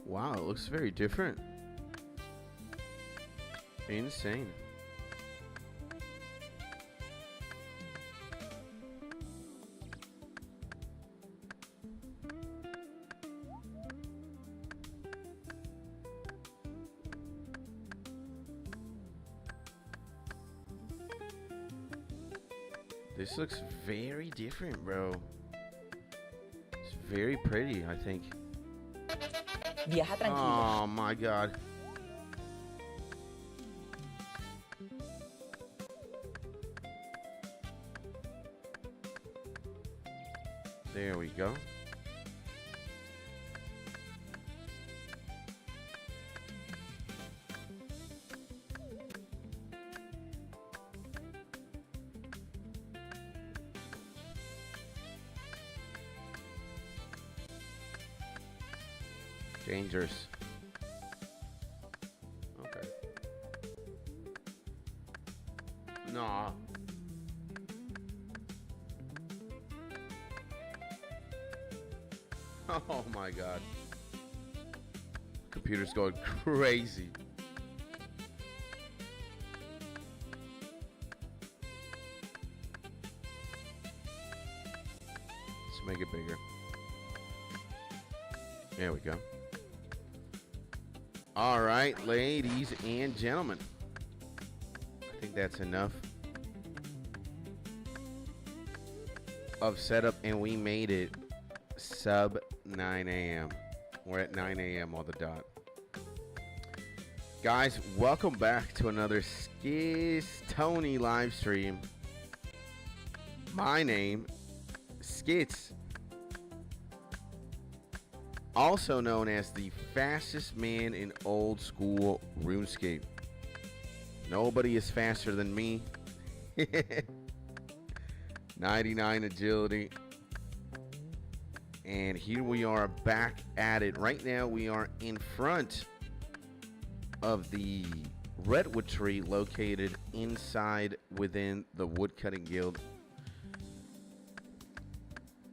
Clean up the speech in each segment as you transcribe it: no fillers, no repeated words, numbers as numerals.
Wow, it looks very different. Insane. This looks very different, bro. It's very pretty, I think. Viaja tranquilo. Oh my god. There we go. Dangerous. Okay. Nah. Oh my god. Computer's going crazy. Let's make it bigger. There we go. All right, ladies and gentlemen. I think that's enough of setup, and we made it sub 9 a.m. We're at 9 a.m. on the dot. Guys, welcome back to another Skis Tony live stream. My name, Skits, also known as the fastest man in old school RuneScape. Nobody is faster than me. 99 agility. And here we are back at it. Right now we are in front of the redwood tree located inside within the woodcutting guild.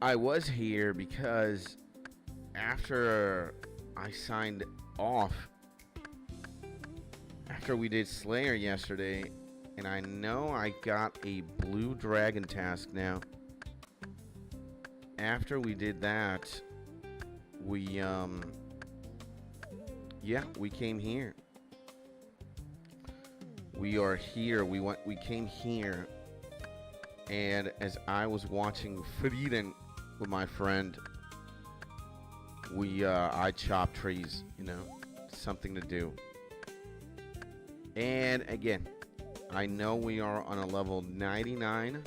I was here because after I signed off, after we did Slayer yesterday, and I know I got a blue dragon task now. After we did that, we came here. We are here. We came here, and as I was watching Frieden with my friend, I chopped trees, you know, something to do. And again, I know we are on a level 99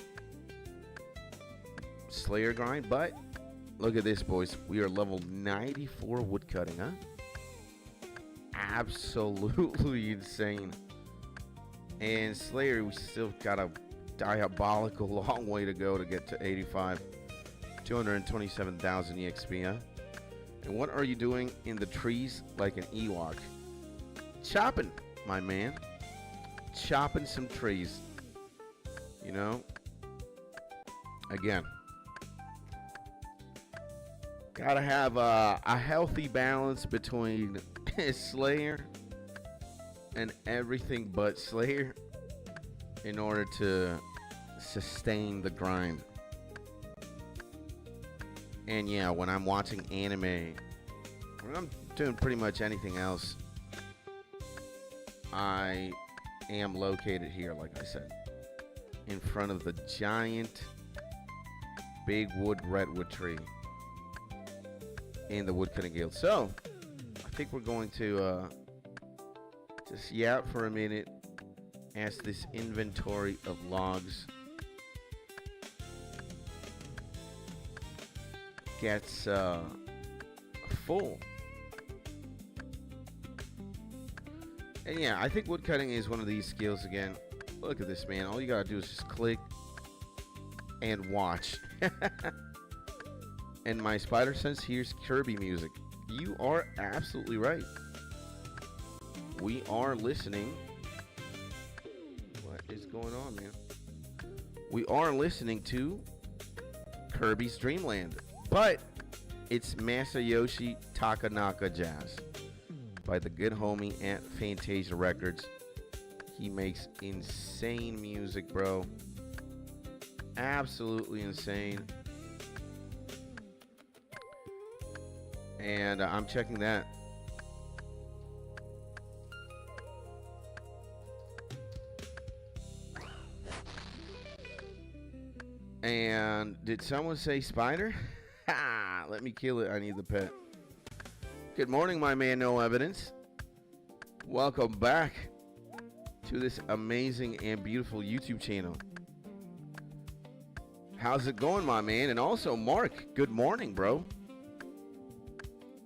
Slayer grind, but look at this, boys. We are level 94 woodcutting, huh? Absolutely insane. And Slayer, we still got a diabolical long way to go to get to 85. 227,000 EXP, huh? And what are you doing in the trees like an Ewok? Chopping, my man. Chopping some trees. You know? Again. Gotta have a healthy balance between Slayer and everything but Slayer in order to sustain the grind. And yeah, when I'm watching anime, when I'm doing pretty much anything else, I am located here, like I said, in front of the giant big redwood tree in the woodcutting guild. So I think we're going to just yap for a minute as this inventory of logs gets full. And yeah, I think woodcutting is one of these skills again. Look at this, man. All you gotta do is just click and watch. And my spider sense hears Kirby music. You are absolutely right. We are listening. What is going on, man? We are listening to Kirby's Dreamland, but it's Masayoshi Takanaka jazz. by the good homie at Fantasia Records. He makes insane music, bro. Absolutely insane. And I'm checking that. And did someone say spider? Ha! Let me kill it. I need the pet. Good morning, my man, No Evidence. Welcome back to this amazing and beautiful YouTube channel. How's it going, my man? And also, Mark, good morning, bro.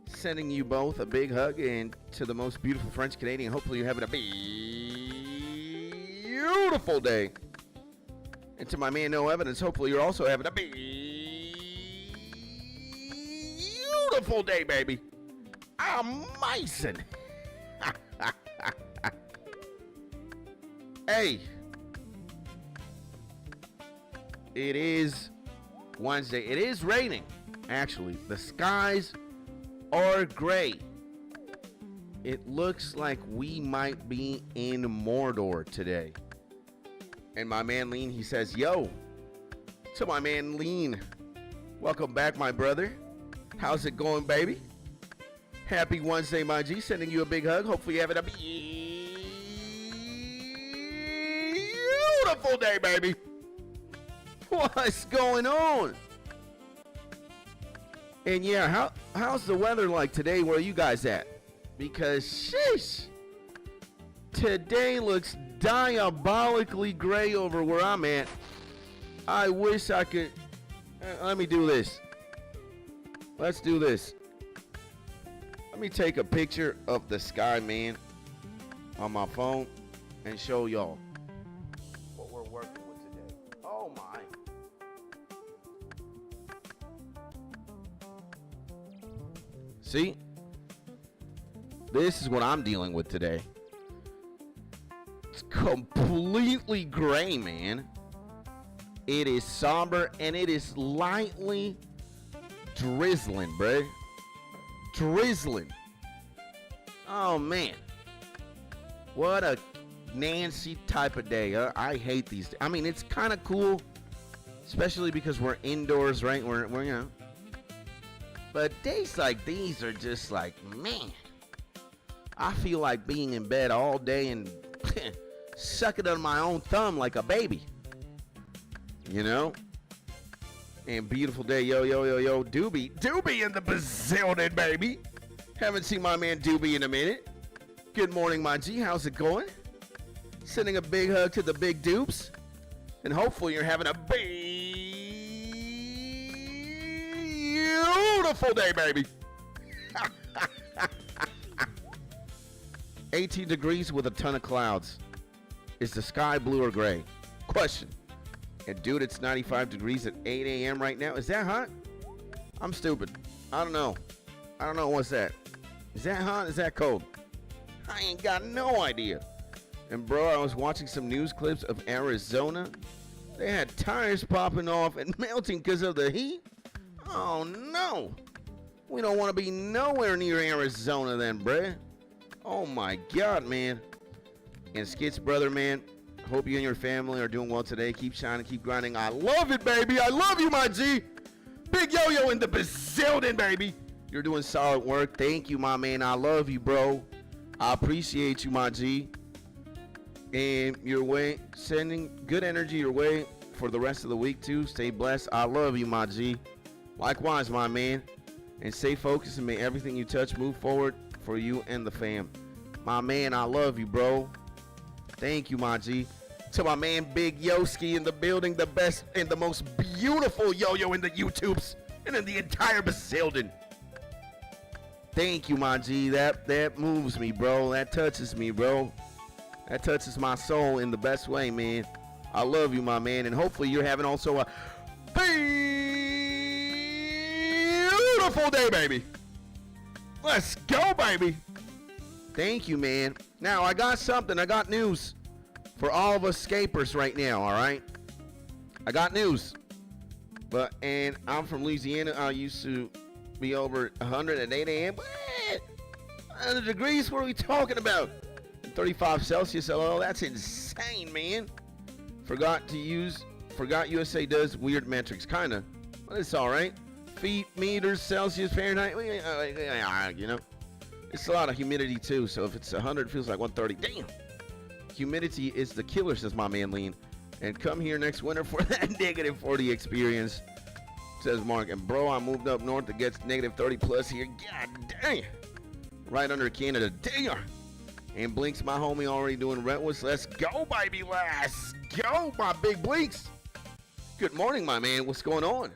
Sending you both a big hug and to the most beautiful French Canadian. Hopefully you're having a beautiful day. And to my man, No Evidence, hopefully you're also having a beautiful day, baby. Amazing. Hey. It is Wednesday. It is raining, actually. The skies are gray. It looks like we might be in Mordor today. And my man Lean, he says, yo. To my man Lean, welcome back, my brother. How's it going, baby? Happy Wednesday, my G. Sending you a big hug. Hopefully you're having a beautiful day, baby. What's going on? And yeah, how's the weather like today? Where are you guys at? Because sheesh, today looks diabolically gray over where I'm at. I wish I could. Let me do this. Let's do this. Let me take a picture of the sky, man, on my phone and show y'all what we're working with today. Oh my. See? This is what I'm dealing with today. It's completely gray, man. It is somber and it is lightly drizzling, bruh. Drizzling. Oh, man. What a Nancy type of day. I hate these days. I mean, it's kind of cool, especially because we're indoors, right? We're you know. But days like these are just like, man, I feel like being in bed all day and sucking on my own thumb like a baby. You know? And beautiful day, yo, Doobie in the bazillion, baby. Haven't seen my man Doobie in a minute. Good morning, my G. How's it going? Sending a big hug to the big dupes. And hopefully you're having a beautiful day, baby. 18 degrees with a ton of clouds. Is the sky blue or gray? Question. And dude, it's 95 degrees at 8 a.m. right now. Is that hot? I'm stupid. I don't know. What's that? Is that hot? Is that cold? I ain't got no idea. And bro, I was watching some news clips of Arizona. They had tires popping off and melting because of the heat. Oh no. We don't want to be nowhere near Arizona then, bruh. Oh my God, man. And Skit's brother, man. Hope you and your family are doing well today. Keep shining, keep grinding. I love it, baby. I love you, my G. Big Yo-Yo in the bazillion, baby. You're doing solid work. Thank you, my man. I love you, bro. I appreciate you, my G. And your way, sending good energy your way for the rest of the week, too. Stay blessed. I love you, my G. Likewise, my man. And stay focused and may everything you touch move forward for you and the fam. My man, I love you, bro. Thank you, my G. To my man Big Yoski in the building, the best and the most beautiful yo-yo in the YouTubes and in the entire bazillion. Thank you, my G. That moves me, bro. That touches me, bro. That touches my soul in the best way, man. I love you, my man, and hopefully you're having also a beautiful day, baby. Let's go, baby. Thank you, man. Now, I got something. I got news for all of us scapers right now, all right? I got news. And I'm from Louisiana. I used to be over 100 at 8 a.m. 100 degrees? What are we talking about? 35 Celsius, LOL. That's insane, man. Forgot USA does weird metrics. Kind of. But it's all right. Feet, meters, Celsius, Fahrenheit. You know. It's a lot of humidity, too. So if it's 100, it feels like 130. Damn. Humidity is the killer, says my man Lean. And come here next winter for that negative 40 experience, says Mark. And bro, I moved up north to get negative 30 plus here. God dang. Right under Canada. Damn. And Blinks, my homie, already doing Redwoods. Let's go, baby. Let's go, my big Blinks. Good morning, my man. What's going on?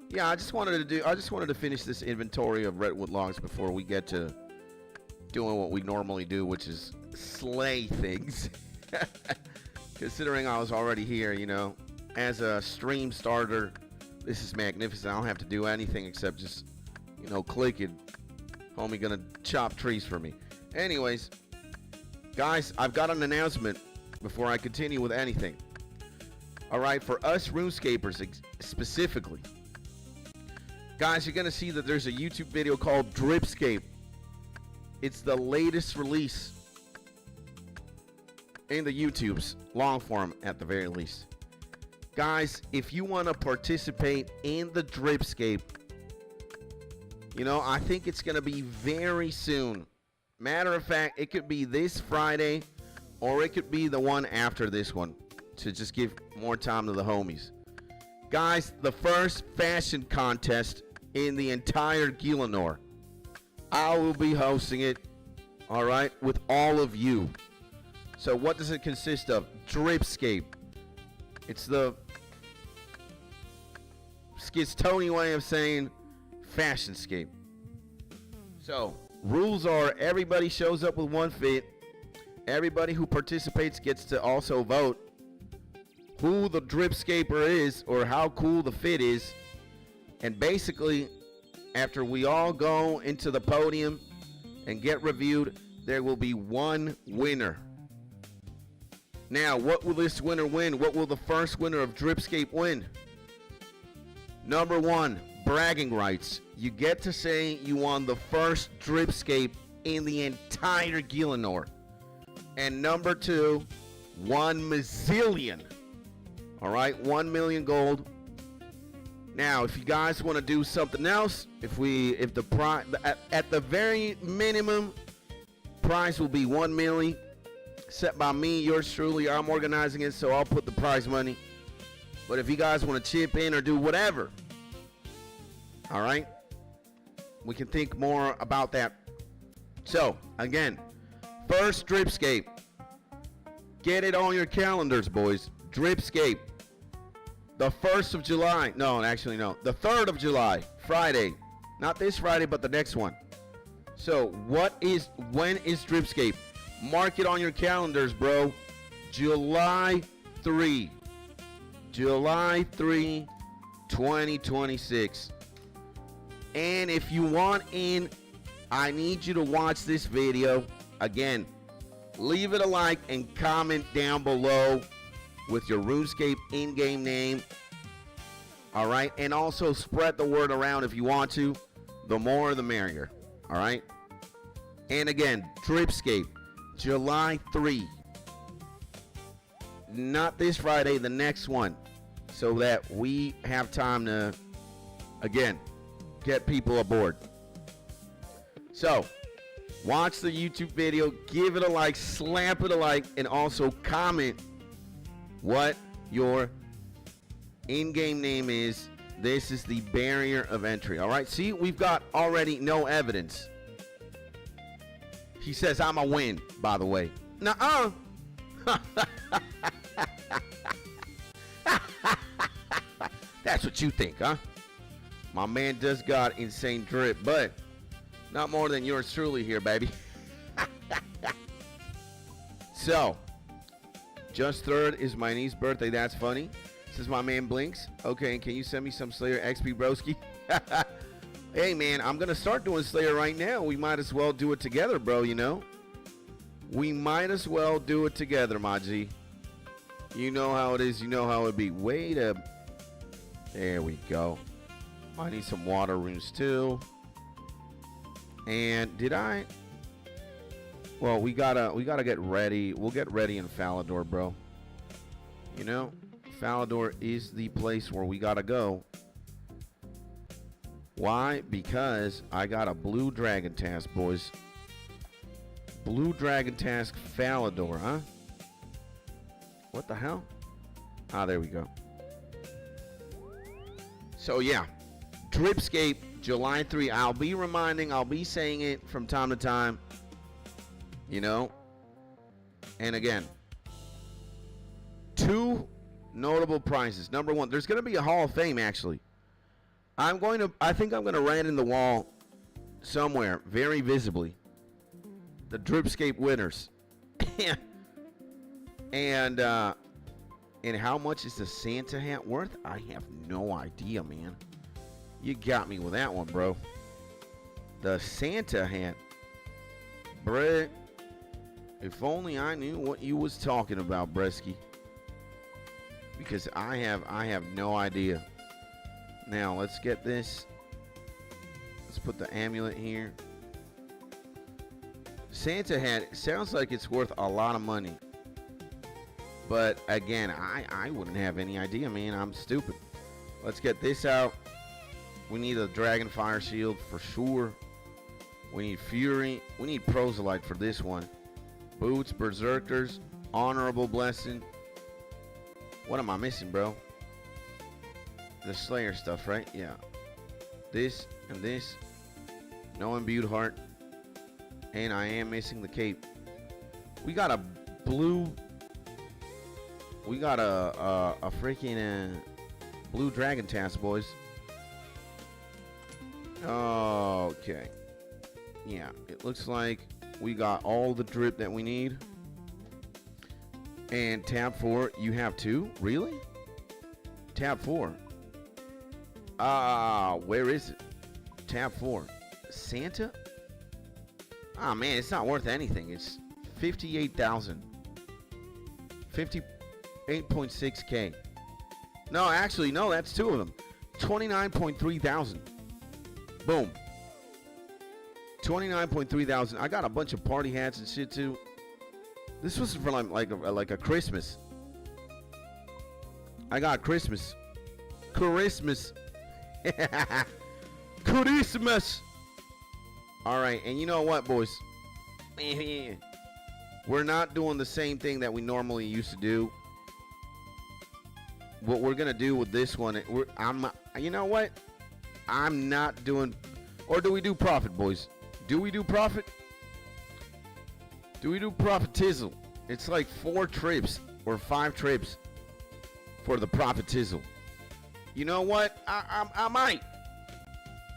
Yeah, I just wanted to finish this inventory of redwood logs before we get to doing what we normally do, which is slay things. Considering I was already here, you know, as a stream starter, this is magnificent. I don't have to do anything except just, you know, click it. Homie gonna chop trees for me. Anyways, guys, I've got an announcement before I continue with anything. All right, for us RuneScapers specifically, guys, you're gonna see that there's a YouTube video called Dripscape. It's the latest release in the YouTubes, long form at the very least. Guys, if you want to participate in the Dripscape, you know, I think it's going to be very soon. Matter of fact, it could be this Friday or it could be the one after this one to just give more time to the homies. Guys, the first fashion contest in the entire Gielinor. I will be hosting it, all right, with all of you. So what does it consist of? Dripscape. It's the Skistoni way of saying fashionscape. So rules are everybody shows up with one fit. Everybody who participates gets to also vote who the Dripscaper is or how cool the fit is. And basically, after we all go into the podium and get reviewed, there will be one winner. Now, what will this winner win? What will the first winner of Dripscape win? Number one, bragging rights. You get to say you won the first Dripscape in the entire Gielinor. And number two, 1 million. All right, 1 million gold. Now, if you guys want to do something else, if the prize at the very minimum, prize will be 1 million. Set by me, yours truly. I'm organizing it, so I'll put the prize money. But if you guys want to chip in or do whatever, all right, we can think more about that. So, again, first Dripscape. Get it on your calendars, boys. Dripscape. The 1st of July. No, actually, no. The 3rd of July. Friday. Not this Friday, but the next one. So, when is Dripscape? Mark it on your calendars, bro. July 3. July 3, 2026. And if you want in, I need you to watch this video. Again, leave it a like and comment down below with your RuneScape in-game name. All right? And also spread the word around if you want to. The more, the merrier. All right? And again, Dripscape. July 3. Not this Friday, the next one. So that we have time to, again, get people aboard. So, watch the YouTube video, give it a like, slap it a like, and also comment what your in-game name is. This is the barrier of entry. All right, see, we've got already no evidence. He says I'm a win, by the way. Nuh-uh. That's what you think, huh? My man does got insane drip, but not more than yours truly here, baby. So, just 3rd is my niece's birthday. That's funny. Says my man Blinks. Okay, can you send me some Slayer XP broski? Hey, man, I'm going to start doing Slayer right now. We might as well do it together, bro, you know? We might as well do it together, my G. You know how it is. You know how it be. Wait a... There we go. I need some water runes, too. And did I Well, we gotta get ready. We'll get ready in Falador, bro. You know, Falador is the place where we gotta go. Why? Because I got a blue dragon task, boys. Blue dragon task Falador, huh? What the hell? Ah, there we go. So yeah, Dripscape, July 3. I'll be saying it from time to time. You know? And again, 2 notable prizes. Number 1, there's going to be a Hall of Fame, actually. I think I'm going to write in the wall somewhere, very visibly, the Dripscape winners. And how much is the Santa hat worth? I have no idea, man. You got me with that one, bro. The Santa hat. Bruh. If only I knew what you was talking about, Bresky. Because I have no idea. Now, let's get this. Let's put the amulet here. Santa hat sounds like it's worth a lot of money. But, again, I wouldn't have any idea, man. I'm stupid. Let's get this out. We need a Dragon Fire Shield for sure. We need Fury. We need Proselyte for this one. Boots, Berserkers, Honorable Blessing. What am I missing, bro? The Slayer stuff, right? Yeah. This and this. No Imbued Heart. And I am missing the cape. We got a blue... We got a freaking blue dragon task, boys. Okay. Yeah, it looks like we got all the drip that we need. And tab 4, you have 2? Really? Tab 4. Where is it? Tab 4. Santa? Ah, man, it's not worth anything. It's 58,000. 58.6K. No, actually, no, that's 2 of them. 29.3 thousand. Boom. 29.3 thousand. I got a bunch of party hats and shit too. This was for like a Christmas. I got Christmas. Christmas. Christmas. All right, and you know what, boys? We're not doing the same thing that we normally used to do. What we're gonna do with this one, you know what? I'm not doing, or do we do profit, boys? Do we do profit? Do we do profit tizzle? It's like 4 trips or 5 trips for the profit tizzle. You know what? I might.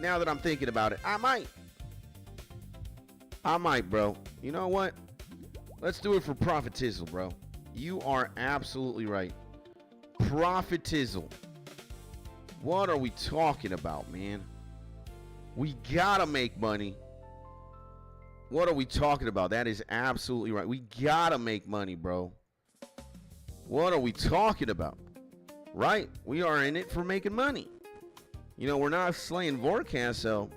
Now that I'm thinking about it, I might. I might, bro. You know what? Let's do it for profit tizzle, bro. You are absolutely right. Profit tizzle. What are we talking about, man? We gotta make money. What are we talking about? That is absolutely right. We gotta make money, bro. What are we talking about? Right? We are in it for making money. You know, we're not slaying Vorcast, so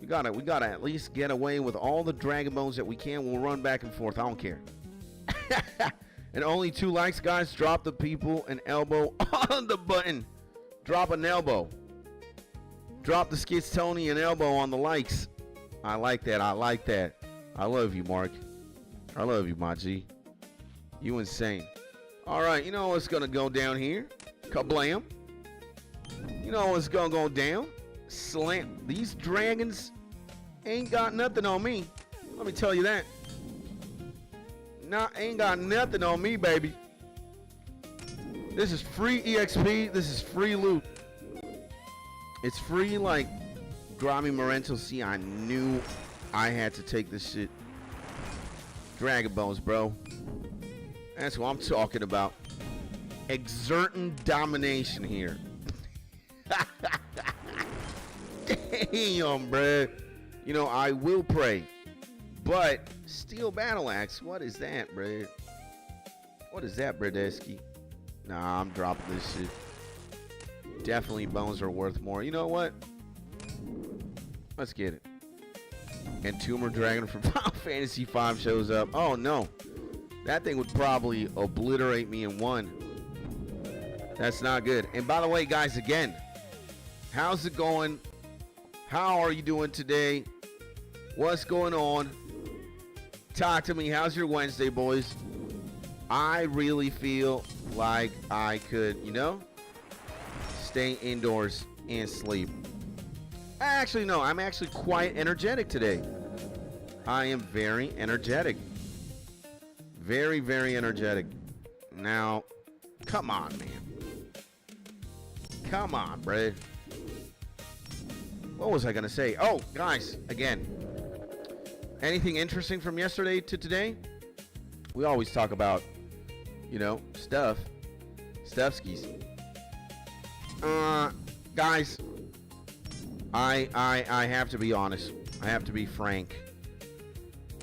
we gotta at least get away with all the Dragon Bones that we can. We'll run back and forth. I don't care. And only 2 likes, guys. Drop the people an elbow on the button. Drop an elbow. Drop the Skits Tony an elbow on the likes. I like that. I like that. I love you, Mark. I love you, my G. You insane. All right, you know what's going to go down here? Kablam. You know what's going to go down? Slam. These dragons ain't got nothing on me. Let me tell you that. Nah, ain't got nothing on me, baby. This is free EXP. This is free loot. It's free like Grammy Morento. See, I knew I had to take this shit. Dragon Bones, bro. That's what I'm talking about. Exerting domination here. Damn, bruh. You know, I will pray. But Steel Battle Axe, what is that, bruh? What is that, Bradesky? Nah, I'm dropping this shit. Definitely bones are worth more. You know what? Let's get it. And Tumor Dragon for Fantasy 5 shows up. Oh, no. That thing would probably obliterate me in one. That's not good. And by the way, guys, again, how's it going? How are you doing today? What's going on? Talk to me. How's your Wednesday, boys? I really feel like I could, stay indoors and sleep. Actually, no, I'm actually quite energetic today. I am very energetic. Very, very energetic. Now, come on, man. Come on, bruh. What was I going to say? Oh, guys, again, anything interesting from yesterday to today? We always talk about, stuffskis. Guys, I have to be honest. I have to be frank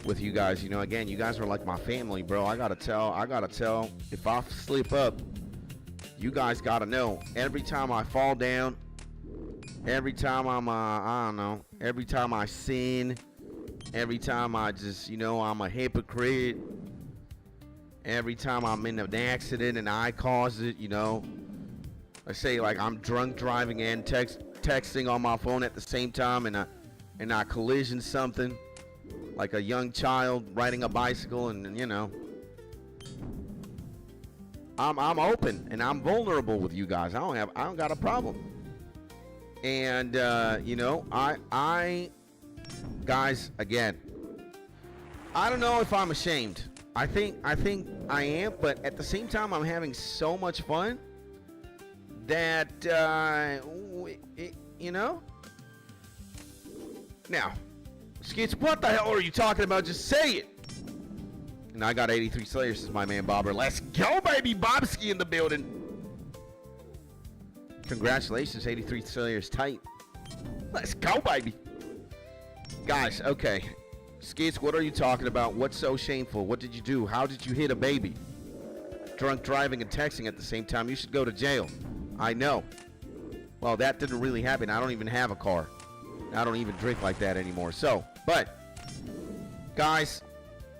with you guys. Again, you guys are like my family, bro. I gotta tell. If I slip up, you guys gotta know. Every time I fall down, every time every time I sin, every time I just, I'm a hypocrite, every time I'm in an accident and I cause it, I say like I'm drunk driving and texting on my phone at the same time, and I collision something like a young child riding a bicycle, and I'm open and I'm vulnerable with you guys. I don't got a problem. And I guys, again, I don't know if I'm ashamed. I think I am, but at the same time I'm having so much fun that Now, Skits, what the hell are you talking about? Just say it. And I got 83 Slayers, is my man Bobber. Let's go, baby. Bobski in the building. Congratulations, 83 Slayers tight. Let's go, baby. Guys, okay. Skits, what are you talking about? What's so shameful? What did you do? How did you hit a baby? Drunk driving and texting at the same time. You should go to jail. I know. Well, that didn't really happen. I don't even have a car. I don't even drink like that anymore. So, but, guys,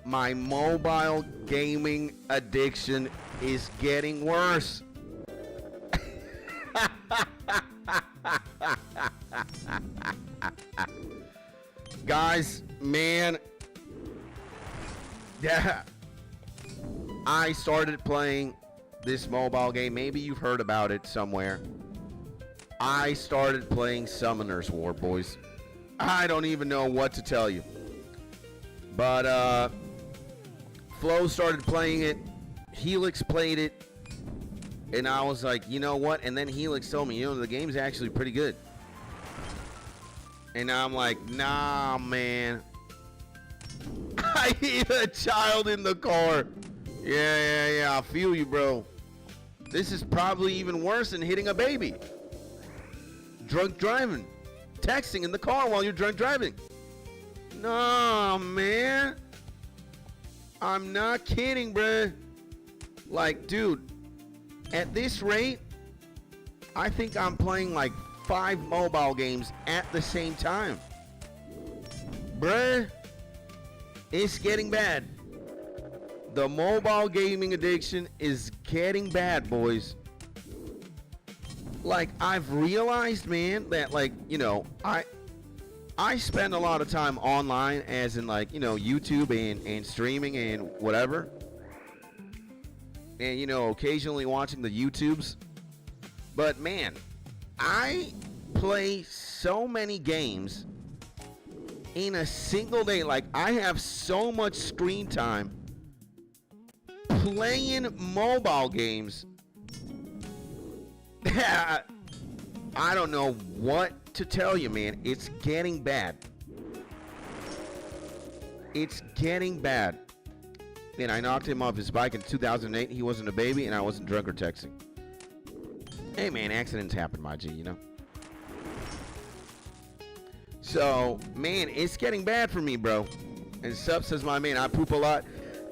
my mobile gaming addiction is getting worse. Guys, man, yeah, I started playing this mobile game. Maybe you've heard about it somewhere. I started playing Summoner's War, boys. I don't even know what to tell you. But Flo started playing it. Helix played it. And I was like, you know what? And then Helix told me, the game's actually pretty good. And I'm like, nah, man. I hit a child in the car. Yeah, I feel you, bro. This is probably even worse than hitting a baby. Drunk driving. Texting in the car while you're drunk driving. No, man. I'm not kidding, bruh. Like, dude, at this rate, I think I'm playing like 5 mobile games at the same time. Bruh, it's getting bad. The mobile gaming addiction is getting bad, boys. Like, I've realized, man, that, like, I spend a lot of time online, as in, like, YouTube and streaming and whatever. And, occasionally watching the YouTubes. But, man, I play so many games in a single day. Like, I have so much screen time playing mobile games. I don't know what to tell you, man. It's getting bad. It's getting bad. Man, I knocked him off his bike in 2008. He wasn't a baby, and I wasn't drunk or texting. Hey, man, accidents happen, my G, So, man, it's getting bad for me, bro. And Sub says, my man, I poop a lot.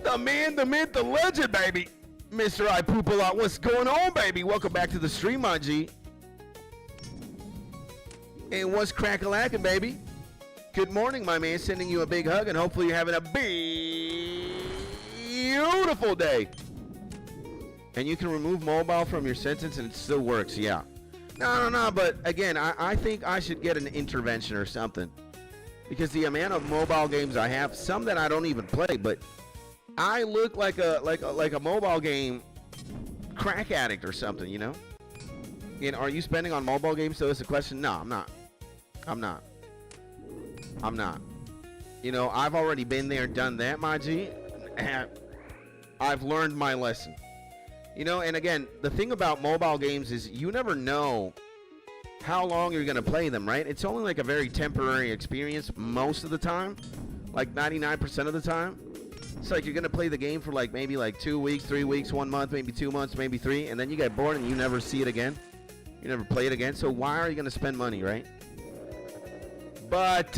The man, the myth, the legend, baby. Mr. I poop a lot. What's going on, baby? Welcome back to the stream, my G. And what's crack-a-lackin', baby? Good morning, my man. Sending you a big hug, and hopefully you're having a beautiful day. And you can remove mobile from your sentence, and it still works. Yeah. No. But again, I think I should get an intervention or something, because the amount of mobile games I have, some that I don't even play, but I look like a mobile game crack addict or something, you know? And are you spending on mobile games? So it's a question. No, I'm not. You know, I've already been there, done that, my G. I've learned my lesson. You know, and again, the thing about mobile games is you never know how long you're going to play them, right? It's only like a very temporary experience most of the time, like 99% of the time. It's like you're going to play the game for like maybe like 2 weeks, 3 weeks, 1 month, maybe 2 months, maybe 3, and then you get bored and you never see it again. You never play it again. So why are you going to spend money, right? But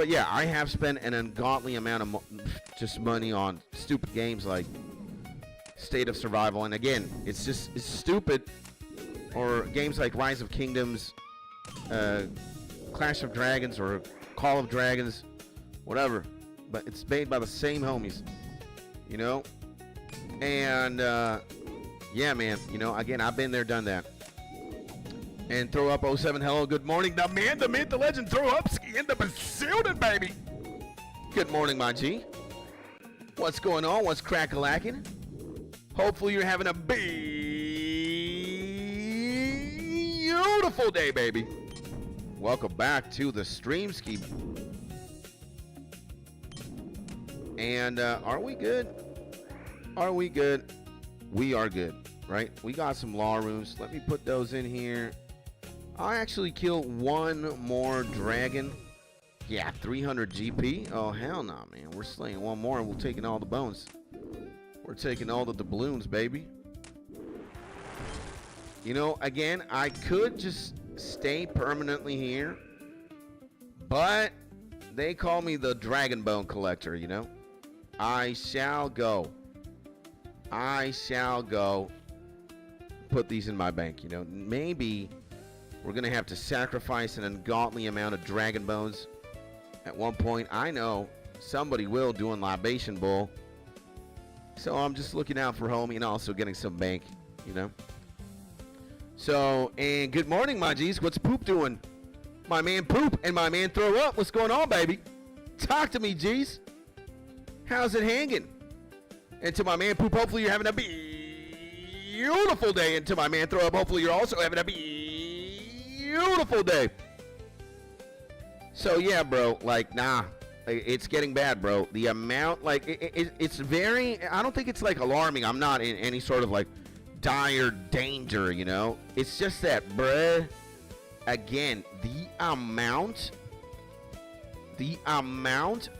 yeah, I have spent an ungodly amount of just money on stupid games like State of Survival, and again, it's stupid. Or games like Rise of Kingdoms, Clash of Dragons, or Call of Dragons, whatever. But it's made by the same homies, you know. And yeah, man, you know, again, I've been there, done that. And throw up 07, hello, good morning. The man, the myth, the legend, throw up in the building, baby. Good morning, my G. What's going on? What's crack-a-lacking? Hopefully you're having a beautiful day, baby. Welcome back to the stream ski. And are we good? Are we good? We are good, right? We got some law runes. Let me put those in here. I actually killed one more dragon. Yeah, 300 GP. Oh, hell no, man. We're slaying one more and we're taking all the bones. We're taking all the doubloons, baby. You know, again, I could just stay permanently here, but they call me the Dragon Bone Collector, you know? I shall go. Put these in my bank, you know? Maybe we're going to have to sacrifice an ungodly amount of dragon bones at one point. I know somebody will doing Libation Bowl. So I'm just looking out for homie and also getting some bank, you know? So, and good morning, my G's. What's Poop doing? My man Poop and my man Throw Up. What's going on, baby? Talk to me, G's. How's it hanging? And to my man Poop, hopefully you're having a beautiful day. And to my man Throw Up, hopefully you're also having a beautiful day. So, yeah, bro, like, nah. It's getting bad, bro. The amount, like, it's very, I don't think it's, like, alarming. I'm not in any sort of, like, dire danger, you know? It's just that, bruh, again, the amount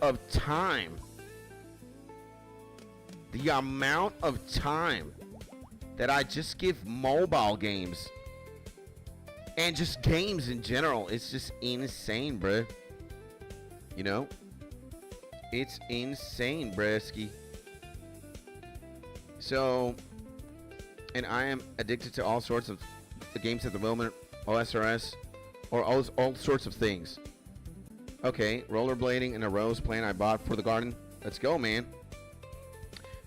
of time that I just give mobile games and just games in general, it's just insane, bruh. You know? It's insane, Bresky. So, and I am addicted to all sorts of the games at the moment, OSRS, or all sorts of things. Okay, rollerblading and a rose plant I bought for the garden. Let's go, man.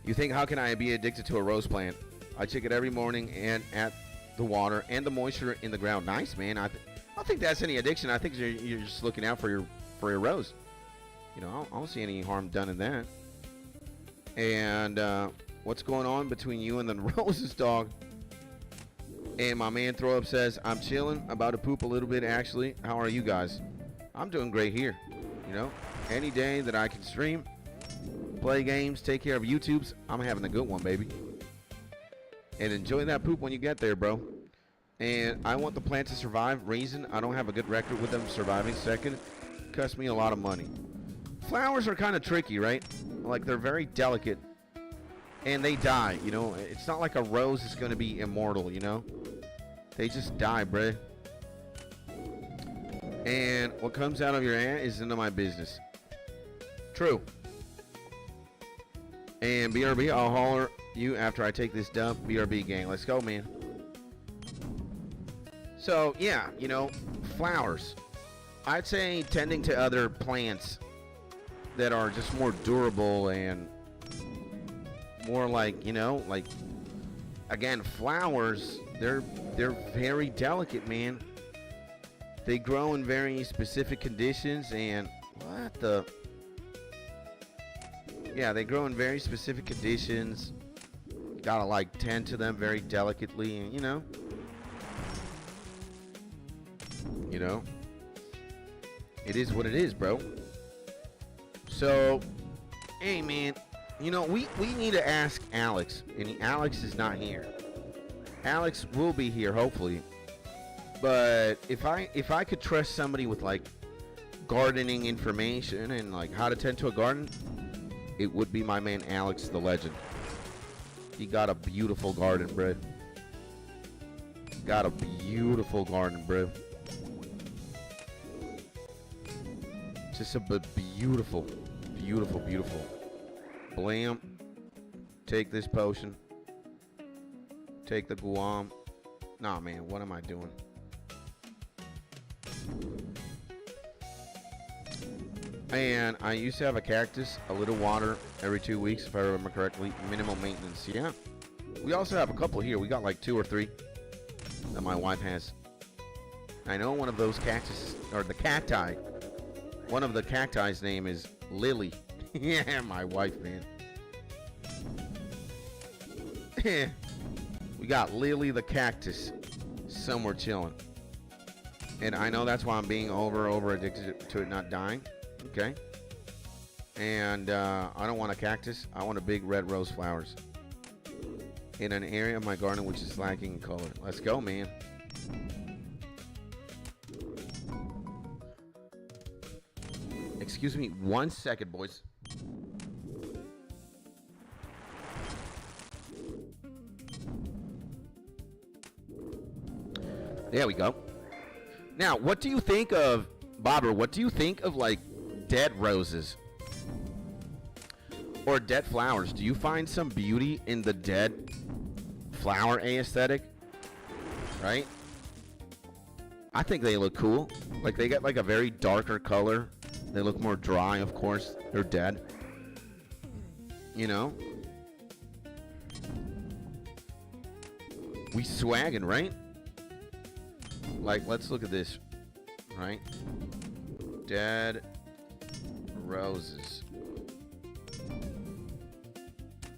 You think, how can I be addicted to a rose plant? I check it every morning and at the water and the moisture in the ground. Nice, man. I don't think that's any addiction. I think you're just looking out for your rose. You know, I don't see any harm done in that. And what's going on between you and the roses, dog? And my man Throw Up says, I'm chilling, about to poop a little bit, actually. How are you guys? I'm doing great here. You know, any day that I can stream, play games, take care of YouTubes, I'm having a good one, baby. And enjoy that poop when you get there, bro. And I want the plant to survive. Reason, I don't have a good record with them surviving. Second, cost me a lot of money. Flowers are kind of tricky, right? Like, they're very delicate. And they die, you know? It's not like a rose is going to be immortal, you know? They just die, bruh. And what comes out of your ass is none of my business. True. And BRB, I'll holler you after I take this dump. BRB gang, let's go, man. So, yeah, you know, flowers. I'd say tending to other plants that are just more durable and more like, you know, like, again, flowers, they're very delicate, man. They grow in very specific conditions, and what the? Yeah, they grow in very specific conditions. Gotta like tend to them very delicately, and you know, it is what it is, bro. So, hey, man, you know, we need to ask Alex, and Alex is not here. Alex will be here, hopefully. But if I could trust somebody with like gardening information and like how to tend to a garden, it would be my man Alex the Legend. He got a beautiful garden, bro. Got a beautiful garden, bro. Just a beautiful, beautiful, beautiful. Blam. Take this potion. Take the Guam. Nah, man, what am I doing? And I used to have a cactus, a little water every 2 weeks, if I remember correctly. Minimal maintenance, yeah. We also have a couple here. We got like 2 or 3 that my wife has. I know one of those cactus, or the cacti. One of the cacti's name is Lily. Yeah, my wife, man. We got Lily the cactus somewhere chilling. And I know that's why I'm being over addicted to it not dying. Okay. And I don't want a cactus. I want a big red rose flowers in an area of my garden which is lacking in color. Let's go, man. Excuse me 1 second, boys. There we go. Now, what do you think of, Bobber, what do you think of like dead roses or dead flowers? Do you find some beauty in the dead flower aesthetic? Right? I think they look cool. Like they get like a very darker color. They look more dry, of course. They're dead. You know? We swaggin', right? Like, let's look at this. Right? Dead roses.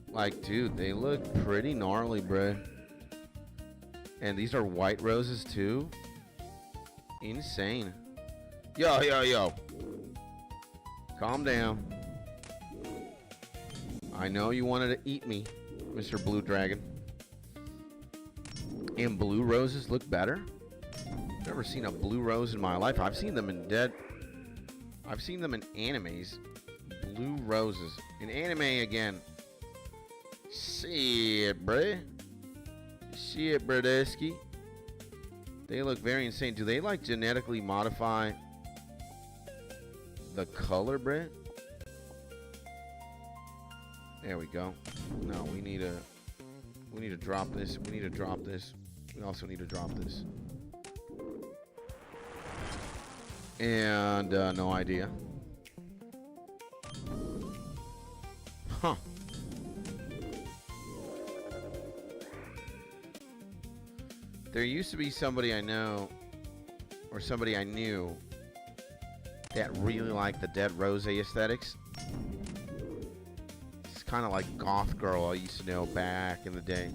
Like, dude, they look pretty gnarly, bruh. And these are white roses, too. Insane. Yo. Calm down. I know you wanted to eat me, Mr. Blue Dragon. And blue roses look better? Never seen a blue rose in my life. I've seen them in animes. Blue roses. In anime again. Shit, bruh. Shit, Brodesky. They look very insane. Do they like genetically modify the color, bruh? There we go. No, we need to drop this. We need to drop this. We also need to drop this. And no idea. Huh. There used to be somebody I know, or somebody I knew, that really liked the dead rose aesthetics. It's kind of like goth girl I used to know back in the day.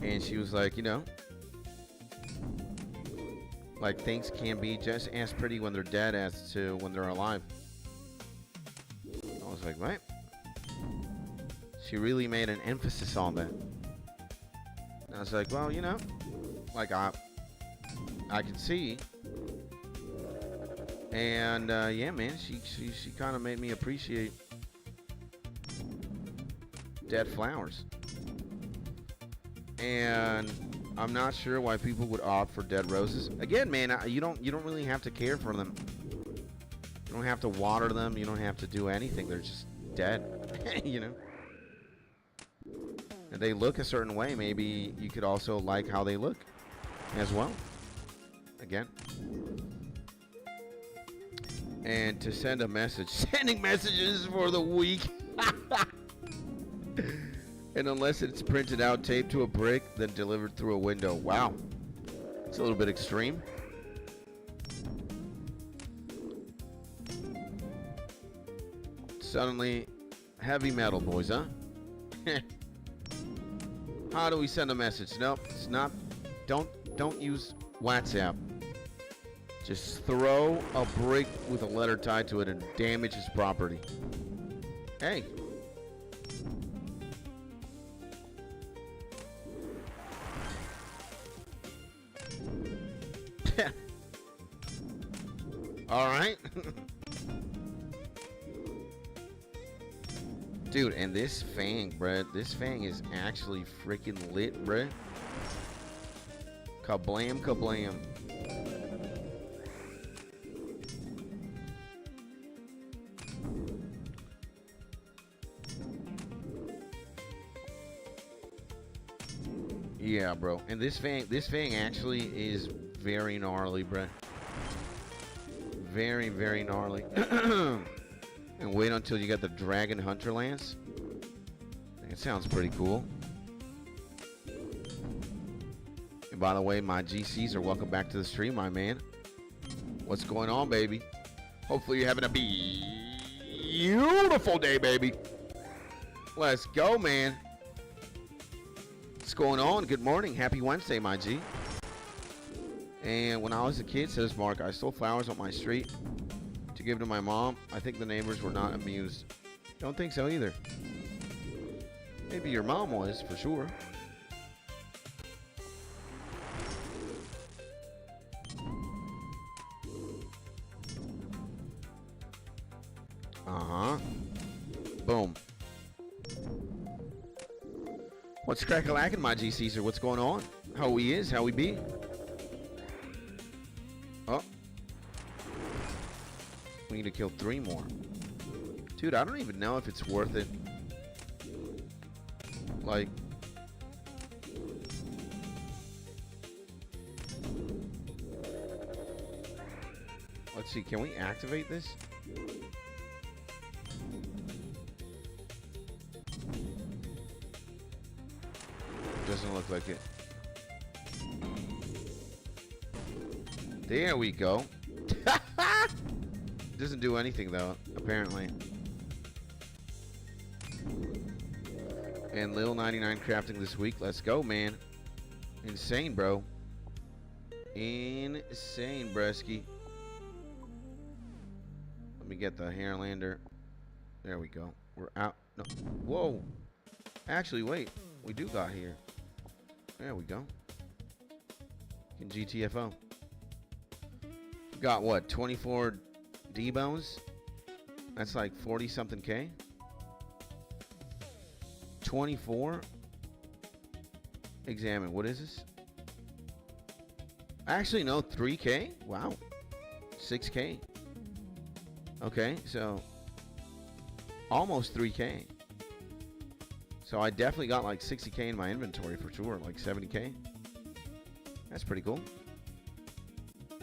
And she was like, you know, like things can be just as pretty when they're dead as to when they're alive. I was like, what? She really made an emphasis on that. And I was like, well, you know, like I can see. And yeah, man, she kind of made me appreciate dead flowers. And I'm not sure why people would opt for dead roses. Again, man, you don't really have to care for them. You don't have to water them. You don't have to do anything. They're just dead, you know. And they look a certain way. Maybe you could also like how they look. as well. Again. And to send a message. Sending messages for the week. And unless it's printed out, taped to a brick, then delivered through a window. Wow. It's a little bit extreme. Suddenly, heavy metal, boys, huh? How do we send a message? Nope, it's not. Don't use WhatsApp. Just throw a brick with a letter tied to it and damage his property. Hey. All right. Dude, and this fang, bruh. This fang is actually freaking lit, bruh. Kablam, kablam. Yeah, bro. And this fang actually is very gnarly, bruh. Very, very gnarly. And wait until you get the Dragon Hunter Lance. It sounds pretty cool. And by the way, my GCs are welcome back to the stream, my man. What's going on, baby? Hopefully you're having a beautiful day, baby. Let's go, man. What's going on? Good morning. Happy Wednesday, my G. And when I was a kid, says Mark, I stole flowers on my street to give to my mom. I think the neighbors were not amused. Don't think so either. Maybe your mom was, for sure. Uh-huh. Boom. What's crack-a-lackin', my G Caesar? What's going on? How we is? How we be? Oh. We need to kill 3 more. Dude, I don't even know if it's worth it. Like... Let's see, can we activate this? Doesn't look like it. There we go. Doesn't do anything though, apparently. And Lil 99 crafting this week. Let's go, man. Insane, bro. Insane, Bresky. Let me get the Hairlander. There we go. We're out. No. Whoa. Actually, wait. We do got here. There we go. In GTFO. Got what? 24 D-bones? That's like 40 something K. 24. Examine. What is this? Actually, no. 3K? Wow. 6K. Okay, so almost 3K. So I definitely got like 60K in my inventory for sure, like 70K. That's pretty cool.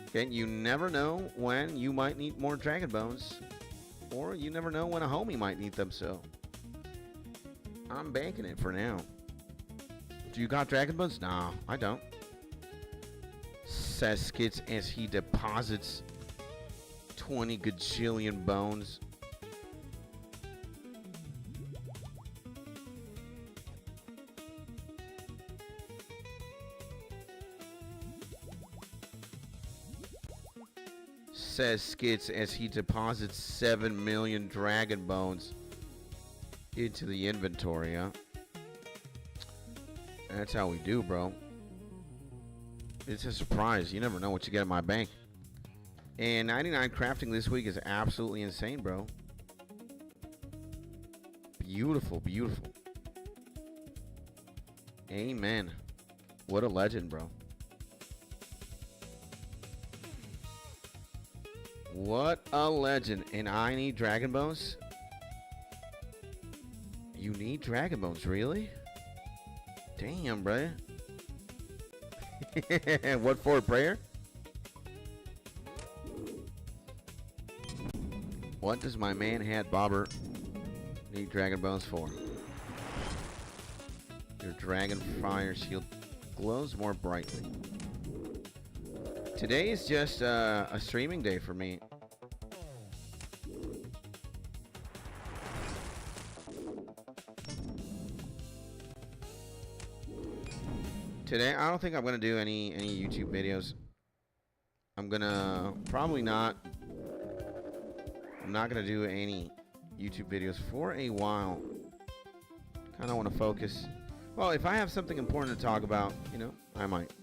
Okay, you never know when you might need more Dragon Bones, or you never know when a homie might need them, so I'm banking it for now. Do you got Dragon Bones? Nah, I don't. Says Skits as he deposits 20 gajillion bones. Says Skits as he deposits 7 million Dragon Bones into the inventory, huh? That's how we do, bro. It's a surprise. You never know what you get in my bank. And 99 crafting this week is absolutely insane, bro. Beautiful, beautiful. Amen. What a legend, bro. What a legend. And I need Dragon Bones? You need Dragon Bones, really? Damn, bro. What for, prayer? What does my man hat bobber need dragon bones for? Your dragon fire shield glows more brightly. Today is just a streaming day for me. Today, I don't think I'm gonna do any YouTube videos. I'm gonna probably not. I'm not gonna do any YouTube videos for a while. Kind of want to focus. Well, if I have something important to talk about, you know, I might.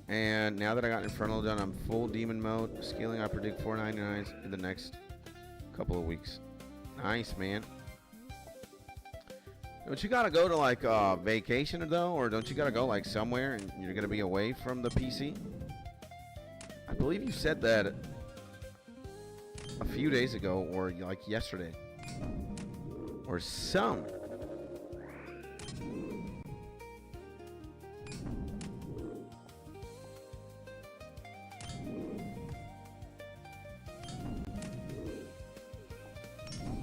And now that I got Infernal done, I'm full demon mode. Scaling, I predict 499s in the next couple of weeks. Nice, man. Don't you gotta go to like vacation though, or don't you gotta go like somewhere and you're gonna be away from the PC? I believe you said that a few days ago, or like yesterday, or some.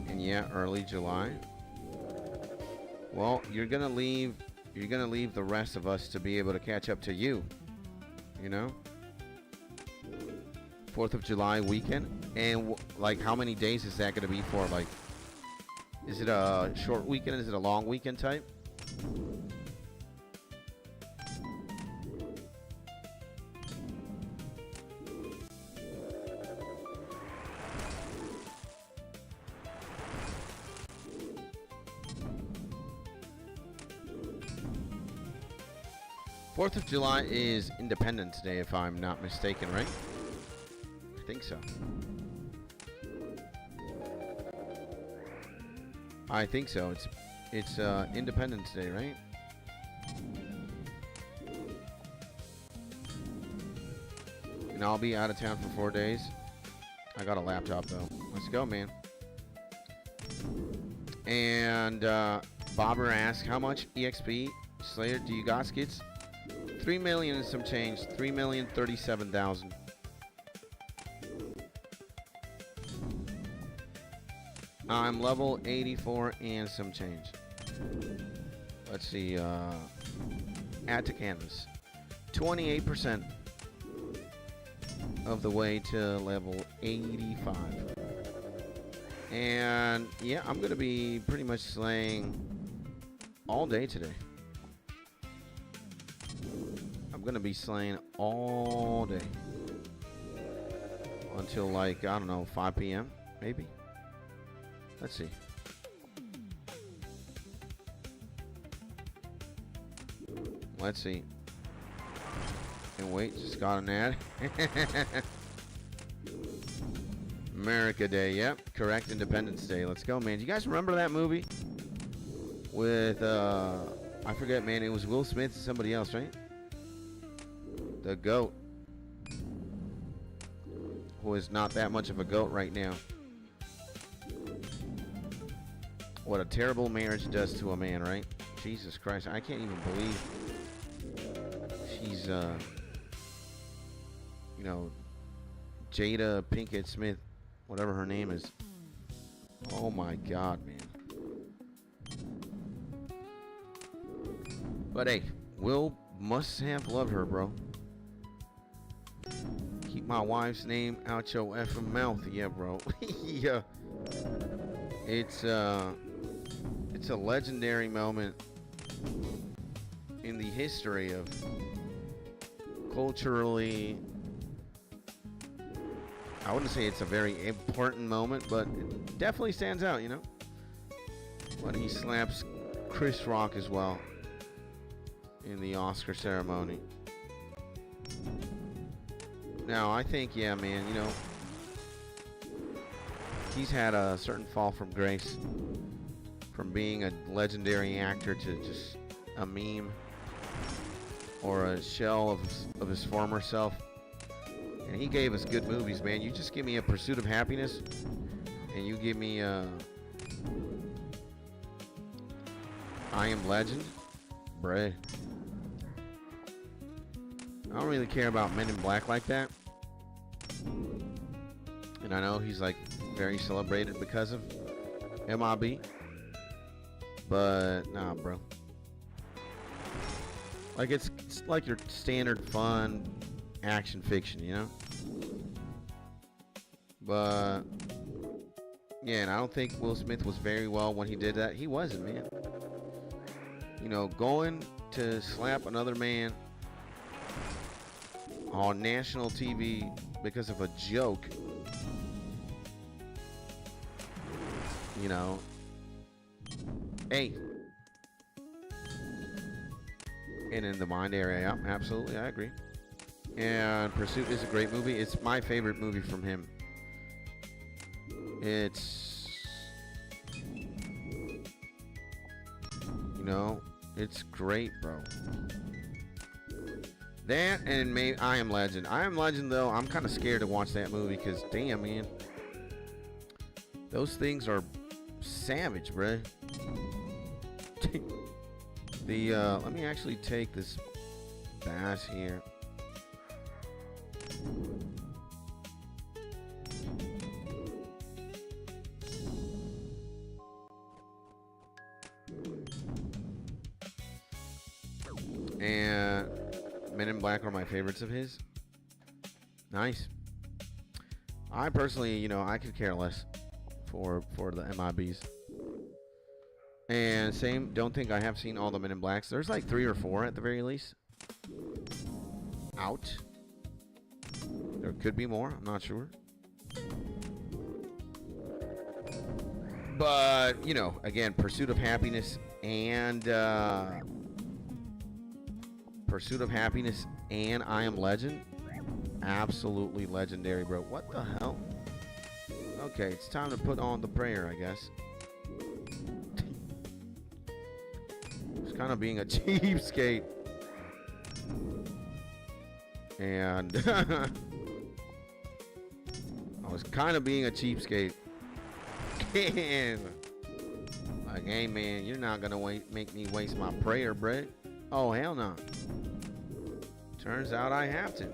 And yeah, early July. Well, you're gonna leave the rest of us to be able to catch up to you. You know? 4th of July weekend. And like, how many days is that gonna be for? Like, is it a short weekend? Is it a long weekend type? Fourth of July is Independence Day, if I'm not mistaken, right? I think so. I think so. It's Independence Day, right? And I'll be out of town for 4 days. I got a laptop though. Let's go, man. And Bobber asks, how much EXP Slayer do you got, Skids? 3 million and some change. 3,037,000. I'm level 84 and some change. Let's see. Add to canvas. 28% of the way to level 85. And yeah, I'm gonna be pretty much slaying all day today. I'm gonna be slaying all day until like, I don't know, 5 p.m. maybe. Let's see. Let's see. And wait, just got an ad. America Day, yep, correct. Independence Day. Let's go, man. Do you guys remember that movie with I forget, man. It was Will Smith and somebody else, right? The goat, who is not that much of a goat right now. What a terrible marriage does to a man, right? Jesus Christ, I can't even believe she's, you know, Jada Pinkett Smith, whatever her name is. Oh my God, man. But hey, Will must have loved her, bro. Keep my wife's name out your effing mouth, yeah, bro. Yeah. It's a legendary moment in the history of culturally. I wouldn't say it's a very important moment, but it definitely stands out, you know. When he slaps Chris Rock as well in the Oscar ceremony. Now, I think, yeah, man, you know, he's had a certain fall from grace, from being a legendary actor to just a meme or a shell of his former self. And he gave us good movies, man. You just give me A Pursuit of Happiness, and you give me I Am Legend, bruh. I don't really care about Men in Black like that. And I know he's like very celebrated because of MIB. But nah, bro. Like it's like your standard fun action fiction, you know? But yeah, and I don't think Will Smith was very well when he did that. He wasn't, man. You know, going to slap another man on national TV because of a joke, you know, hey. And in the mind area, yeah, absolutely, I agree. And Pursuit is a great movie. It's my favorite movie from him. It's, you know, it's great, bro. That and maybe I Am Legend. I Am Legend, though, I'm kind of scared to watch that movie because, damn, man, those things are savage, bro. Let me actually take this bass here. And Men in Black are my favorites of his. Nice. I personally, you know, I could care less for the MIBs. And same, don't think I have seen all the Men in Blacks. There's like 3 or 4 at the very least out. There could be more, I'm not sure. But, you know, again, Pursuit of Happiness and I Am Legend. Absolutely legendary, bro. What the hell? Okay, it's time to put on the prayer, I guess. Kind of being a cheapskate. And I was kind of being a cheapskate. And like, hey man, you're not gonna make me waste my prayer, bro. Oh hell no. Turns out I have to.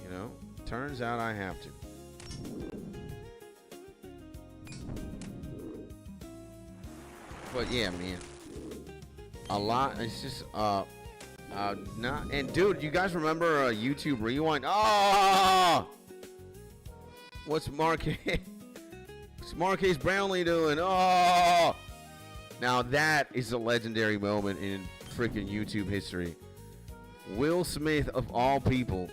You know, turns out I have to. But yeah, man, a lot. It's just not. And dude, you guys remember YouTube Rewind? Oh, what's Marquez Brownlee doing? Oh, now that is a legendary moment in freaking YouTube history. Will Smith, of all people,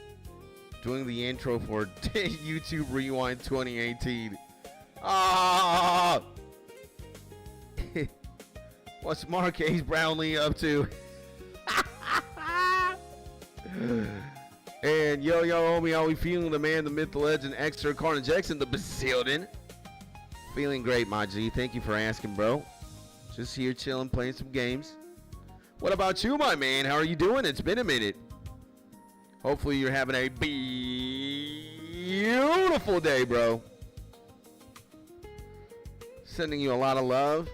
doing the intro for YouTube Rewind 2018. Ah. What's Marquez Brownlee up to? And yo, homie, how we feeling? The man, the myth, the legend, extra Carnage X in the building. Feeling great, my G. Thank you for asking, bro. Just here chilling, playing some games. What about you, my man? How are you doing? It's been a minute. Hopefully you're having a beautiful day, bro. Sending you a lot of love.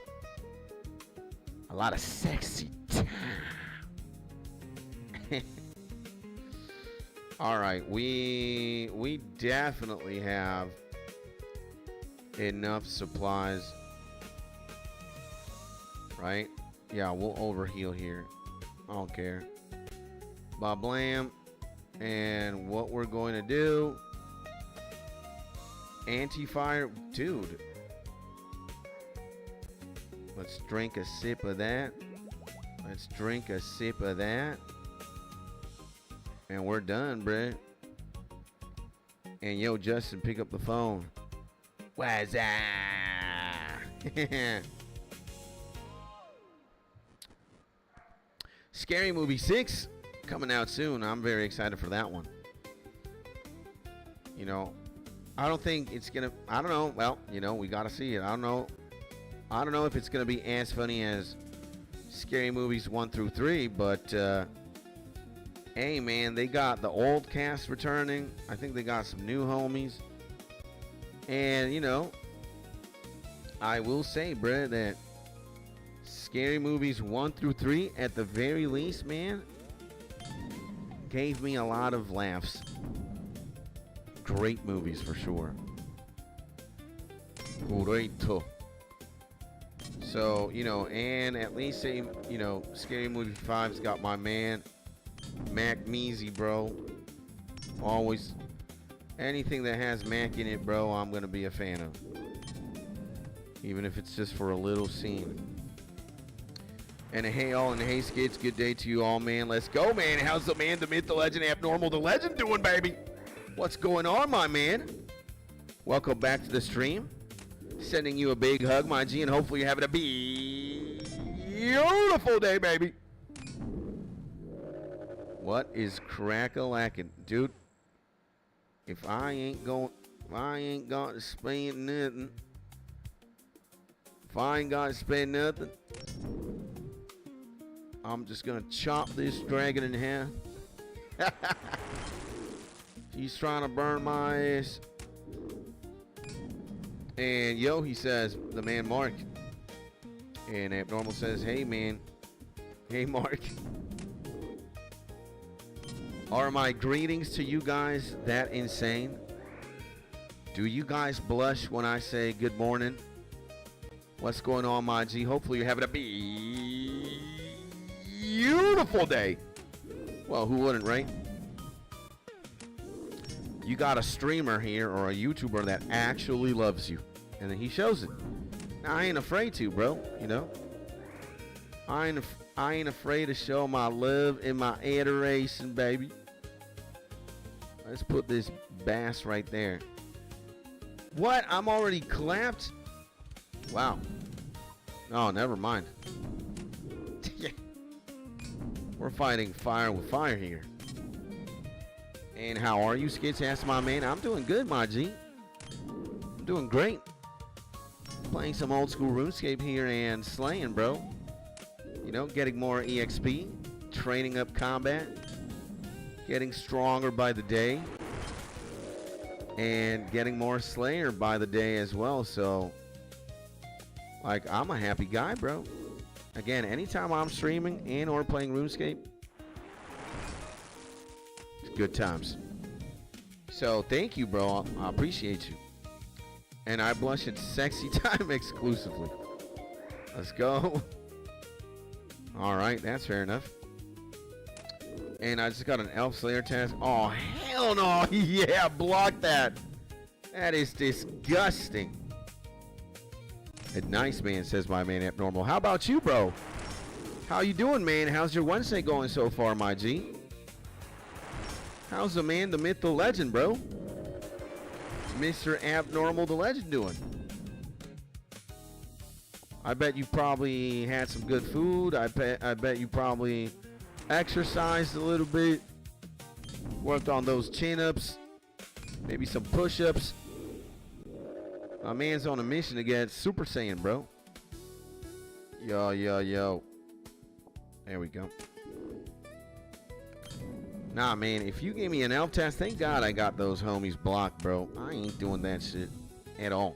A lot of sexy time. All right, we definitely have enough supplies, right? Yeah, we'll overheal here. I don't care. Bob Blam. And what we're going to do, anti-fire, dude. Let's drink a sip of that. Let's drink a sip of that. And we're done, bruh. And yo, Justin, pick up the phone. What's that? Scary Movie 6 coming out soon. I'm very excited for that one. You know, I don't think it's gonna, I don't know. Well, you know, we gotta see it. I don't know if it's gonna be as funny as Scary Movies 1 through 3, but hey man, they got the old cast returning. I think they got some new homies. And you know, I will say, bruh, that Scary Movies 1 through 3, at the very least, man, gave me a lot of laughs. Great movies for sure. Great. So, you know, and at least say, you know, Scary Movie 5's got my man, Mac Measy, bro. Always, anything that has Mac in it, bro, I'm going to be a fan of. Even if it's just for a little scene. And hey, all, and hey, Skids, good day to you all, man. Let's go, man. How's the man, the myth, the legend, abnormal, the legend doing, baby? What's going on, my man? Welcome back to the stream. Sending you a big hug, my G, and hopefully you're having a beautiful day, baby. What is crack-a-lackin'? Dude, if I ain't got to spend nothing, if I ain't got to spend nothing, I'm just going to chop this dragon in half. He's trying to burn my ass. And yo, he says, the man Mark. And Abnormal says, hey man. Hey Mark. Are my greetings to you guys that insane? Do you guys blush when I say good morning? What's going on, my G? Hopefully you're having a beautiful day. Well, who wouldn't, right? You got a streamer here or a YouTuber that actually loves you. And then he shows it. Now, I ain't afraid to, bro. You know? I ain't afraid to show my love and my adoration, baby. Let's put this bass right there. What? I'm already clapped? Wow. Oh, never mind. We're fighting fire with fire here. And how are you, Skits? Ask my man. I'm doing good, my G. I'm doing great. Playing some old school RuneScape here and slaying, bro. You know, getting more EXP, training up combat, getting stronger by the day, and getting more Slayer by the day as well. So, like, I'm a happy guy, bro. Again, anytime I'm streaming and or playing RuneScape, it's good times. So, thank you, bro. I appreciate you. And I blush at sexy time exclusively. Let's go. All right, that's fair enough. And I just got an Elf Slayer task. Oh, hell no. Yeah, block that. That is disgusting. A nice man, says my man Abnormal. How about you, bro? How you doing, man? How's your Wednesday going so far, my G? How's the man, the myth, the legend, bro? Mr. Abnormal, the legend doing? I bet you probably had some good food. I bet you probably exercised a little bit. Worked on those chin-ups. Maybe some push-ups. My man's on a mission to get Super Saiyan, bro. Yo, yo, yo. There we go. Nah, man, if you gave me an elf test, thank God I got those homies blocked, bro. I ain't doing that shit at all.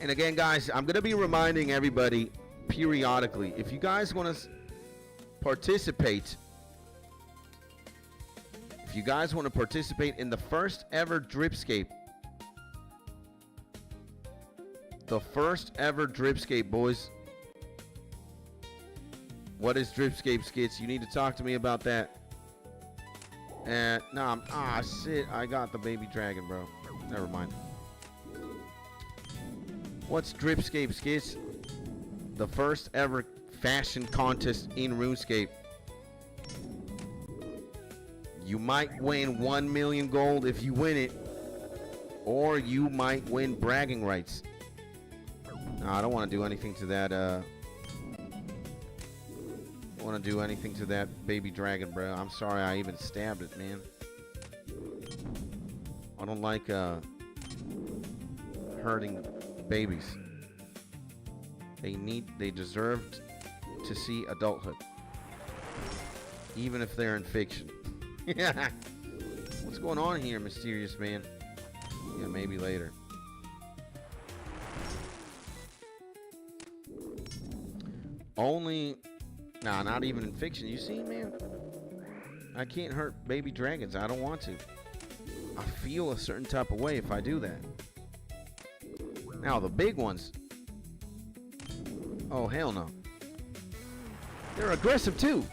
And again, guys, I'm going to be reminding everybody periodically, if you guys want to participate, in the first ever Dripscape, boys. What is Dripscape, Skits? You need to talk to me about that. Shit. I got the baby dragon, bro. Never mind. What's Dripscape, Skits? The first ever fashion contest in RuneScape. You might win 1 million gold if you win it. Or you might win bragging rights. No, I don't want to do anything to that, baby dragon, bro. I'm sorry I even stabbed it, man. I don't like hurting babies. They deserve to see adulthood, even if they're in fiction. What's going on here, mysterious man? Yeah, maybe later. Only, nah, not even in fiction. You see, man? I can't hurt baby dragons. I don't want to. I feel a certain type of way if I do that. Now, the big ones. Oh, hell no. They're aggressive, too.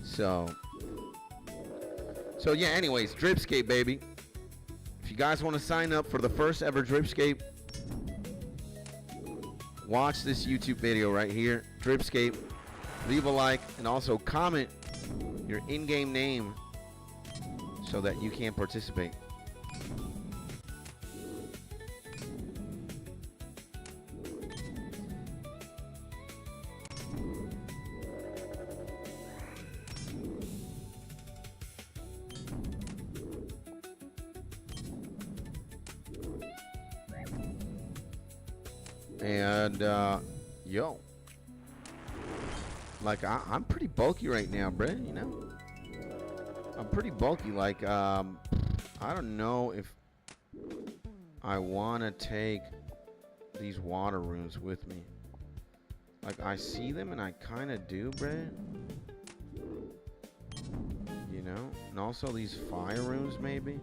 So yeah, anyways, Dripscape, baby. If you guys want to sign up for the first ever Dripscape, watch this YouTube video right here, Dripscape. Leave a like and also comment your in-game name so that you can participate. And yo, like I'm pretty bulky right now, bruh, you know. I'm pretty bulky. Like I don't know if I want to take these water runes with me. Like, I see them and I kind of do, bruh. You know, and also these fire runes maybe.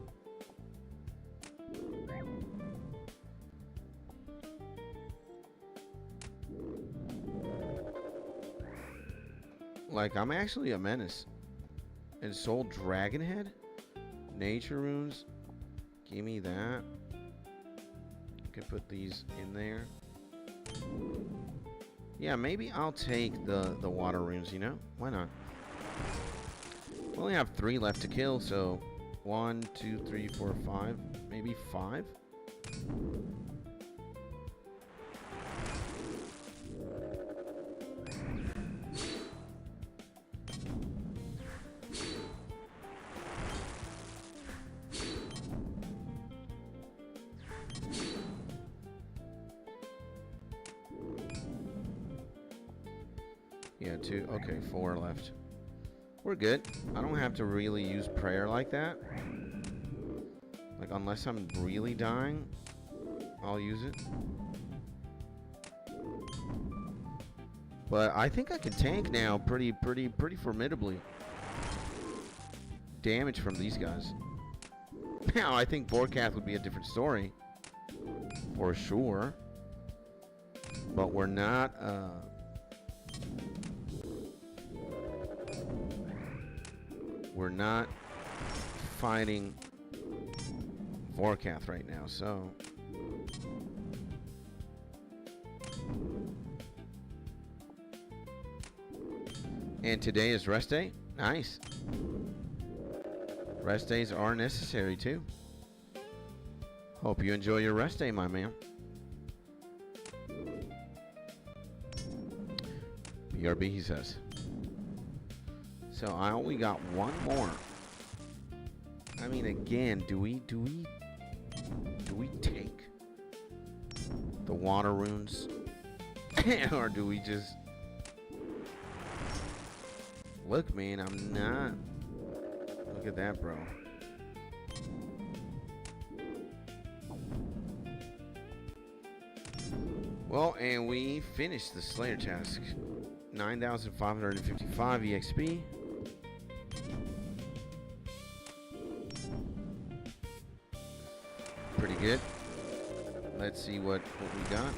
Like, I'm actually a menace. And Soul Dragon Head? Nature runes? Give me that. Could put these in there. Yeah, maybe I'll take the water runes, you know? Why not? We only have 3 left to kill, so 1, 2, 3, 4, 5. Maybe 5? Yeah, 2. Okay, 4 left. We're good. I don't have to really use prayer like that. Like, unless I'm really dying, I'll use it. But I think I can tank now pretty formidably. Damage from these guys. Now, I think Vorkath would be a different story. For sure. But we're not, we're not fighting Vorkath right now, so and today is rest day. Nice. Rest days are necessary too. Hope you enjoy your rest day, my man. BRB, he says. So I only got 1 more. I mean, again, do we take the water runes, or do we just look, man? I'm not. Look at that, bro. Well, and we finished the Slayer task. 9,555 EXP. Pretty good. Let's see what we got.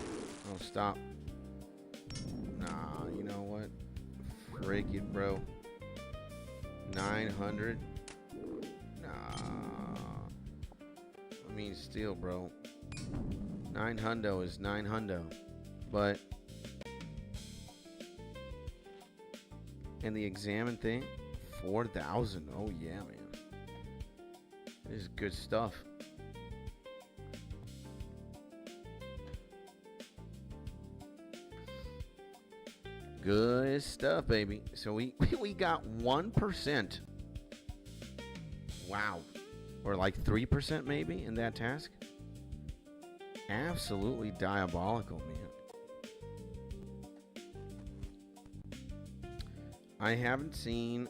Oh, stop. Nah, you know what? Frick it, bro. 900. Nah. I mean, still, bro. 900 is 900. But and the examine thing, 4,000. Oh yeah, man. This is good stuff. Good stuff, baby. So we got 1%. Wow. Or like 3% maybe in that task. Absolutely diabolical, man. I haven't seen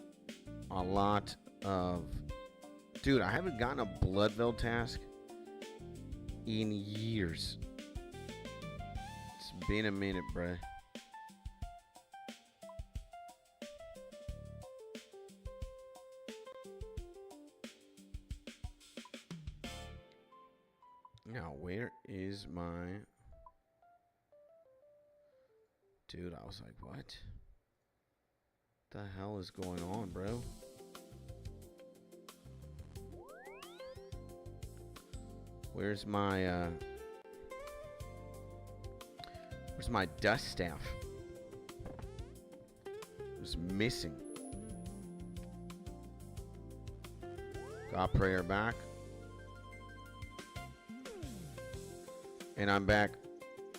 a lot of... Dude, I haven't gotten a Bloodveld task in years. It's been a minute, bruh. Dude, I was like, what the hell is going on, bro? Where's my dust staff? It was missing. Got prayer back. And I'm back.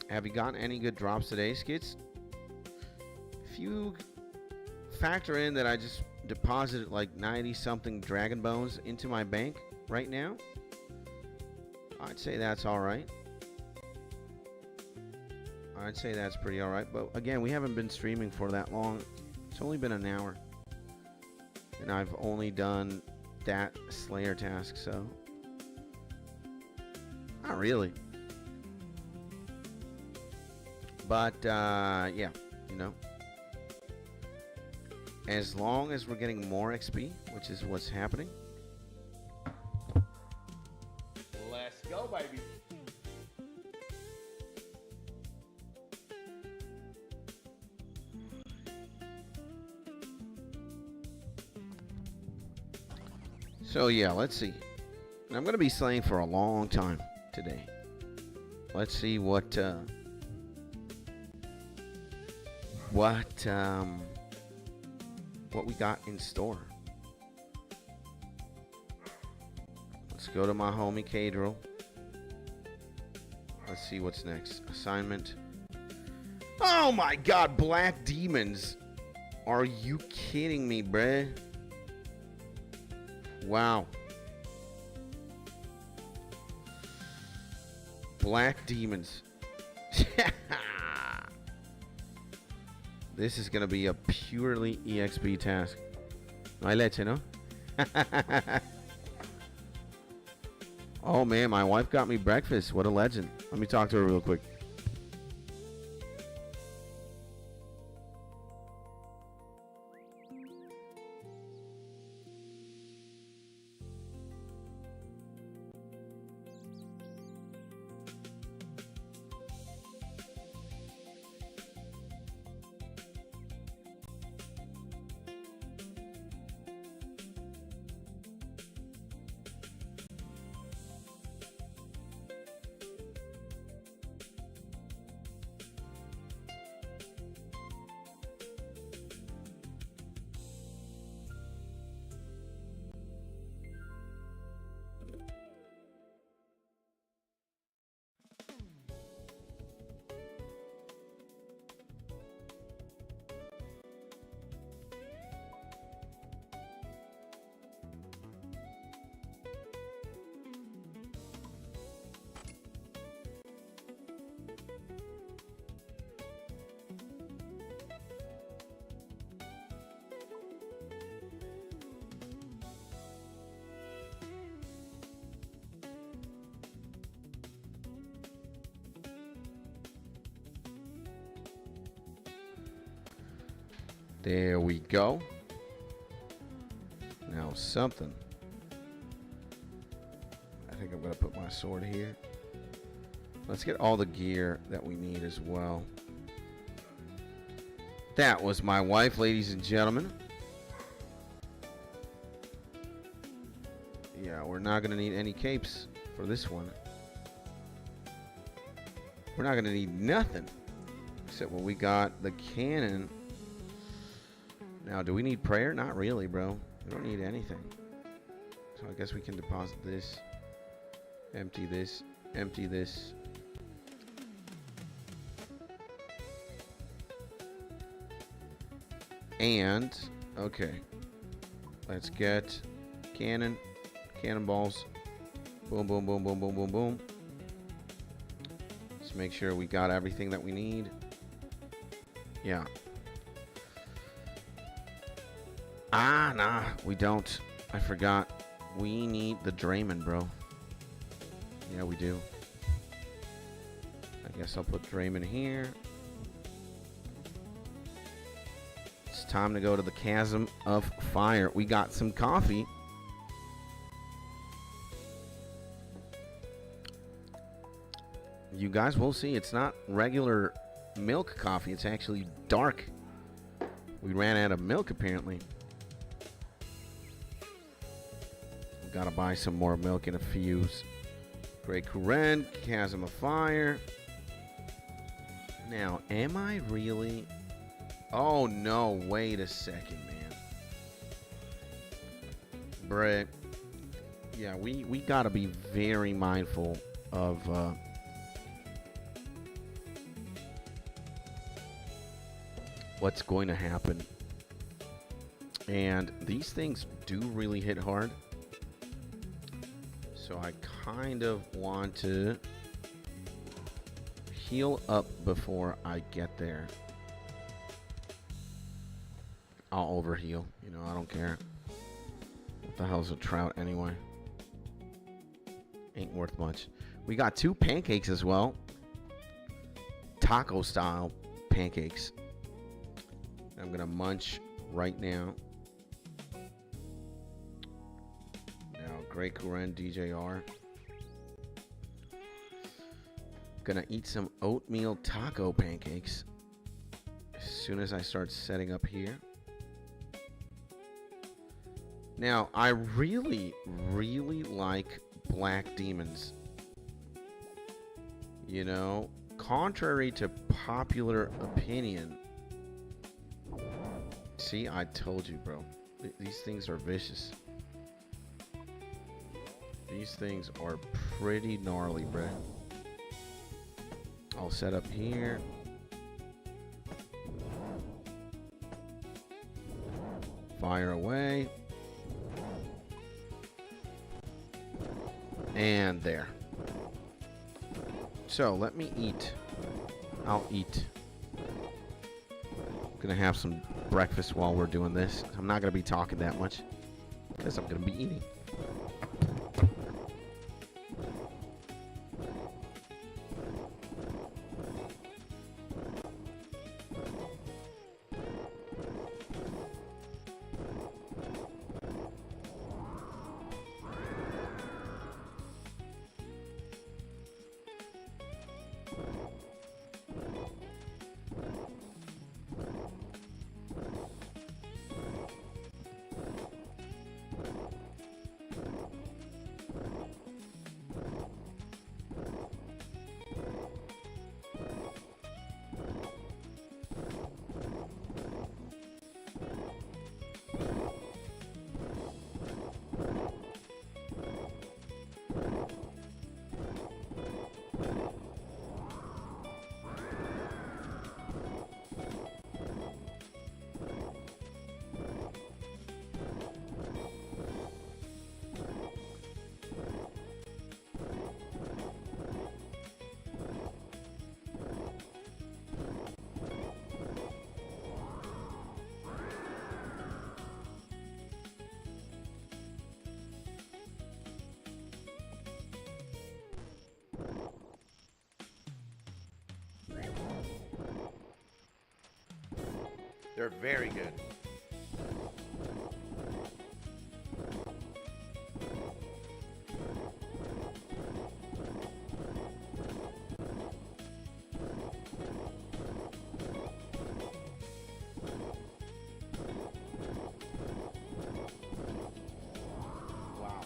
Have you gotten any good drops today, Skits? If you factor in that I just deposited like 90-something Dragon Bones into my bank right now, I'd say that's alright. I'd say that's pretty alright. But again, we haven't been streaming for that long. It's only been an hour. And I've only done that Slayer task, so not really. But yeah, you know, as long as we're getting more XP, which is what's happening. Let's go, baby. So yeah, let's see. And I'm gonna be slaying for a long time today. Let's see what we got in store. Let's go to my homie Cadril. Let's see what's next. Assignment. Oh my god, Black Demons. Are you kidding me, bruh? Wow. Black Demons. This is going to be a purely EXP task. I let you know. Oh man, my wife got me breakfast. What a legend. Let me talk to her real quick. There we go. Now something. I think I'm going to put my sword here. Let's get all the gear that we need as well. That was my wife, ladies and gentlemen. Yeah, we're not going to need any capes for this one. We're not going to need nothing. Except when we got the cannon. Now, do we need prayer? Not really, bro. We don't need anything. So I guess we can deposit this. Empty this. Empty this. And, okay. Let's get cannon. Cannonballs. Boom, boom, boom, boom, boom, boom, boom. Let's make sure we got everything that we need. Yeah. Ah, nah, we don't. I forgot. We need the Draymond, bro. Yeah, we do. I guess I'll put Draymond here. It's time to go to the Chasm of Fire. We got some coffee. You guys will see. It's not regular milk coffee. It's actually dark. We ran out of milk, apparently. We've got to buy some more milk in a fuse. Great Karen, Chasm of Fire. Now, am I really... Oh, no. Wait a second, man. Bruh. Yeah, we got to be very mindful of... what's going to happen. And these things do really hit hard. So I kind of want to heal up before I get there. I'll overheal. You know, I don't care. What the hell's a trout anyway? Ain't worth much. We got 2 pancakes as well. Taco style pancakes. I'm going to munch right now. Now, Great Karen DJR. Gonna eat some oatmeal taco pancakes as soon as I start setting up here. Now, I really, really like black demons. You know, contrary to popular opinion. See, I told you, bro. These things are vicious. These things are pretty gnarly, bro. I'll set up here. Fire away. And there. So, let me eat. I'll eat. I'm gonna have some breakfast while we're doing this. I'm not gonna be talking that much because I'm gonna be eating. They're very good. Wow.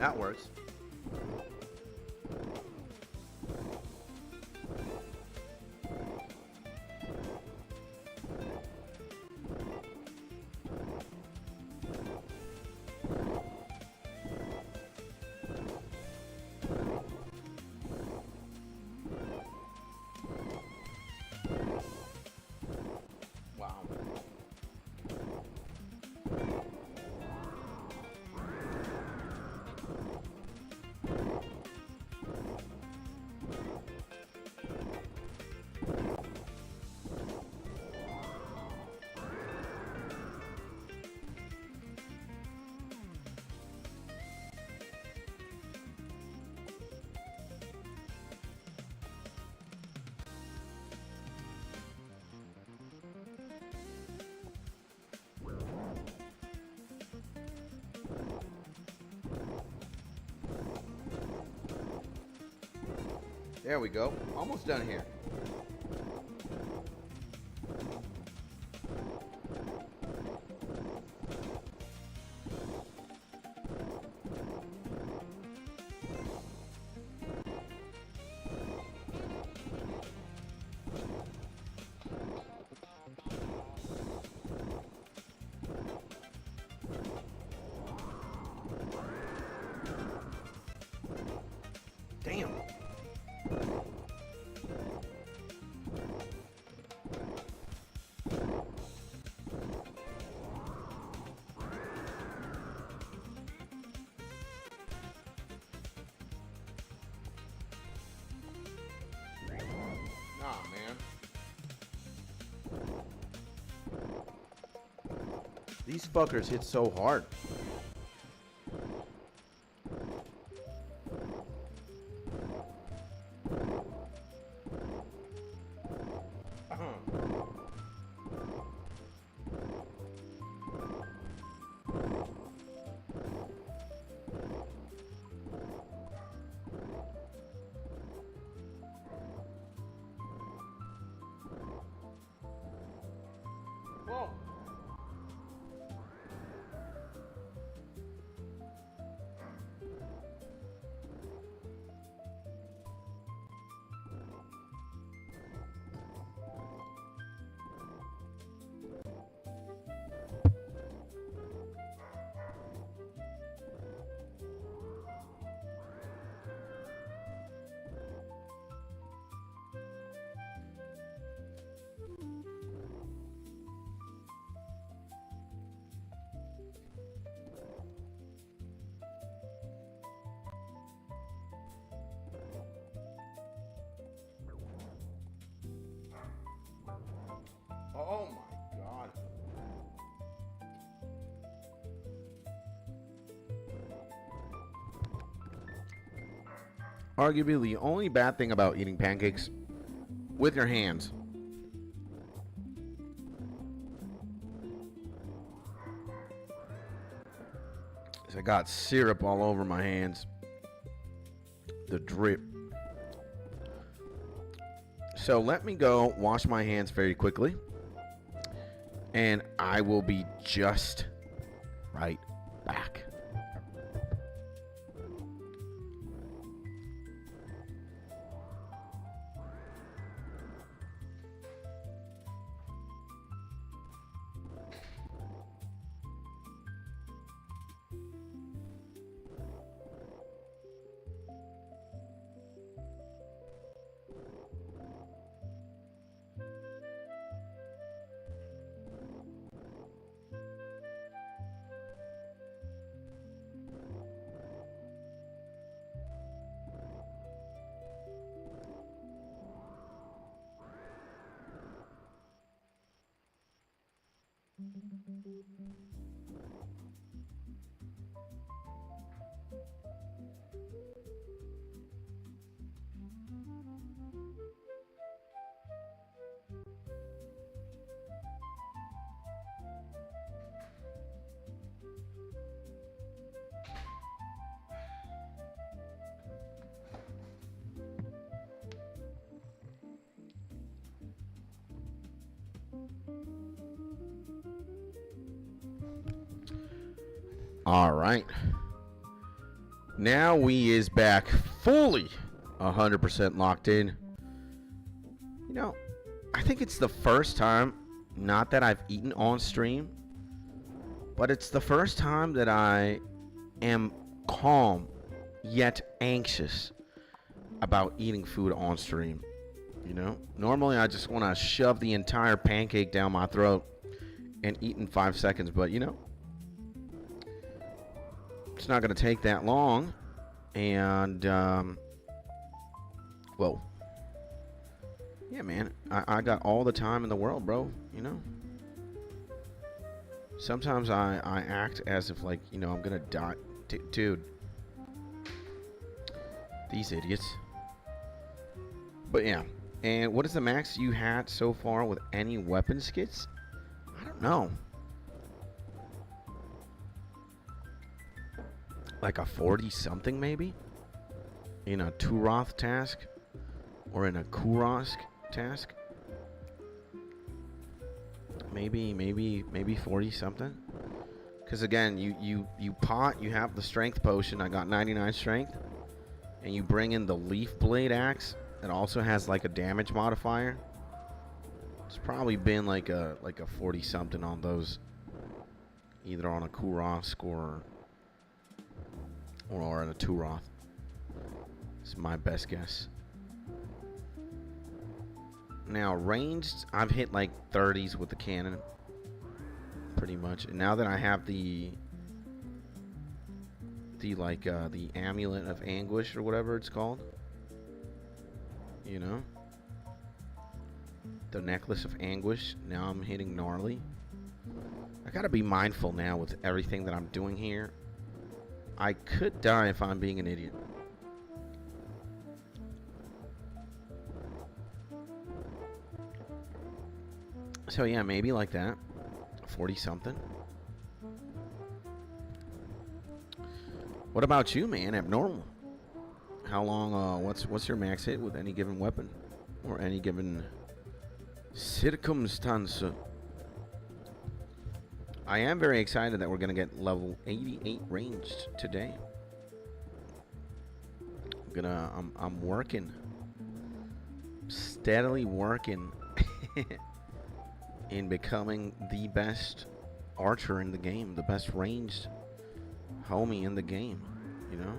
That works. Wow. There we go. Almost done here. Damn. Nah, man. These fuckers hit so hard. Whoa. Oh my God. Arguably the only bad thing about eating pancakes with your hands is I got syrup all over my hands. The drip. So let me go wash my hands very quickly, and I will be just right back. All right. Now we is back fully 100% locked in. You know, I think it's the first time, not that I've eaten on stream, but it's the first time that I am calm yet anxious about eating food on stream. You know, normally I just want to shove the entire pancake down my throat and eat in 5 seconds, but you know, it's not going to take that long. And well, yeah, man, I got all the time in the world, bro. You know, sometimes I act as if, like, you know, I'm gonna die. Dude, these idiots. But yeah. And what is the max you had so far with any weapon skits? I don't know. Like a 40 something maybe? In a Turoth task? Or in a Kurosk task? Maybe 40 something? Because again, you have the strength potion. I got 99 strength. And you bring in the leaf blade axe. It also has like a damage modifier. It's probably been like a 40 something on those, either on a Kurosk or on a Turoth. It's my best guess. Now ranged, I've hit like 30s with the cannon, pretty much. And now that I have the amulet of anguish or whatever it's called. You know, the necklace of anguish. Now I'm hitting gnarly. I gotta be mindful now with everything that I'm doing here. I could die if I'm being an idiot. So yeah, maybe like that. 40 something. What about you, man? Abnormal. How long, what's your max hit with any given weapon? Or any given circumstance? I am very excited that we're going to get level 88 ranged today. I'm working. Steadily working in becoming the best archer in the game. The best ranged homie in the game, you know?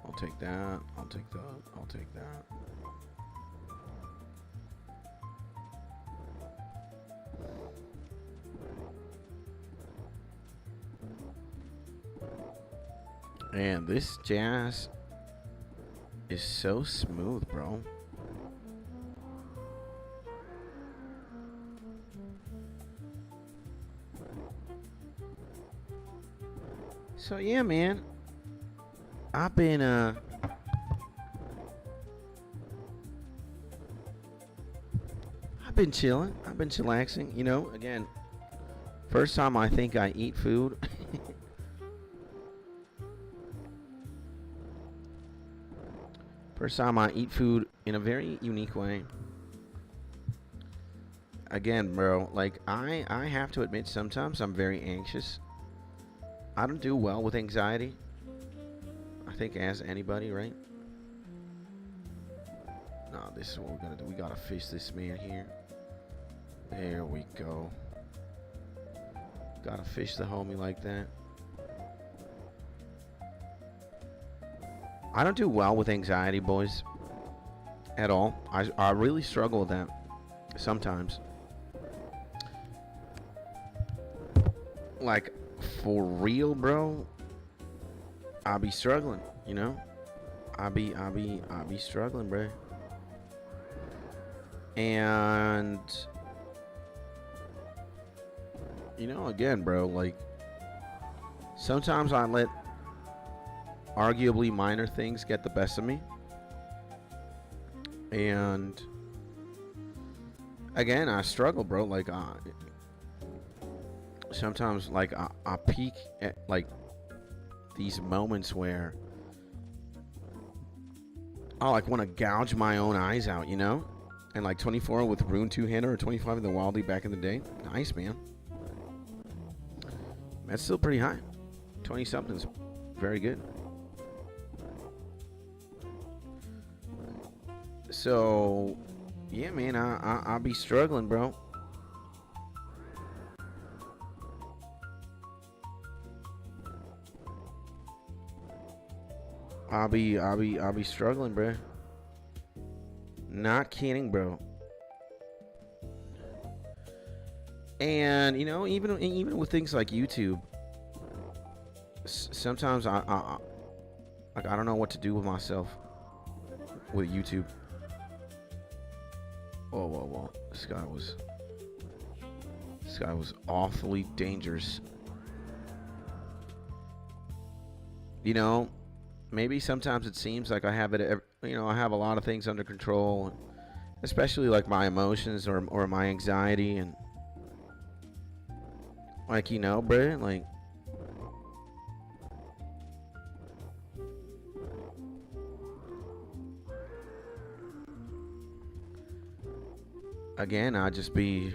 I'll take that. I'll take that. I'll take that. And this jazz is so smooth, bro. So yeah, man. I've been chilling. I've been chillaxing. You know, again, first time I think I eat food. First time I eat food in a very unique way. Again, bro, like I have to admit sometimes I'm very anxious. I don't do well with anxiety. I think as anybody, right? No, this is what we're gonna do. We gotta fish this man here. There we go. Gotta fish the homie like that. I don't do well with anxiety, boys. At all. I really struggle with that sometimes. Like, for real, bro. I be struggling, you know? I be struggling, bro. And you know, again, bro, like sometimes I let arguably minor things get the best of me. And again, I struggle, bro. Like sometimes like I peak at like these moments where I like want to gouge my own eyes out, you know? And like 24 with Rune 2-hander or 25 in the Wildly back in the day. Nice, man. That's still pretty high. 20 something's very good. So, yeah, man, I'll be struggling, bro. I'll be struggling, bro. Not kidding, bro. And you know, even with things like YouTube, sometimes I don't know what to do with myself with YouTube. Whoa. This guy was awfully dangerous. You know, maybe sometimes it seems like I have it, you know, I have a lot of things under control, especially like my emotions or my anxiety, and like, you know, bro, like, again, I just be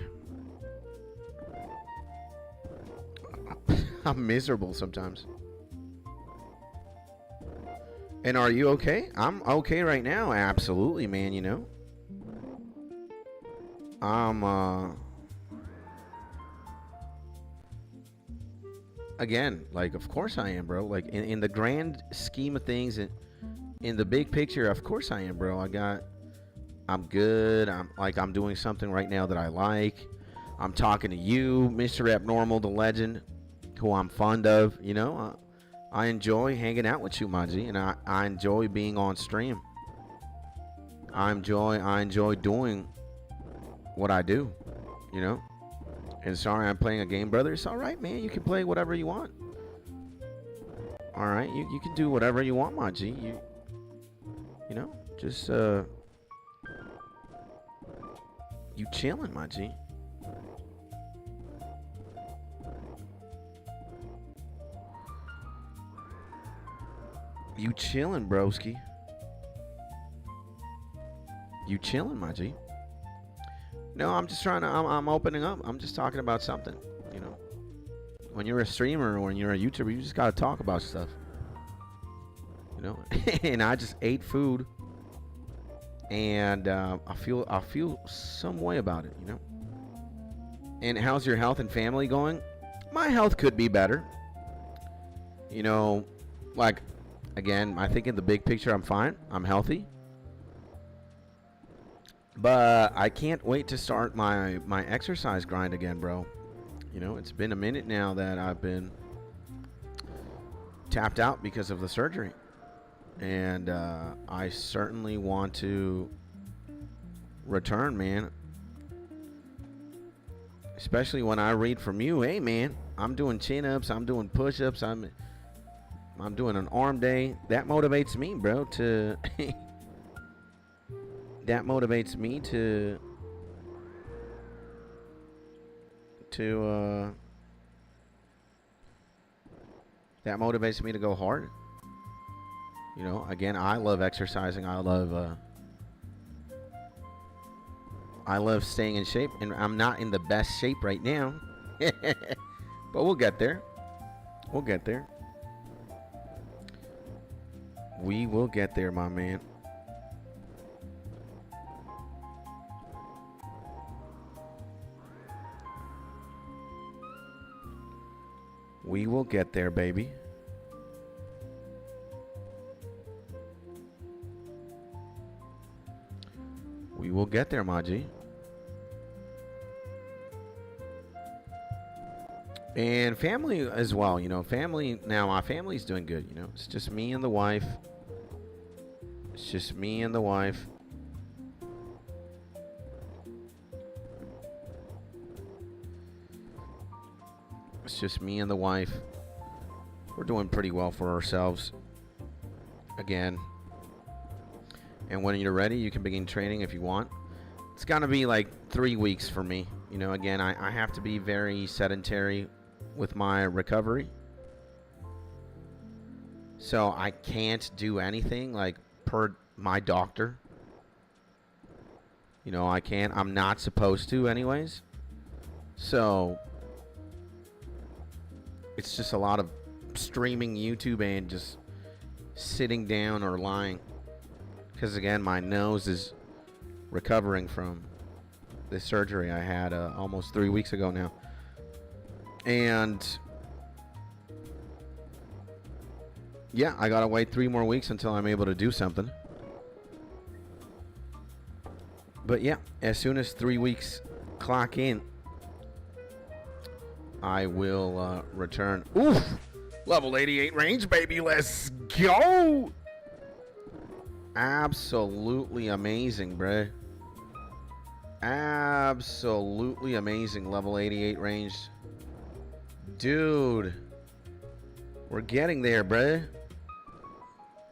I'm miserable sometimes. And are you okay? I'm okay right now. Absolutely, man, you know. Again, like, of course I am, bro. Like, in the grand scheme of things, in the big picture, of course I am, bro. I'm good. I'm doing something right now that I like. I'm talking to you, Mr. Abnormal, the legend, who I'm fond of, you know. I enjoy hanging out with you, Maji, and I enjoy being on stream. I enjoy doing what I do, you know. And sorry, I'm playing a game, brother. It's all right, man. You can play whatever you want. All right, you can do whatever you want, Maji. You know, just you chilling, Maji. You chilling, broski. You chilling, my G. No, I'm just trying to, I'm opening up. I'm just talking about something, you know. When you're a streamer or when you're a YouTuber, you just got to talk about stuff. You know, and I just ate food. And I feel some way about it, you know. And how's your health and family going? My health could be better. You know, like, again, I think in the big picture, I'm fine. I'm healthy. But I can't wait to start my exercise grind again, bro. You know, it's been a minute now that I've been tapped out because of the surgery. And I certainly want to return, man. Especially when I read from you. Hey, man, I'm doing chin-ups. I'm doing push-ups. I'm doing an arm day. That motivates me, bro, to... that motivates me to that motivates me to go hard. You know, again, I love exercising. I love staying in shape, and I'm not in the best shape right now. But we'll get there. We'll get there. We will get there, my man. We will get there, baby. We will get there, Maji. And family as well, you know. Family, now my family's doing good, you know. It's just me and the wife. It's just me and the wife. It's just me and the wife. We're doing pretty well for ourselves. Again. And when you're ready, you can begin training if you want. It's gonna be like 3 weeks for me. You know, again, I have to be very sedentary with my recovery. So I can't do anything like per my doctor. You know, I can't. I'm not supposed to anyways. So it's just a lot of streaming YouTube and just sitting down or lying. Because again, my nose is recovering from this surgery I had almost 3 weeks ago now. And yeah, I gotta wait 3 more weeks until I'm able to do something. But yeah, as soon as 3 weeks clock in, I will return. Oof! Level 88 range, baby. Let's go! Absolutely amazing, bruh. Absolutely amazing. Level 88 range. Dude. We're getting there, bruh.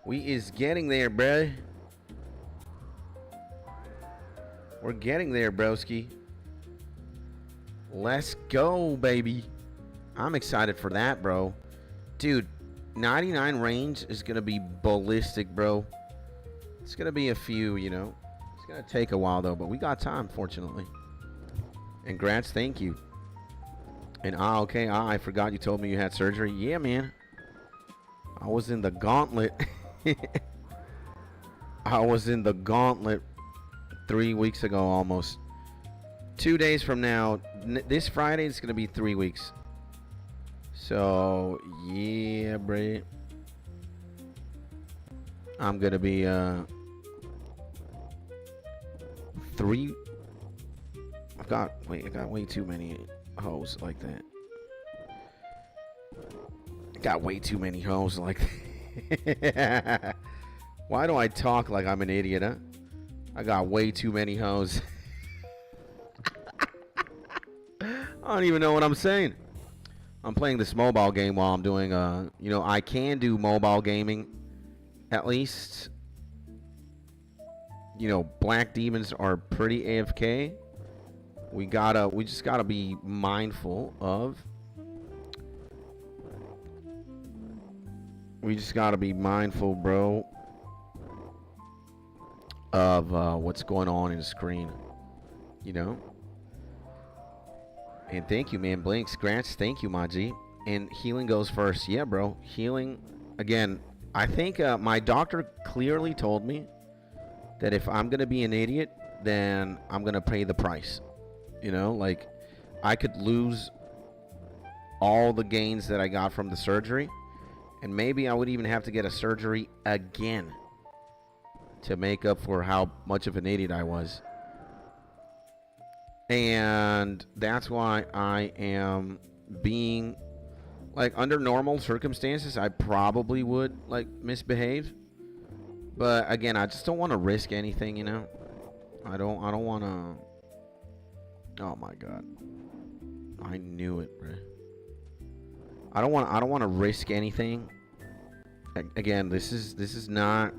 We is getting there, bruh. We're getting there, broski. Let's go, baby. I'm excited for that, bro. Dude, 99 range is going to be ballistic, bro. It's going to be a few, you know. It's going to take a while, though, but we got time, fortunately. And Grants, thank you. And, okay, I forgot you told me you had surgery. Yeah, man. I was in the gauntlet. I was in the gauntlet 3 weeks ago, almost. 2 days from now, this Friday, it's going to be 3 weeks. So, yeah, bro. I'm going to be, 3. I got way too many hoes like that. Got way too many hoes like that. Why do I talk like I'm an idiot, huh? I got way too many hoes. I don't even know what I'm saying. I'm playing this mobile game while I'm doing, you know, I can do mobile gaming. At least, you know, black demons are pretty AFK. We just gotta be mindful of. We just gotta be mindful, bro, of what's going on in the screen. You know? And thank you, man. Blinks, Grants, thank you, Maji. And healing goes first. Yeah, bro. Healing, again, I think my doctor clearly told me that if I'm going to be an idiot, then I'm going to pay the price. You know, like, I could lose all the gains that I got from the surgery. And maybe I would even have to get a surgery again to make up for how much of an idiot I was. And that's why I am being, like, under normal circumstances, I probably would, like, misbehave. But again, I just don't want to risk anything, you know. I don't want to. Oh my god, I knew it, bro. I don't want to risk anything. Again, this is not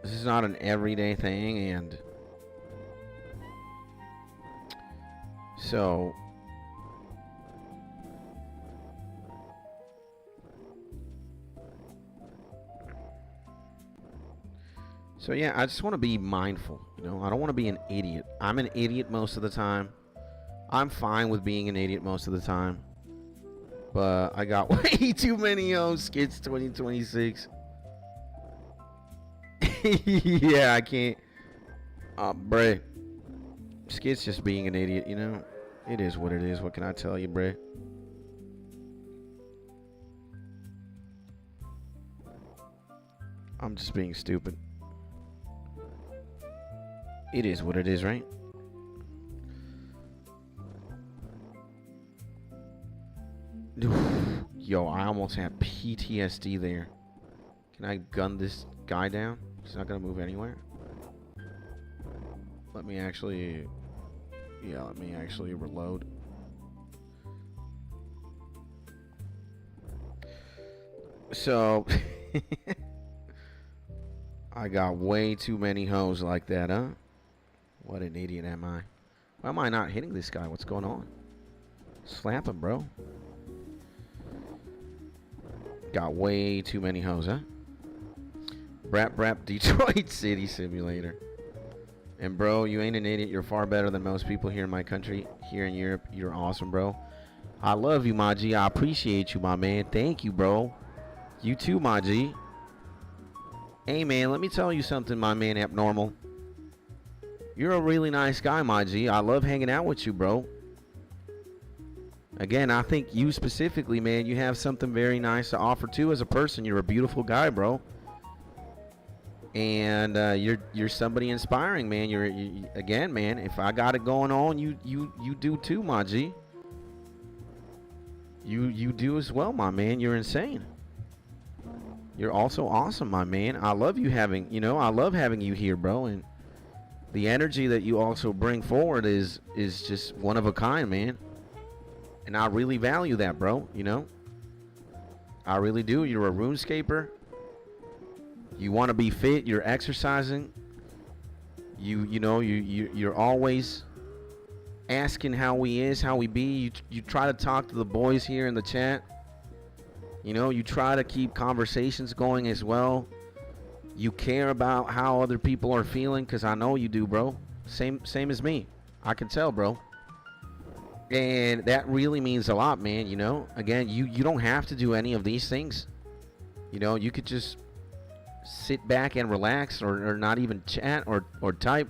an everyday thing, and so yeah, I just want to be mindful, you know. I don't want to be an idiot. I'm an idiot most of the time. I'm fine with being an idiot most of the time. But I got way too many skits 2026. Yeah, I can't. Bruh. Skits just being an idiot, you know. It is what it is. What can I tell you, bruh? I'm just being stupid. It is what it is, right? Yo, I almost had PTSD there. Can I gun this guy down? He's not gonna move anywhere. Let me actually reload. So I got way too many hoes like that, huh? What an idiot am I? Why am I not hitting this guy? What's going on? Slap him, bro. Got way too many hoes, huh? Brap Detroit City Simulator. And bro, you ain't an idiot. You're far better than most people here in my country. Here in Europe, you're awesome, bro. I love you, my G. I appreciate you, my man. Thank you, bro. You too, my G. Hey, man, let me tell you something, my man Abnormal. You're a really nice guy, my G. I love hanging out with you, bro. Again, I think you specifically, man, you have something very nice to offer too as a person. You're a beautiful guy, bro. And you're somebody inspiring, man. You again, man. If I got it going on, you do too, my G. You do as well, my man. You're insane. You're also awesome, my man. I love you having, I love having you here, bro. And the energy that you also bring forward is just one of a kind, man. And I really value that, bro. I really do. You're a RuneScaper. You want to be fit. You're exercising. You're always asking how we is, how we be. You try to talk to the boys here in the chat. You try to keep conversations going as well. You care about how other people are feeling, because I know you do, bro. Same as me. I can tell, bro. And that really means a lot, man. Again, you don't have to do any of these things. You could just sit back and relax, or not even chat or type,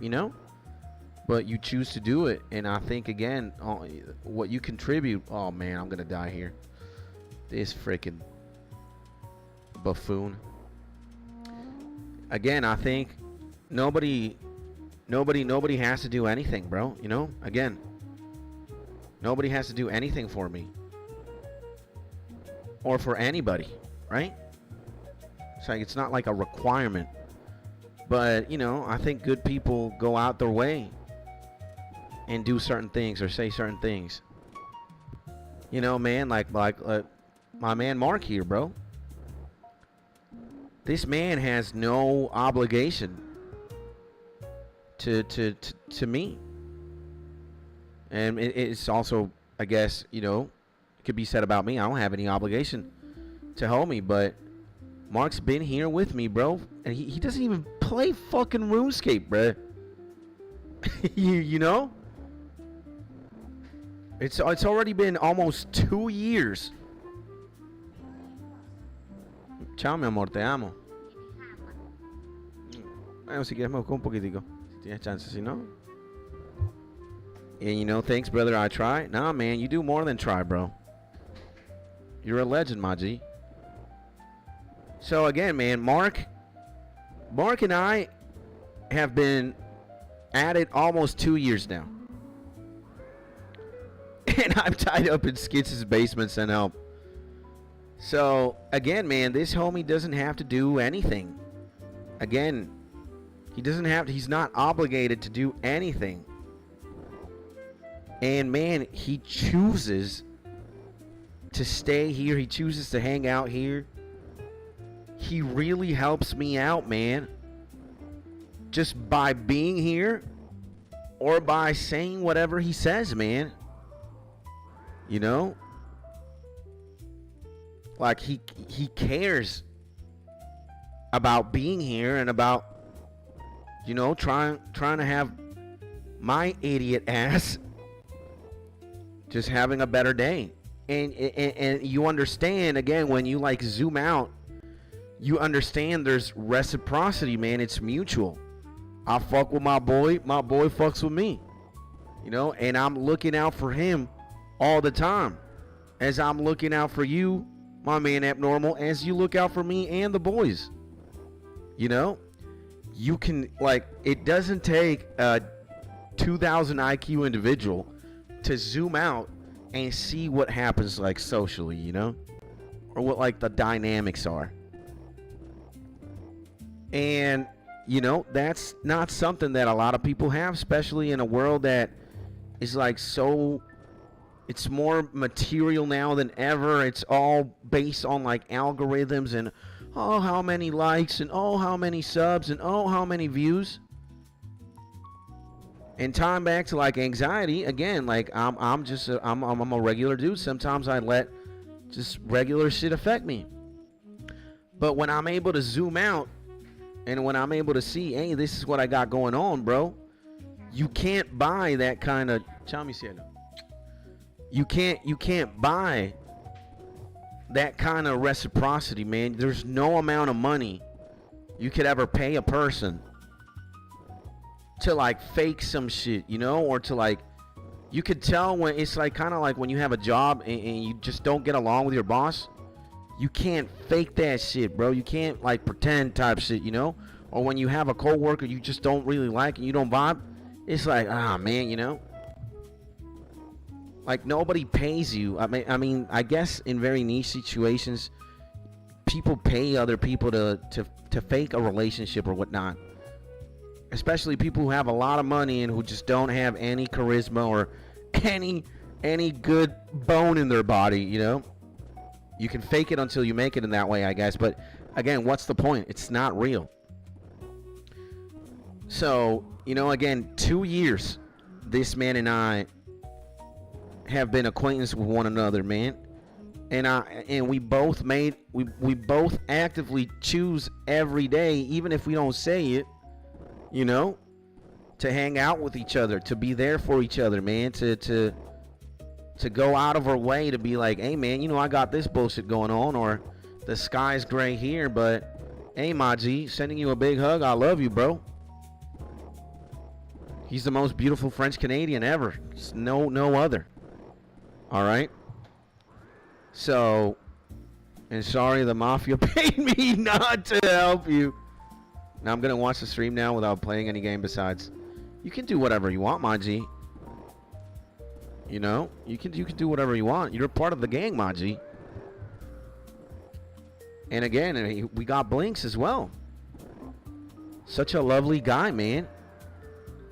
but you choose to do it. And I think, again, what you contribute. Oh man, I'm gonna die here. This freaking buffoon. Again, I think nobody has to do anything, bro. Again, nobody has to do anything for me or for anybody, right? It's not like a requirement. But, I think good people go out their way and do certain things or say certain things. Man, like my man Mark here, bro. This man has no obligation to me. And it's also, I guess, it could be said about me. I don't have any obligation to homie, but Mark's been here with me, bro. And he doesn't even play fucking RuneScape, bro. It's already been almost 2 years. Chao, mi amor, te amo. Bueno, si quieres me busco un poquitico. Si tienes chance, si no. And thanks, brother, I try. Nah, man, you do more than try, bro. You're a legend, my G. So, again, man, Mark and I have been at it almost 2 years now. And I'm tied up in Skits' basement, send help. So, again, man, this homie doesn't have to do anything. Again, he's not obligated to do anything. And, man, he chooses to stay here. He chooses to hang out here. He really helps me out, man. Just by being here or by saying whatever he says, man. Like he cares about being here and about trying to have my idiot ass just having a better day. And you understand, again, when you like zoom out, you understand there's reciprocity, man. It's mutual. I fuck with my boy fucks with me. And I'm looking out for him all the time. As I'm looking out for you, my man Abnormal, as you look out for me and the boys. You can, it doesn't take a 2,000 IQ individual to zoom out and see what happens, socially, or what, the dynamics are. And, that's not something that a lot of people have, especially in a world that is, it's more material now than ever. It's all based on, algorithms and, how many likes and, how many subs and, how many views. And tying back to, anxiety, again, I'm a regular dude. Sometimes I let just regular shit affect me. But when I'm able to zoom out, and when I'm able to see, hey, this is what I got going on, bro. You can't buy that kind of... Chao, mi cielo. You can't buy that kind of reciprocity, man. There's no amount of money you could ever pay a person to like fake some shit, you know, or to like, you could tell when it's like kind of like when you have a job and you just don't get along with your boss. You can't fake that shit, bro. You can't like pretend type shit, you know? Or when you have a coworker you just don't really like and you don't vibe, it's like, ah, man, you know? Like nobody pays you. I mean, I guess in very niche situations, people pay other people to fake a relationship or whatnot. Especially people who have a lot of money and who just don't have any charisma or any good bone in their body, you know? You can fake it until you make it in that way, I guess. But again, what's the point? It's not real. So, you know, again, 2 years this man and I have been acquaintances with one another, man. And we both actively choose every day, even if we don't say it, you know, to hang out with each other, to be there for each other, man, to go out of our way to be like, hey, man, you know, I got this bullshit going on, or the sky's gray here, but hey, Maji, sending you a big hug. I love you, bro. He's the most beautiful French Canadian ever. Just no other. All right. So, and sorry, the mafia paid me not to help you. Now I'm gonna watch the stream now without playing any game besides. You can do whatever you want, Maji. You know, you can do whatever you want. You're a part of the gang, Maji. And again, we got Blinks as well. Such a lovely guy, man.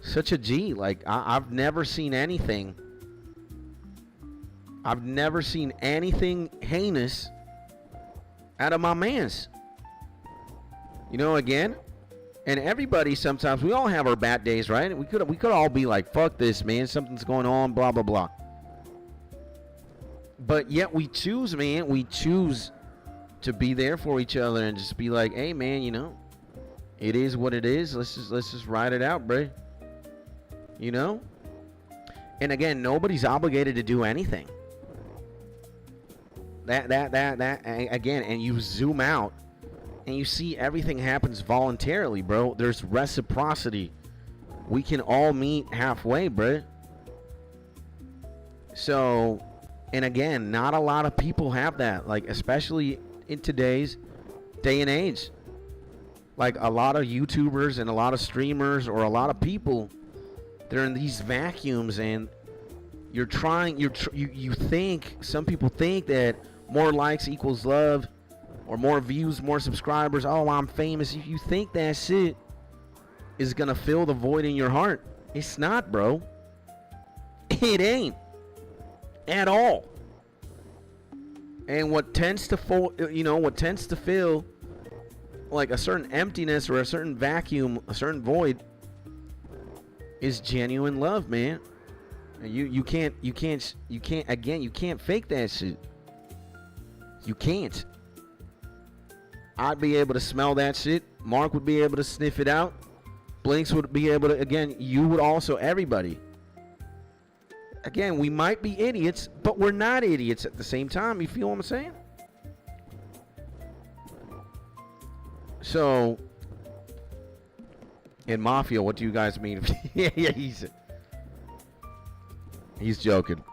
Such a G. Like, I've never seen anything. I've never seen anything heinous out of my mans. You know, again, and everybody sometimes, we all have our bad days, right? We could all be like, fuck this, man. Something's going on, blah, blah, blah. But yet we choose, man. We choose to be there for each other and just be like, hey, man, you know, it is what it is. Let's just ride it out, bro. You know? And again, nobody's obligated to do anything. That again, and you zoom out and you see everything happens voluntarily, bro. There's reciprocity. We can all meet halfway, bro. So, and again, not a lot of people have that, like, especially in today's day and age. Like, a lot of YouTubers and a lot of streamers or a lot of people, they're in these vacuums, and you're trying, you think, some people think that more likes equals love, or more views, more subscribers. Oh, I'm famous. If you think that shit is gonna fill the void in your heart, it's not, bro. It ain't at all. And what tends to fill like a certain emptiness or a certain vacuum, a certain void, is genuine love, man. And you can't fake that shit. You can't. I'd be able to smell that shit. Mark would be able to sniff it out. Blinks would be able to, again, you would also, everybody. Again, we might be idiots, but we're not idiots at the same time. You feel what I'm saying? So, in Mafia, what do you guys mean? Yeah, he's joking.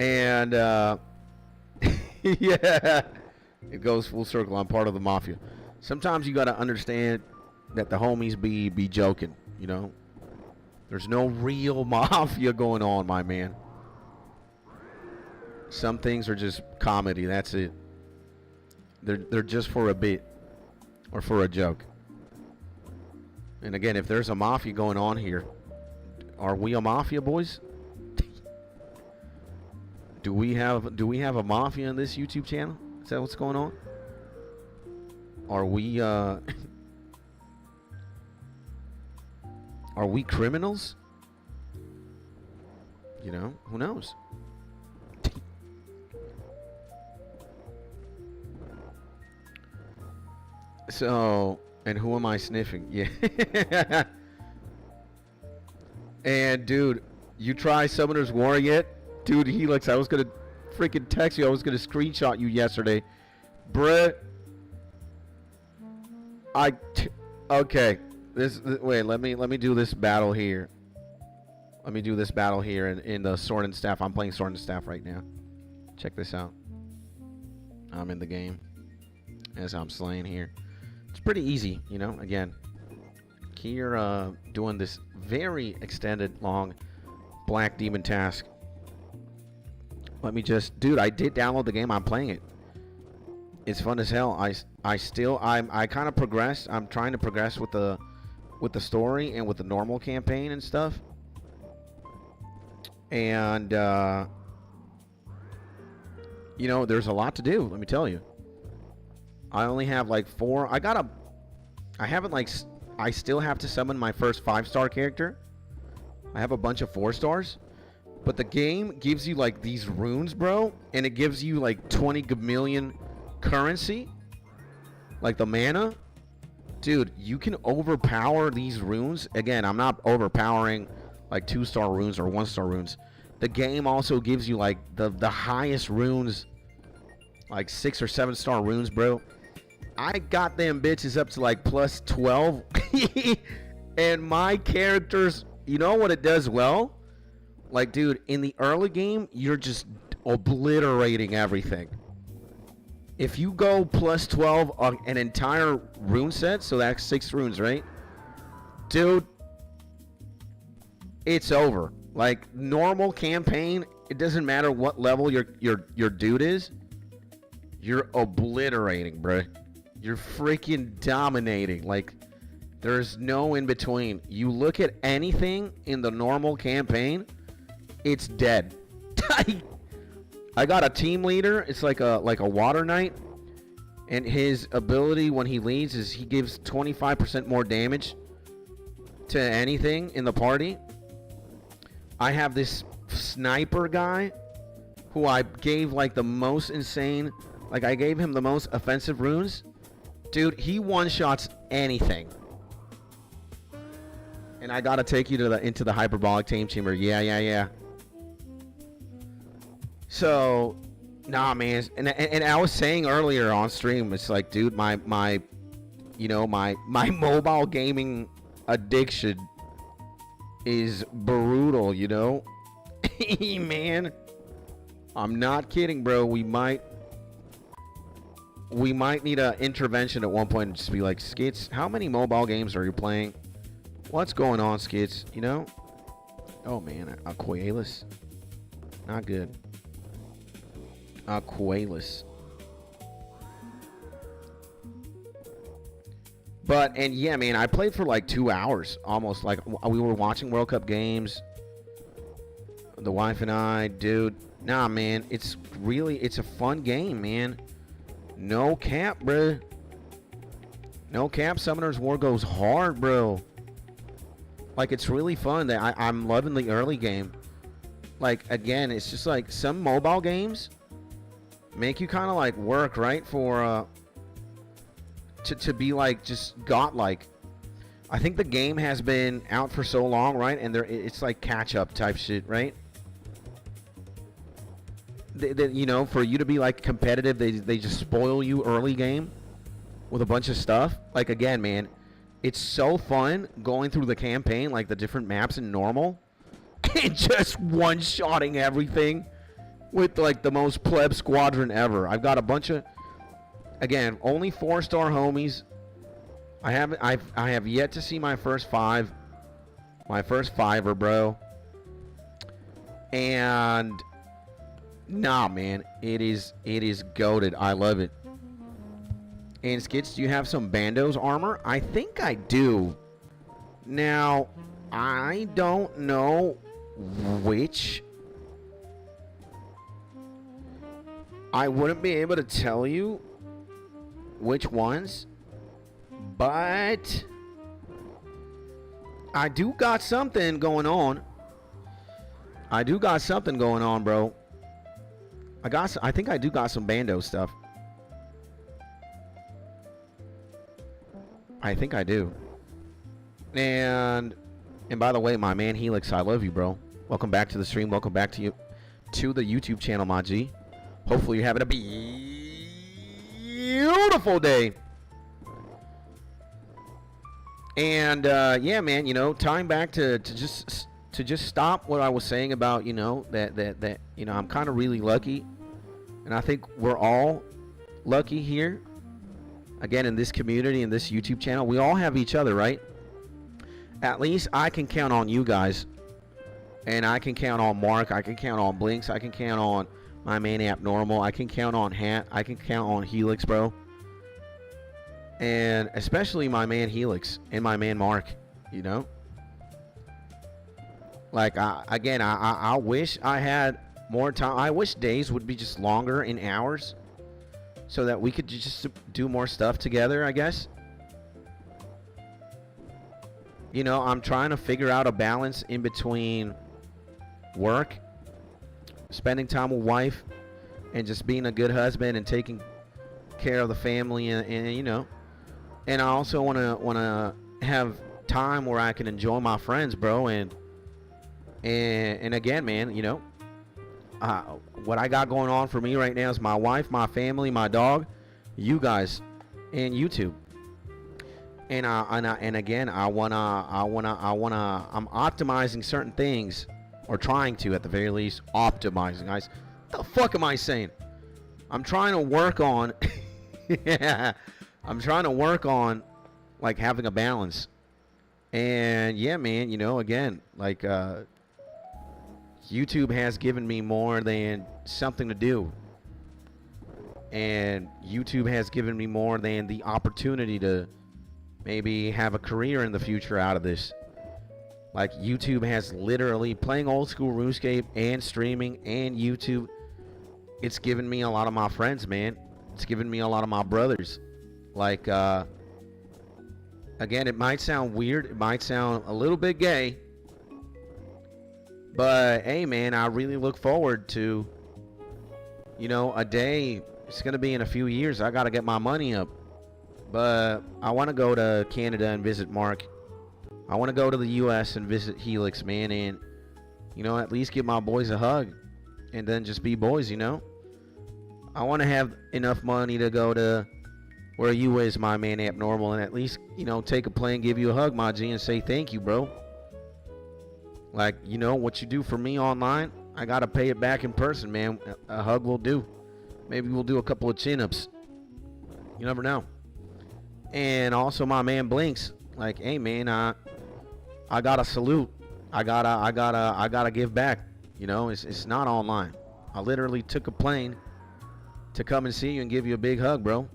And, yeah, it goes full circle. I'm part of the Mafia. Sometimes you got to understand that the homies be joking, you know? There's no real mafia going on, my man. Some things are just comedy, that's it. They're just for a bit or for a joke. And again, if there's a mafia going on here, are we a mafia, boys? Do we have a mafia on this YouTube channel? Is that what's going on? Are we are we criminals? You know, who knows? So, and who am I sniffing? Yeah. And dude, You try Summoner's War yet? Dude, Helix, I was going to freaking text you. I was going to screenshot you yesterday. Bruh. Okay. Wait, let me do this battle here. Let me do this battle here in the Sword and Staff. I'm playing Sword and Staff right now. Check this out. I'm in the game as I'm slaying here. It's pretty easy, you know. Again, here doing this very extended, long Black Demon task. Let me just, dude. I did download the game. I'm playing it. It's fun as hell. I kind of progressed. I'm trying to progress with the story and with the normal campaign and stuff. And you know, there's a lot to do. Let me tell you. I only have like 4. I still have to summon my first 5-star character. I have a bunch of 4 stars. But the game gives you like these runes, bro. And it gives you like 20 million currency. Like the mana. Dude, you can overpower these runes. Again, I'm not overpowering like 2-star runes or 1-star runes. The game also gives you like the highest runes. Like 6 or 7-star runes, bro. I got them bitches up to like plus 12. And my characters, you know what it does well? Like, dude, in the early game, you're just obliterating everything. If you go plus 12 on an entire rune set, so that's 6 runes, right? Dude, it's over. Like, normal campaign, it doesn't matter what level your dude is. You're obliterating, bro. You're freaking dominating. Like, there's no in between. You look at anything in the normal campaign, it's dead. I got a team leader. It's like a water knight, and his ability when he leads is he gives 25% more damage to anything in the party. I have this sniper guy who I gave like the most insane, like I gave him the most offensive runes. Dude, he one-shots anything. And I gotta take you to into the hyperbolic tame chamber. Yeah. So, nah, man. And I was saying earlier on stream, it's like, dude, my mobile gaming addiction is brutal, you know? Man, I'm not kidding, bro. We might need an intervention at one point and just be like, Skits, how many mobile games are you playing? What's going on, Skits? You know? Oh, man. Aqualis. Not good. Aqualis. But, and yeah, man, I played for like 2 hours. Almost like we were watching World Cup games. The wife and I, dude. Nah, man. It's a fun game, man. No cap, bro. No cap. Summoner's War goes hard, bro. Like, it's really fun. I'm loving the early game. Like, again, it's just like some mobile games make you kind of like work, right? For to be like just godlike. I think the game has been out for so long, right? And it's like catch up type shit, right? You know, for you to be like competitive, they just spoil you early game with a bunch of stuff. Like, again, man, it's so fun going through the campaign, like the different maps in normal, and just one-shotting everything with like the most pleb squadron ever. I've got a bunch of, again, only 4-star homies. I have yet to see my first 5, my first 5er, bro. And nah, man, it is goated. I love it. And Skits, do you have some Bandos armor? I think I do. Now, I don't know which. I wouldn't be able to tell you which ones, but I do got something going on. I do got something going on, bro. I think I do got some Bando stuff. I think I do. And by the way, my man Helix, I love you, bro. Welcome back to the stream. Welcome back to you to the YouTube channel, my G. Hopefully you're having a beautiful day. And yeah, man, you know, tying back to just stop what I was saying about, you know, that you know, I'm kind of really lucky, and I think we're all lucky here. Again, in this community, in this YouTube channel, we all have each other, right? At least I can count on you guys, and I can count on Mark. I can count on Blinks. I can count on my man Abnormal. I can count on Hat. I can count on Helix, bro. And especially my man Helix and my man Mark, you know? Like, I wish I had more time. I wish days would be just longer in hours so that we could just do more stuff together, I guess. You know, I'm trying to figure out a balance in between work, spending time with wife, and just being a good husband and taking care of the family, and you know. And I also want to have time where I can enjoy my friends, bro. And again, man, you know, what I got going on for me right now is my wife, my family, my dog, you guys, and YouTube. And again, I'm optimizing certain things, or trying to, at the very least, optimizing, guys. What the fuck am I saying? I'm trying to work on. Yeah. I'm trying to work on, like, having a balance. And yeah, man, you know, again, like, YouTube has given me more than something to do. And YouTube has given me more than the opportunity to maybe have a career in the future out of this. Like, YouTube has literally, playing old school RuneScape and streaming and YouTube, it's given me a lot of my friends, man. It's given me a lot of my brothers. Like, again, it might sound weird. It might sound a little bit gay. But, hey, man, I really look forward to, you know, a day. It's going to be in a few years. I got to get my money up. But I want to go to Canada and visit Mark. I want to go to the U.S. and visit Helix, man. And, you know, at least give my boys a hug. And then just be boys, you know. I want to have enough money to go to where you is, my man Abnormal, and at least, you know, take a plane, give you a hug, my G, and say thank you, bro. Like, you know, what you do for me online, I gotta pay it back in person, man. A hug will do. Maybe we'll do a couple of chin-ups. You never know. And also my man Blinks, like, hey, man, I gotta salute. I gotta give back. You know, it's not online. I literally took a plane to come and see you and give you a big hug, bro.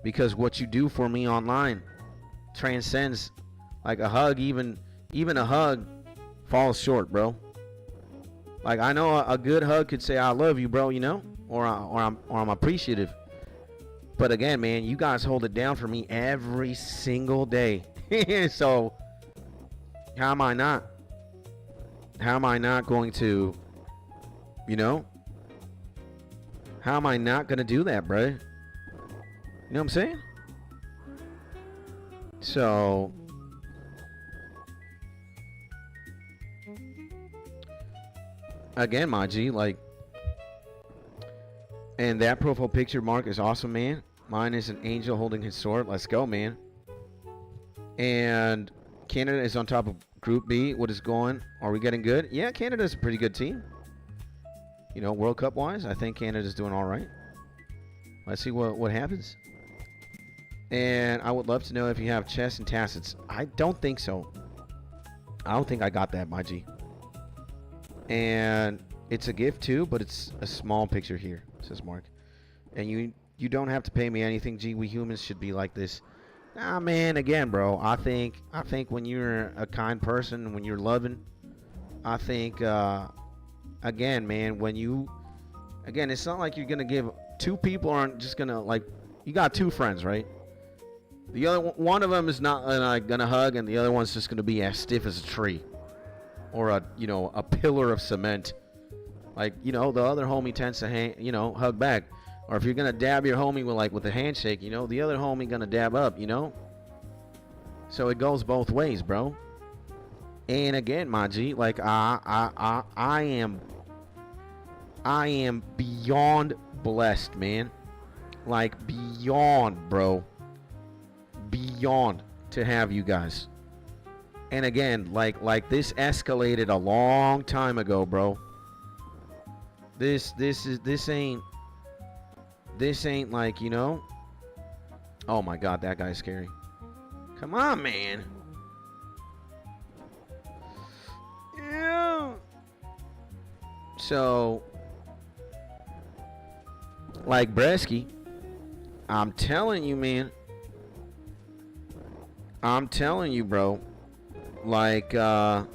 Because what you do for me online transcends, like, a hug. Even a hug falls short, bro. Like, I know a good hug could say I love you, bro, you know, or I'm appreciative. But again, man, you guys hold it down for me every single day. So how am I not going to, you know? How am I not going to do that, bro? You know what I'm saying? So, again, my G, like, and that profile picture, Mark, is awesome, man. Mine is an angel holding his sword. Let's go, man. And Canada is on top of Group B. What is going? Are we getting good? Yeah, Canada's a pretty good team. You know, World Cup wise, I think Canada's doing all right. Let's see what happens. And I would love to know if you have chests and tassets. I don't think so. I don't think I got that, my G. And it's a gift too, but it's a small picture here, says Mark. And you don't have to pay me anything, G. We humans should be like this. Nah, man, again, bro, I think when you're a kind person, when you're loving, I think, again, man, again, it's not like you're going to give, two people aren't just going to, like, you got two friends, right? The other one of them is not gonna hug, and the other one's just gonna be as stiff as a tree, or a pillar of cement. Like, you know, the other homie tends to hug back, or if you're gonna dab your homie with a handshake, you know, the other homie gonna dab up, you know. So it goes both ways, bro. And again, my G, like I am beyond blessed, man. Like beyond, bro. Beyond to have you guys. And again, like this escalated a long time ago, bro. This ain't like, you know. Oh my God, that guy's scary. Come on, man. Yeah. So, like Bresky, I'm telling you, man. I'm telling you, bro. Like, I'm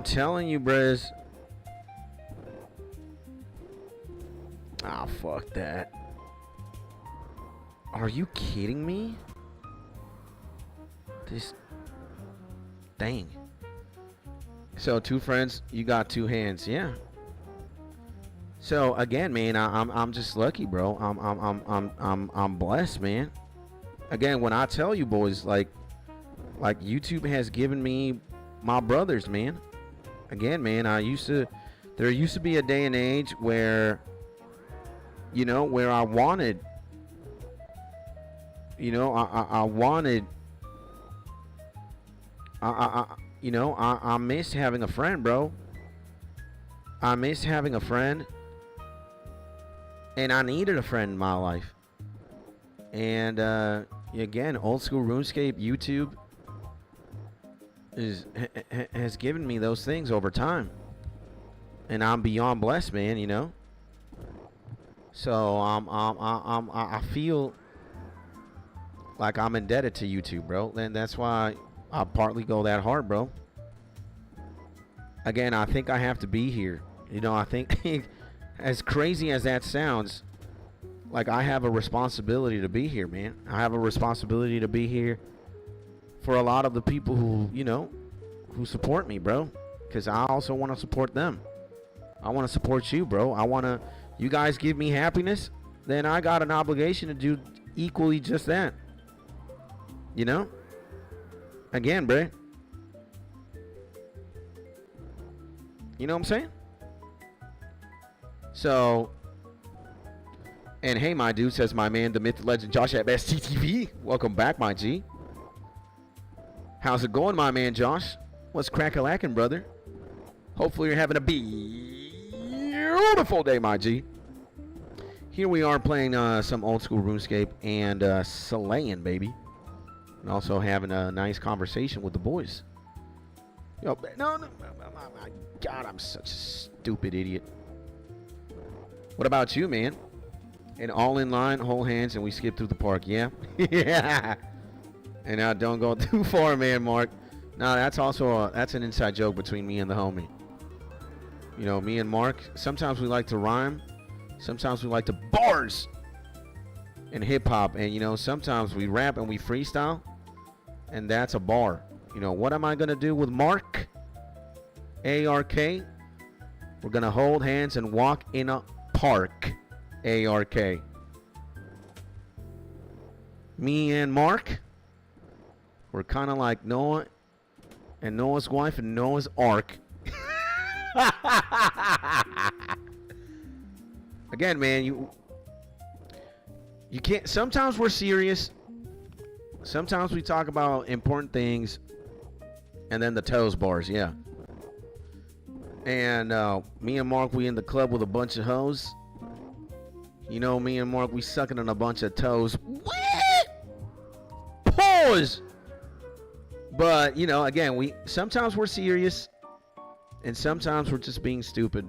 telling you, Brez. Ah, fuck that. Are you kidding me? This thing. So 2 friends, you got 2 hands, yeah. So again, man, I'm just lucky, bro. I'm blessed, man. Again, when I tell you boys, like YouTube has given me my brothers, man. Again, man, there used to be a day and age where, you know, where I wanted, you know, I wanted, you know, I missed having a friend, bro. I missed having a friend, and I needed a friend in my life. And again, old school RuneScape YouTube has given me those things over time, and I'm beyond blessed, man. You know. So I feel like I'm indebted to YouTube, bro, and that's why I partly go that hard, bro. Again, I think I have to be here. You know, I think as crazy as that sounds, like I have a responsibility to be here, man. I have a responsibility to be here for a lot of the people who, you know, who support me, bro. Because I also want to support them. I want to support you, bro. You guys give me happiness, then I got an obligation to do equally just that. You know? Again, bro. You know what I'm saying? So, and hey, my dude, says my man, the myth, the legend, Josh at Best TTV. Welcome back, my G. How's it going, my man, Josh? What's crack-a-lackin', brother? Hopefully you're having a beautiful day, my G. Here we are playing some old school RuneScape and slaying, baby. And also having a nice conversation with the boys. Yo, no, my God, I'm such a stupid idiot. What about you, man? And all in line, hold hands, and we skip through the park, yeah? Yeah. And now don't go too far, man, Mark. No, that's also that's an inside joke between me and the homie. You know, me and Mark, sometimes we like to rhyme. Sometimes we like to bars and hip-hop. And, you know, sometimes we rap and we freestyle. And that's a bar. You know, what am I going to do with Mark? A-R-K. We're going to hold hands and walk in a park. A-R-K. Me and Mark, we're kind of like Noah and Noah's wife and Noah's Ark. Again, man, you can't. Sometimes we're serious. Sometimes we talk about important things, and then the toes bars, yeah. And me and Mark, we in the club with a bunch of hoes. You know, me and Mark, we sucking on a bunch of toes. What? Pause. But you know, again, sometimes we're serious, and sometimes we're just being stupid,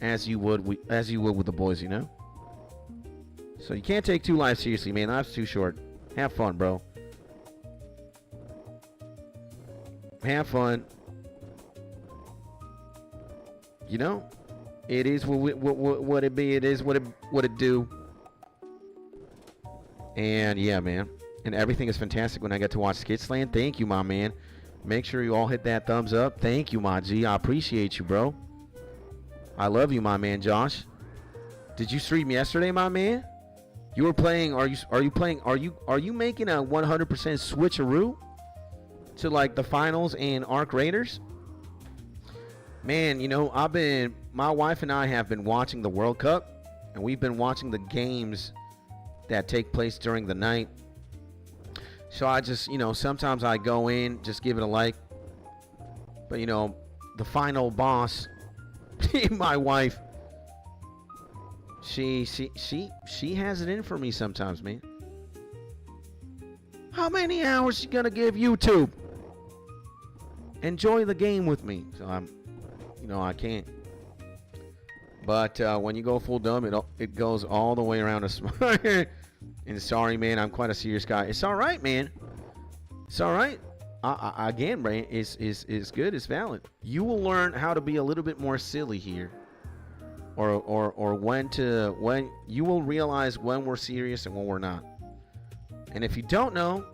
as you would with the boys, you know. So you can't take 2 lives seriously, man. Life's too short. Have fun, bro. Have fun. You know, it is what it be. It is what it do. And yeah, man. And everything is fantastic when I get to watch Skitsland. Thank you, my man. Make sure you all hit that thumbs up. Thank you, my G. I appreciate you, bro. I love you, my man, Josh. Did you stream yesterday, my man? You were playing. Are you playing? Are you making a 100% switcheroo to like the finals and Arc Raiders? Man, you know, my wife and I have been watching the World Cup, and we've been watching the games that take place during the night. So I just, you know, sometimes I go in, just give it a like. But, you know, the final boss, my wife, she has it in for me sometimes, man. How many hours you gonna give YouTube? Enjoy the game with me. So I'm, you know, I can't. But when you go full dumb, it goes all the way around a smart. And sorry, man, I'm quite a serious guy. It's all right, man. It's all right. Again, Ray, is good. It's valid. You will learn how to be a little bit more silly here, or when you will realize when we're serious and when we're not. And if you don't know,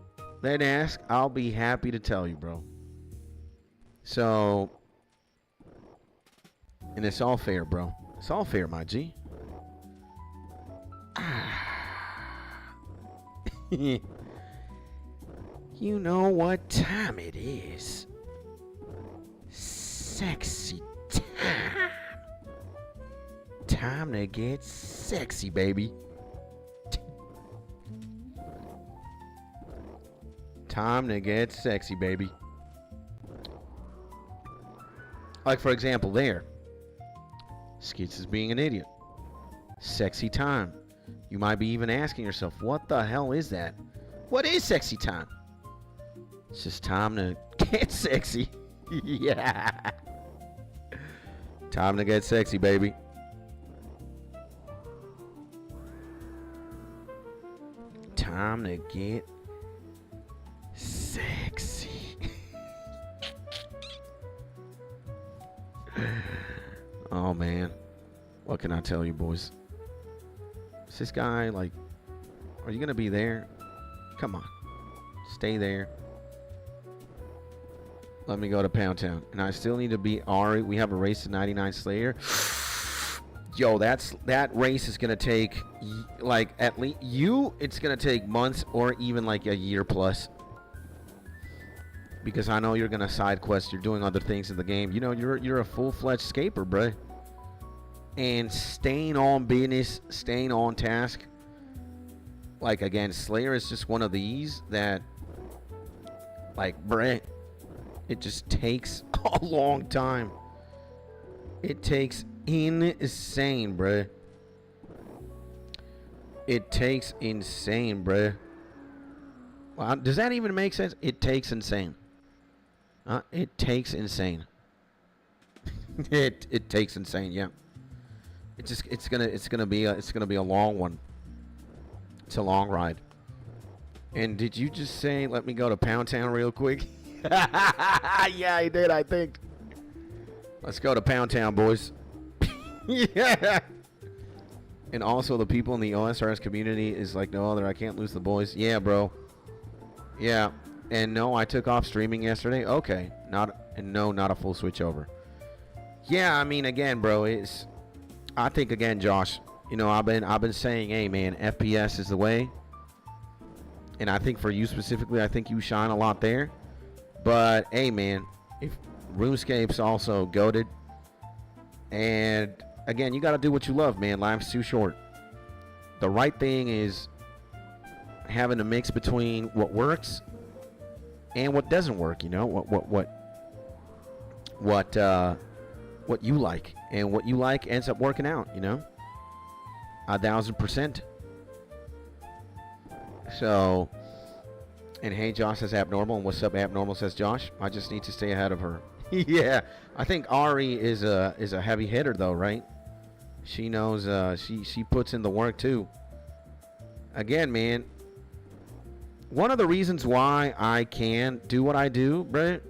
then ask. I'll be happy to tell you, bro. So, and it's all fair, bro. It's all fair, my G. You know what time it is. Sexy time. Time to get sexy, baby. Time to get sexy, baby. Like, for example, there. Skits is being an idiot. Sexy time. You might be even asking yourself, what the hell is that? What is sexy time? It's just time to get sexy. Yeah. Time to get sexy, baby. Time to get sexy. Oh, man. What can I tell you, boys? Is this guy, like, are you going to be there? Come on. Stay there. Let me go to Pound Town. And I still need to beat Ari. We have a race to 99 Slayer. Yo, that race is going to take, like, at least it's going to take months or even, like, a year plus. Because I know you're going to side quest. You're doing other things in the game. You know, you're a full-fledged scaper, bruh. And staying on business, staying on task. Like, again, Slayer is just one of these that, like, bruh, it just takes a long time. It takes insane, bruh. It takes insane, bruh. Well, does that even make sense? It takes insane. It takes insane. it takes insane, yeah. It's gonna be a long one. It's a long ride. And did you just say let me go to Pound Town real quick? Yeah, I did, I think. Let's go to Pound Town, boys. Yeah. And also the people in the OSRS community is like no other. I can't lose the boys. Yeah, bro. Yeah. And no, I took off streaming yesterday. Okay. Not a full switch over. Yeah, I mean, again, bro, I think, again, Josh, you know, I've been saying, hey, man, FPS is the way. And I think for you specifically, I think you shine a lot there. But, hey, man, if RuneScape's also goated. And, again, you got to do what you love, man. Life's too short. The right thing is having a mix between what works and what doesn't work, you know, what you like, and what you like ends up working out, you know, 1,000%. So, and hey, Josh says abnormal, and what's up, abnormal, says Josh. I just need to stay ahead of her. Yeah, I think Ari is a heavy hitter though, right? She knows, she puts in the work too. Again, man, one of the reasons why I can do what I do, bro,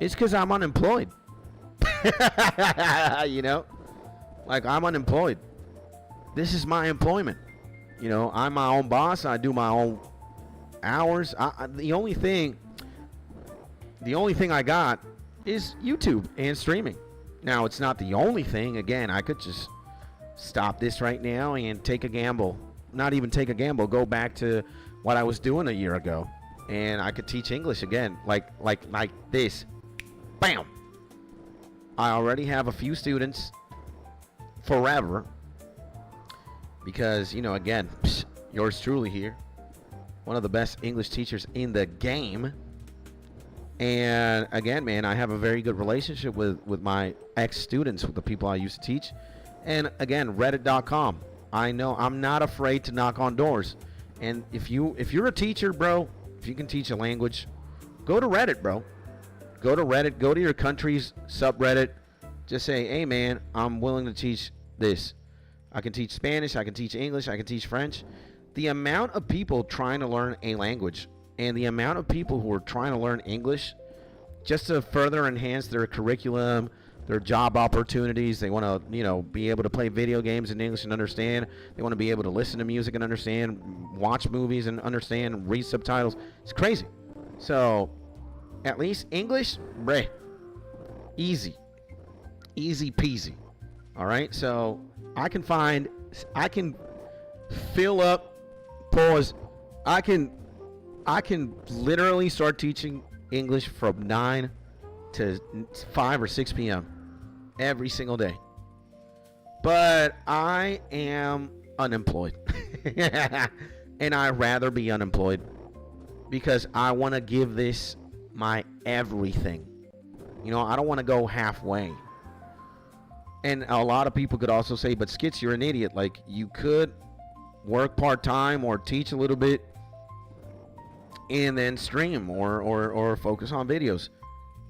is because I'm unemployed. You know, like, I'm unemployed. This is my employment. You know, I'm my own boss. I do my own hours. The only thing I got is YouTube and streaming. Now, it's not the only thing. Again, I could just stop this right now and take a gamble. not even take a gamble, go back to what I was doing a year ago, and I could teach English again, like this. Bam! I already have a few students forever because, again, yours truly here, one of the best English teachers in the game. And again, man, I have a very good relationship with my ex-students, with the people I used to teach. And again, reddit.com. I know I'm not afraid to knock on doors. And if you're a teacher, bro, if you can teach a language, go to Reddit, bro. Go to Reddit, go to your country's subreddit. Just say, hey, man, I'm willing to teach this. I can teach Spanish, I can teach English, I can teach French. The amount of people trying to learn a language and the amount of people who are trying to learn English just to further enhance their curriculum, their job opportunities. They want to, be able to play video games in English and understand. They want to be able to listen to music and understand, watch movies and understand, read subtitles. It's crazy. So, at least English, bruh, easy peasy. All right, so I can fill up, pause. I can literally start teaching English from 9 to 5 or 6 p.m. every single day. But I am unemployed. And I'd rather be unemployed because I want to give this my everything. I don't want to go halfway. And a lot of people could also say, but Skits, you're an idiot. Like, you could work part-time or teach a little bit and then stream or focus on videos.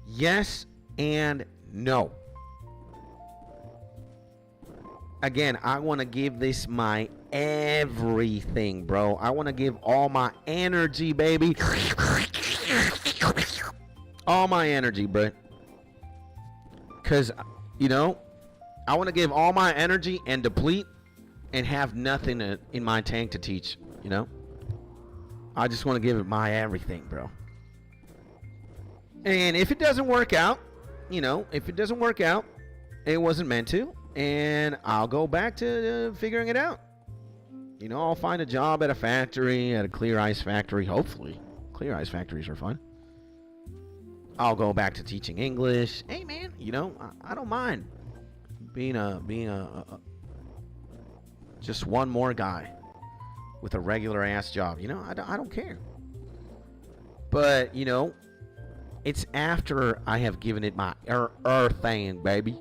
Yes and no. Again, I want to give this my everything, bro. I want to give all my energy, baby. All my energy, bro. Because, I want to give all my energy and deplete and have nothing in my tank to teach, I just want to give it my everything, bro. And if it doesn't work out, it wasn't meant to, and I'll go back to figuring it out. I'll find a job at a factory, at a clear ice factory, hopefully. Clear ice factories are fun. I'll go back to teaching English. Hey, man, I don't mind being a just one more guy with a regular ass job. I don't care. But, it's after I have given it my thing, baby.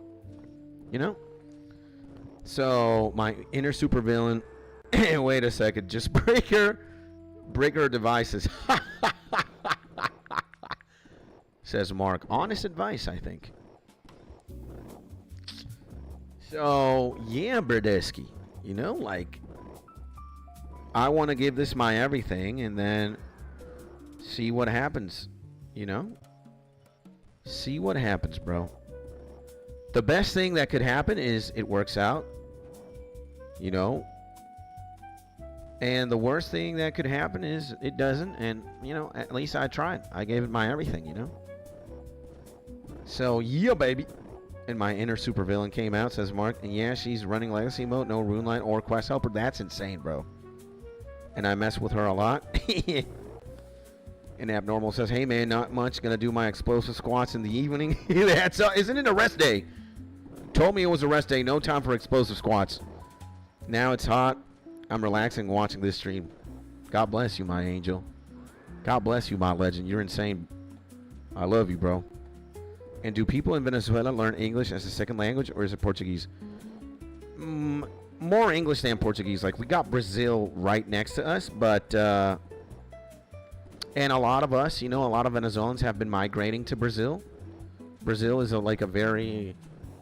So my inner supervillain. Wait a second, just break her devices. Says Mark. Honest advice, I think. So yeah, Berdesky. I want to give this my everything and then see what happens. See what happens, bro. The best thing that could happen is it works out. And the worst thing that could happen is it doesn't. And, at least I tried. I gave it my everything, So, yeah, baby. And my inner supervillain came out, says Mark. And yeah, she's running legacy mode, no rune line or quest helper. That's insane, bro. And I mess with her a lot. And Abnormal says, hey, man, not much. Gonna do my explosive squats in the evening. Isn't it a rest day? Told me it was a rest day. No time for explosive squats. Now it's hot. I'm relaxing watching this stream. God bless you, my angel. God bless you, my legend. You're insane. I love you, bro. And do people in Venezuela learn English as a second language, or is it Portuguese? More English than Portuguese. Like, we got Brazil right next to us, but and a lot of us, a lot of Venezuelans have been migrating to Brazil. Brazil is like a very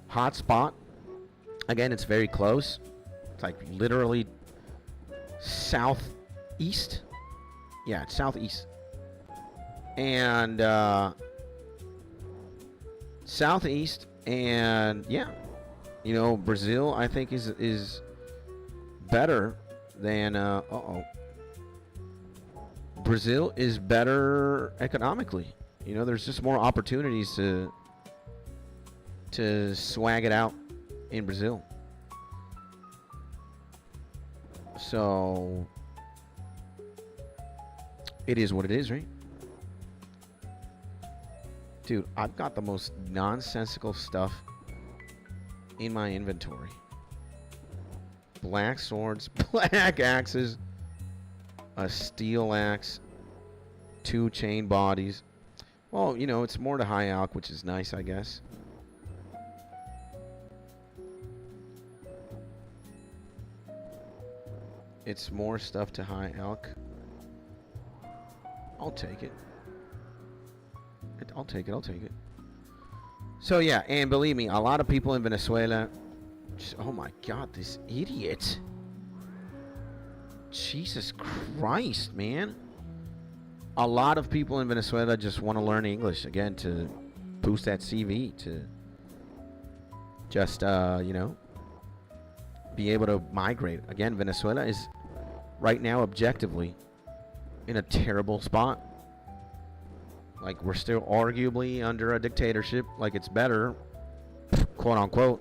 hot spot. Again, it's very close. It's like literally southeast. Yeah, it's southeast. And southeast, and yeah, Brazil I think is better than Brazil is better economically. There's just more opportunities to swag it out in Brazil. So it is what it is, right? Dude, I've got the most nonsensical stuff in my inventory. Black swords, black axes, a steel axe, 2 chain bodies. Well, you know, it's more to high alch, which is nice, I guess. It's more stuff to high alch. I'll take it. I'll take it. So yeah, and believe me, a lot of people in Venezuela just, oh my god, this idiot. Jesus Christ, man. A lot of people in Venezuela just want to learn English, again, to boost that CV, to just, you know, be able to migrate. Again, Venezuela is right now objectively in a terrible spot. Like, we're still arguably under a dictatorship. Like, it's better, quote unquote,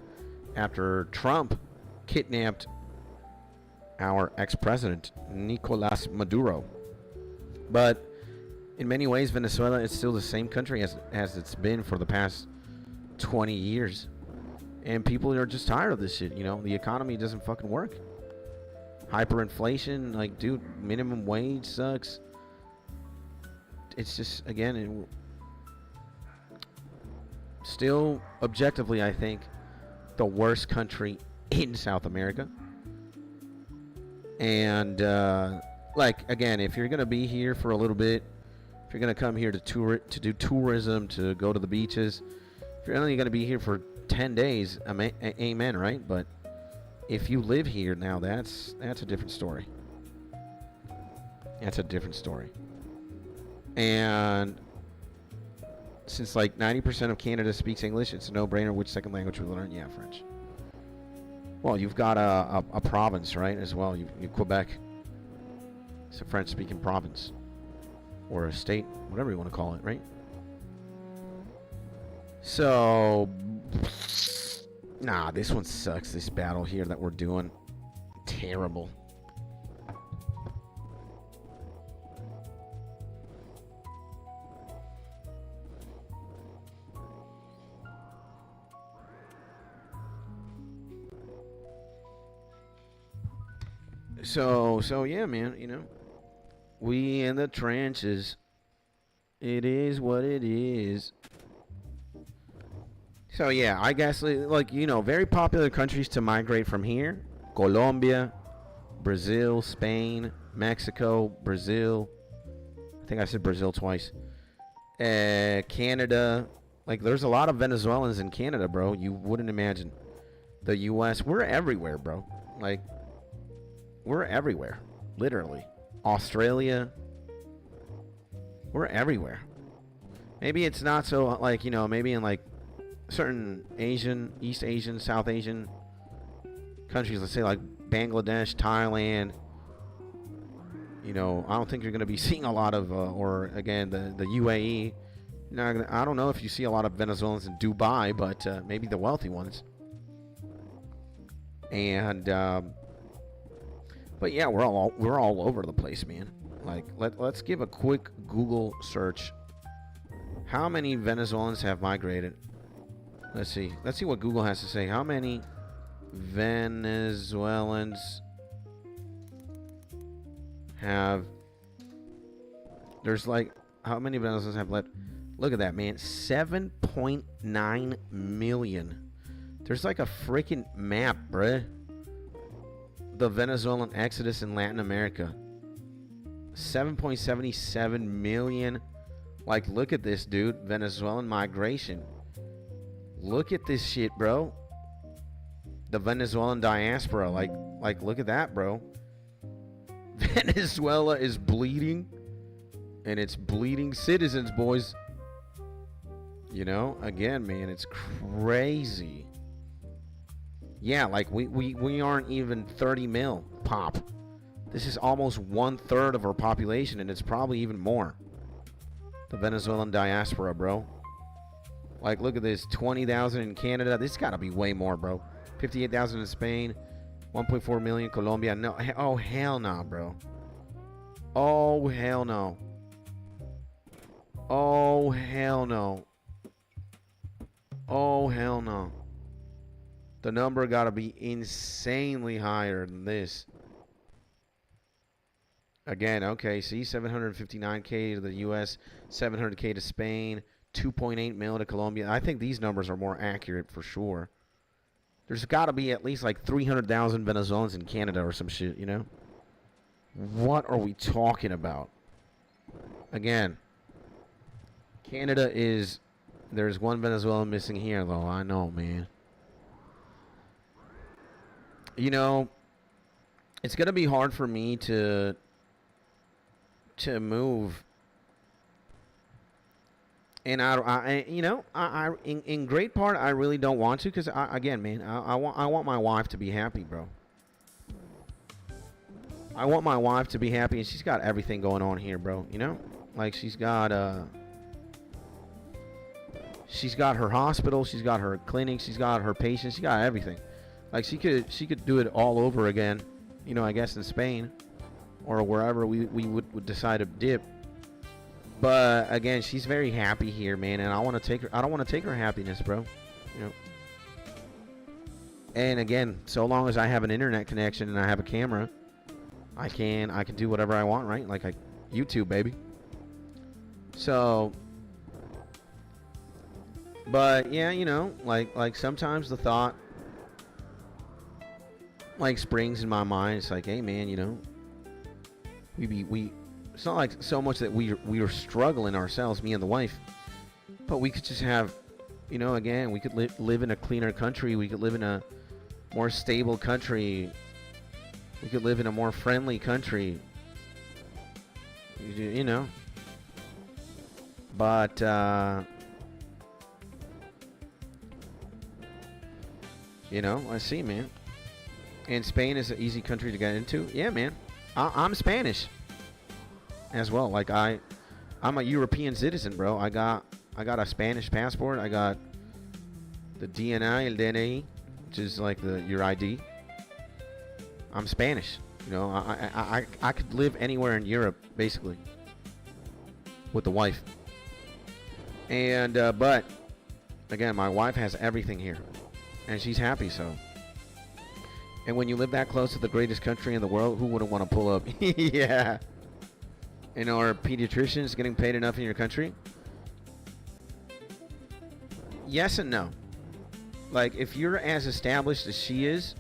after Trump kidnapped our ex-president, Nicolas Maduro. But in many ways, Venezuela is still the same country as it's been for the past 20 years. And people are just tired of this shit, you know? The economy doesn't fucking work. Hyperinflation, like, dude, minimum wage sucks. It's just, again, still objectively, I think, the worst country in South America. And, like, again, if you're going to be here for a little bit, if you're going to come here to do tourism, to go to the beaches, if you're only going to be here for 10 days, amen, right? But if you live here now, that's a different story. That's a different story. And since like 90% of Canada speaks English, it's a no-brainer which second language we learn. Yeah, French. Well, you've got a province, right, as well. You Quebec. It's a French-speaking province. Or a state, whatever you want to call it, right? So, nah, this one sucks. This battle here that we're doing. Terrible. So yeah, man, you know, we in the trenches. It is what it is. So yeah, I guess, like, you know, very popular countries to migrate from here: Colombia, Brazil, Spain, Mexico, Brazil. I think I said Brazil twice. Canada. Like, there's a lot of Venezuelans in Canada, bro. You wouldn't imagine. The U.S. We're everywhere, bro. Like, we're everywhere, literally. Australia. We're everywhere. Maybe it's not so, like, you know, maybe in like certain Asian, East Asian, South Asian countries, let's say like Bangladesh, Thailand. You know, I don't think you're going to be seeing a lot of, or again, the UAE. Now, I don't know if you see a lot of Venezuelans in Dubai, but maybe the wealthy ones. And, but yeah, we're all over the place, man. Like, let's give a quick Google search. How many Venezuelans have migrated? Let's see what Google has to say. How many Venezuelans have? There's like, how many Venezuelans have left? Look at that, man. 7.9 million. There's like a freaking map, bruh. The Venezuelan exodus in Latin America. 7.77 million. Like, look at this, dude. Venezuelan migration. Look at this shit, bro. The Venezuelan diaspora. Like, look at that, bro. Venezuela is bleeding. And it's bleeding citizens, boys. You know, again, man, it's crazy. Yeah, like, we aren't even 30 mil pop. This is almost 1/3 of our population, and it's probably even more. The Venezuelan diaspora, bro. Like, look at this. 20,000 in Canada. This got to be way more, bro. 58,000 in Spain. 1.4 million Colombia. No. Oh, hell no, bro. Oh, hell no. Oh, hell no. Oh, hell no. The number got to be insanely higher than this. Again, okay, see, 759K to the U.S., 700K to Spain, 2.8 mil to Colombia. I think these numbers are more accurate for sure. There's got to be at least like 300,000 Venezuelans in Canada or some shit, you know? What are we talking about? Again, Canada is... There's one Venezuelan missing here, though. I know, man. You know, it's going to be hard for me to move. And I you know, in great part, I really don't want to, because again, man, I want my wife to be happy, bro. I want my wife to be happy, and she's got everything going on here, bro. You know, like she's got her hospital, she's got her clinic, she's got her patients, she got everything. Like she could do it all over again, you know, I guess in Spain or wherever we would decide to dip. But again, she's very happy here, man, and I want to take her. I don't want to take her happiness, bro. You know. And again, so long as I have an internet connection and I have a camera, I can do whatever I want, right? Like YouTube, baby. So, but yeah, you know, like sometimes the thought like springs in my mind. It's like, hey, man, you know, it's not like so much that we are struggling ourselves, me and the wife, but we could just have, you know, again, we could live in a cleaner country. We could live in a more stable country. We could live in a more friendly country. You know. But, you know, I see, man. And Spain is an easy country to get into. Yeah, man. I'm Spanish as well. Like I'm a European citizen, bro. I got a Spanish passport. I got the DNI, el DNI, which is like your ID. I'm Spanish. You know, I could live anywhere in Europe basically with the wife. And but again, my wife has everything here, and she's happy. So. And when you live that close to the greatest country in the world, who wouldn't want to pull up? Yeah. You know, are pediatricians getting paid enough in your country? Yes and no. Like, if you're as established as she is,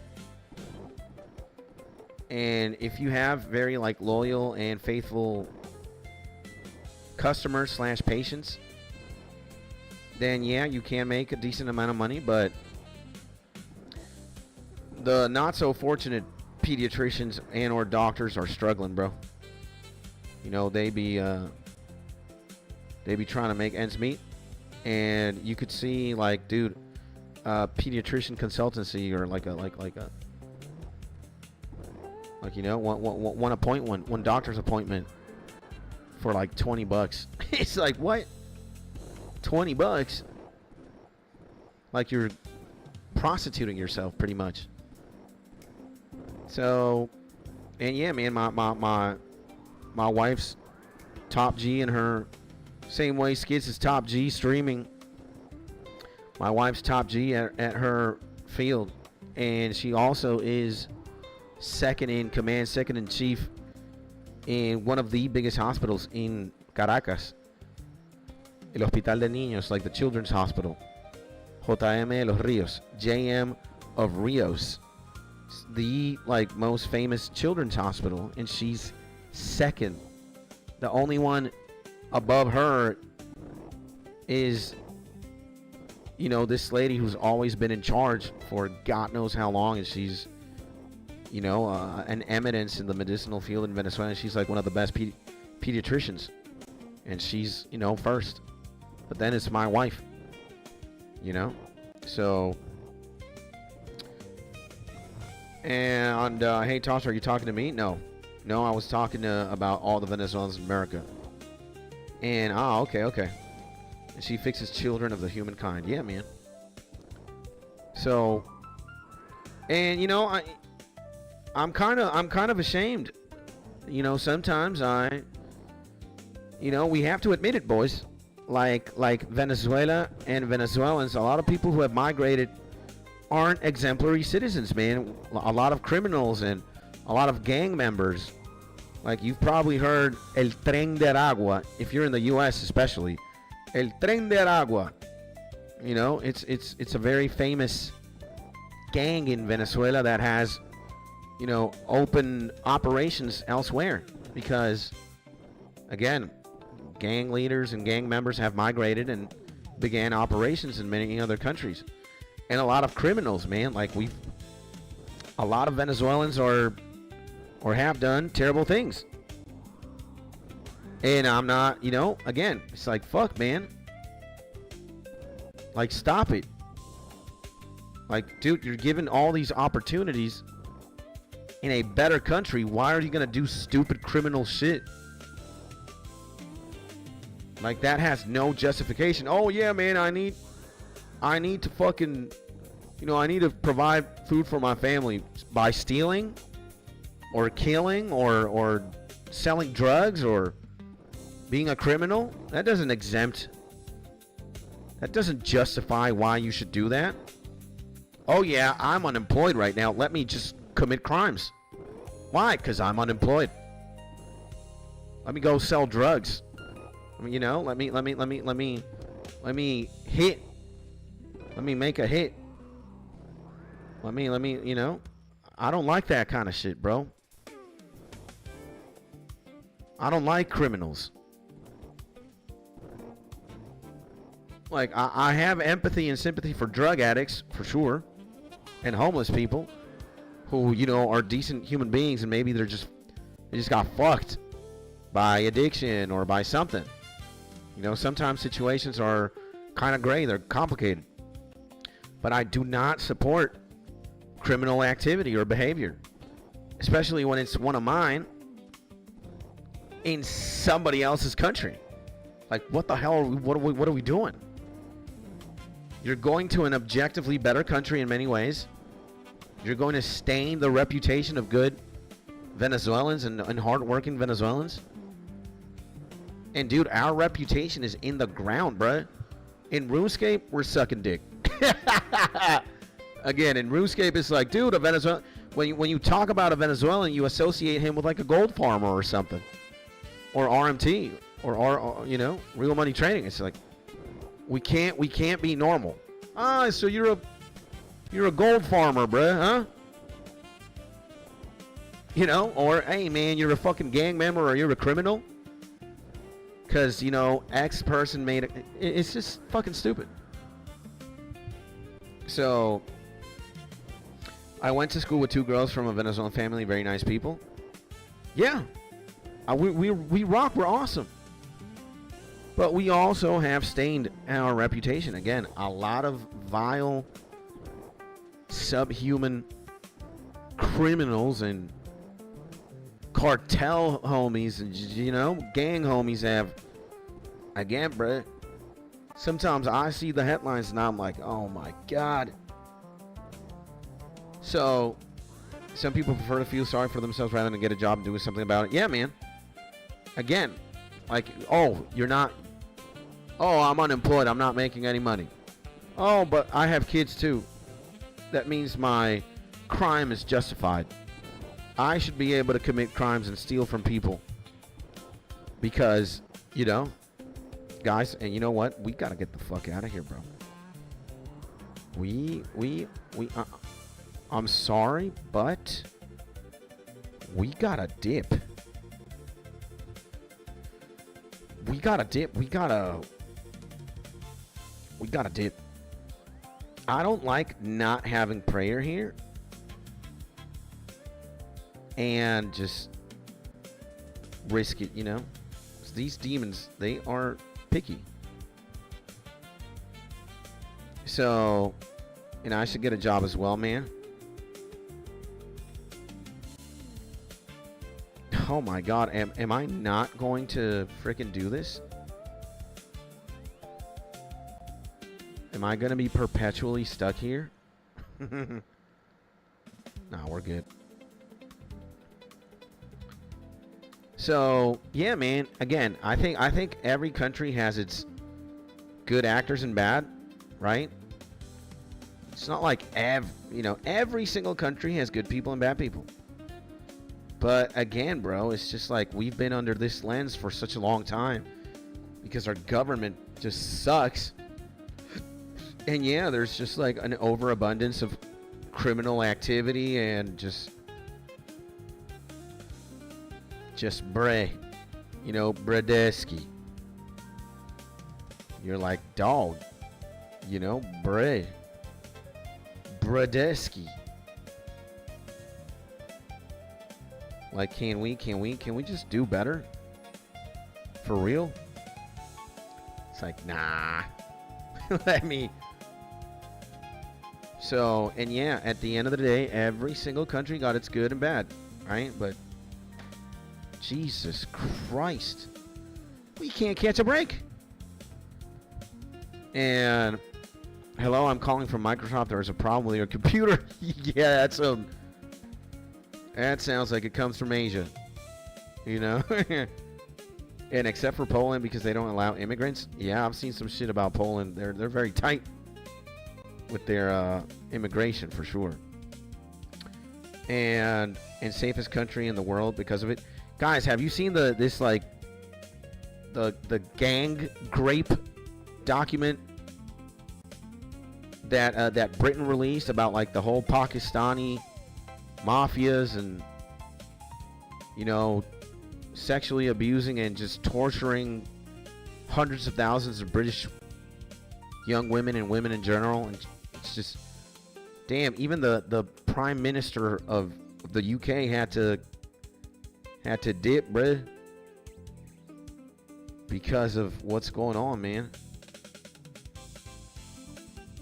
and if you have very, like, loyal and faithful customers / patients, then, yeah, you can make a decent amount of money, but the not so fortunate pediatricians and or doctors are struggling, bro. You know, they be trying to make ends meet, and you could see, like, dude, pediatrician consultancy or like you know, one doctor's appointment for like $20. It's like, what? $20? Like you're prostituting yourself pretty much. So, and yeah, man, my wife's top G in her same way Skids is top G streaming. My wife's top G at her field, and she also is second in command, second in chief in one of the biggest hospitals in Caracas, el Hospital de Niños, like the Children's Hospital, JM de los Ríos, JM of Rios, the like most famous children's hospital, and she's second. The only one above her is, you know, this lady who's always been in charge for God knows how long, and she's, you know, an eminence in the medicinal field in Venezuela. She's like one of the best pediatricians, and she's, you know, first. But then it's my wife, you know. So, and hey, Toss, are you talking to me? No, I was talking about all the Venezuelans in America. And okay. And she fixes children of the humankind. Yeah, man. So, and you know, I'm kind of ashamed. You know, sometimes we have to admit it, boys. Like Venezuela and Venezuelans, a lot of people who have migrated aren't exemplary citizens, man. A lot of criminals and a lot of gang members. Like, you've probably heard El Tren de Aragua, if you're in the U.S. especially. El Tren de Aragua. You know, it's a very famous gang in Venezuela that has, you know, open operations elsewhere. Because, again, gang leaders and gang members have migrated and began operations in many other countries. And a lot of criminals, man. Like, a lot of Venezuelans are or have done terrible things. And I'm not, you know, again, it's like, fuck, man. Like, stop it. Like, dude, you're given all these opportunities in a better country. Why are you going to do stupid criminal shit? Like, that has no justification. Oh, yeah, man, I need to fucking, you know, I need to provide food for my family by stealing or killing or selling drugs or being a criminal. That doesn't justify why you should do that. Oh, yeah, I'm unemployed right now. Let me just commit crimes. Why? Because I'm unemployed. Let me go sell drugs. I mean, you know, let me hit. Let me make a hit. Let me, you know, I don't like that kind of shit, bro. I don't like criminals. Like, I have empathy and sympathy for drug addicts, for sure, and homeless people who, you know, are decent human beings and maybe they just got fucked by addiction or by something. You know, sometimes situations are kind of gray, they're complicated. But I do not support criminal activity or behavior, especially when it's one of mine in somebody else's country. Like, what the hell what are we doing? You're going to an objectively better country in many ways. You're going to stain the reputation of good Venezuelans and hardworking Venezuelans. And dude, our reputation is in the ground, bruh. In RuneScape, we're sucking dick. Again, in RuneScape, it's like, dude, a Venezuelan. When you talk about a Venezuelan, you associate him with like a gold farmer or something, or RMT, or you know, real money trading. It's like, we can't be normal. Ah, so you're a gold farmer, bruh, huh? You know, or hey man, you're a fucking gang member or you're a criminal. Because, you know, X person made it. It's just fucking stupid. So, I went to school with 2 girls from a Venezuelan family, very nice people. Yeah. We rock, we're awesome. But we also have stained our reputation. Again, a lot of vile, subhuman criminals and cartel homies and, you know, gang homies have, again, bruh, sometimes I see the headlines and I'm like, oh my God. So, some people prefer to feel sorry for themselves rather than get a job and do something about it. Yeah, man. Again, like, oh, you're not, oh, I'm unemployed, I'm not making any money. Oh, but I have kids too. That means my crime is justified. I should be able to commit crimes and steal from people because, you know, guys, and you know what? We gotta get the fuck out of here, bro. I'm sorry, but we gotta dip. We gotta dip. We gotta dip. I don't like not having prayer here. And just risk it, you know. These demons, they are picky. So, and I should get a job as well, man. Oh my God, am I not going to freaking do this? Am I going to be perpetually stuck here? No, we're good. So yeah, man. Again, I think every country has its good actors and bad, right? It's not like every single country has good people and bad people. But again, bro, it's just like we've been under this lens for such a long time because our government just sucks. And yeah, there's just like an overabundance of criminal activity and just bre, Bradesky. You're like, dog, bre, Bradesky. Like, can we just do better? For real? It's like, nah. Let me. So, and yeah, at the end of the day, every single country got its good and bad, right? But Jesus Christ, we can't catch a break. And hello, I'm calling from Microsoft. There is a problem with your computer. Yeah, that sounds like it comes from Asia, And except for Poland, because they don't allow immigrants. Yeah, I've seen some shit about Poland. They're very tight with their immigration for sure. And safest country in the world because of it. Guys, have you seen the gang grape document that Britain released about like the whole Pakistani mafias and sexually abusing and just torturing hundreds of thousands of British young women and women in general? And it's just damn, even the Prime Minister of the UK had to dip, bruh, because of what's going on, man.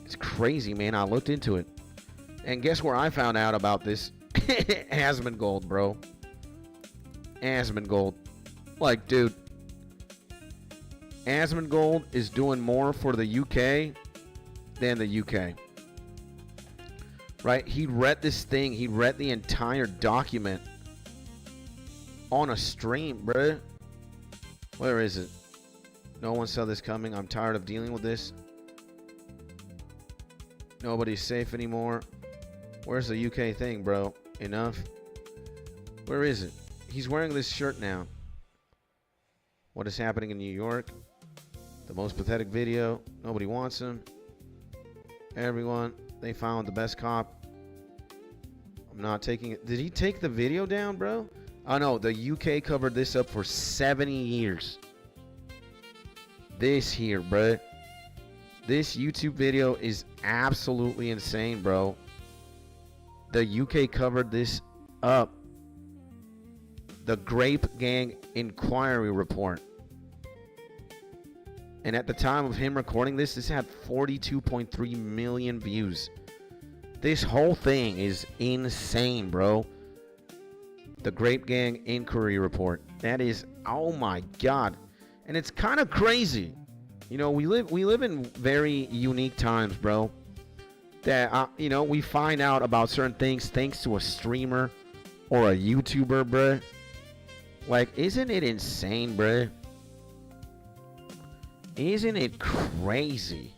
It's crazy, man. I looked into it. And guess where I found out about this? Asmongold, bro. Asmongold. Like, dude, Asmongold is doing more for the UK than the UK. Right? He read this thing. He read the entire document on a stream, bro. Where is it? No one saw this coming. I'm tired of dealing with this. Nobody's safe anymore. Where's the UK thing, bro? Enough. Where is it? He's wearing this shirt now. What is happening in New York? The most pathetic video. Nobody wants him. Everyone. They found the best cop. I'm not taking it. Did he take the video down, bro? Oh, no. The UK covered this up for 70 years. This here, bro. This YouTube video is absolutely insane, bro. The UK covered this up. The Grape Gang Inquiry Report. And at the time of him recording this, this had 42.3 million views. This whole thing is insane, bro. The Grape Gang Inquiry Report. That is, oh my God. And it's kind of crazy. We live in very unique times, bro. That, we find out about certain things thanks to a streamer or a YouTuber, bro. Like, isn't it insane, bro? Isn't it crazy?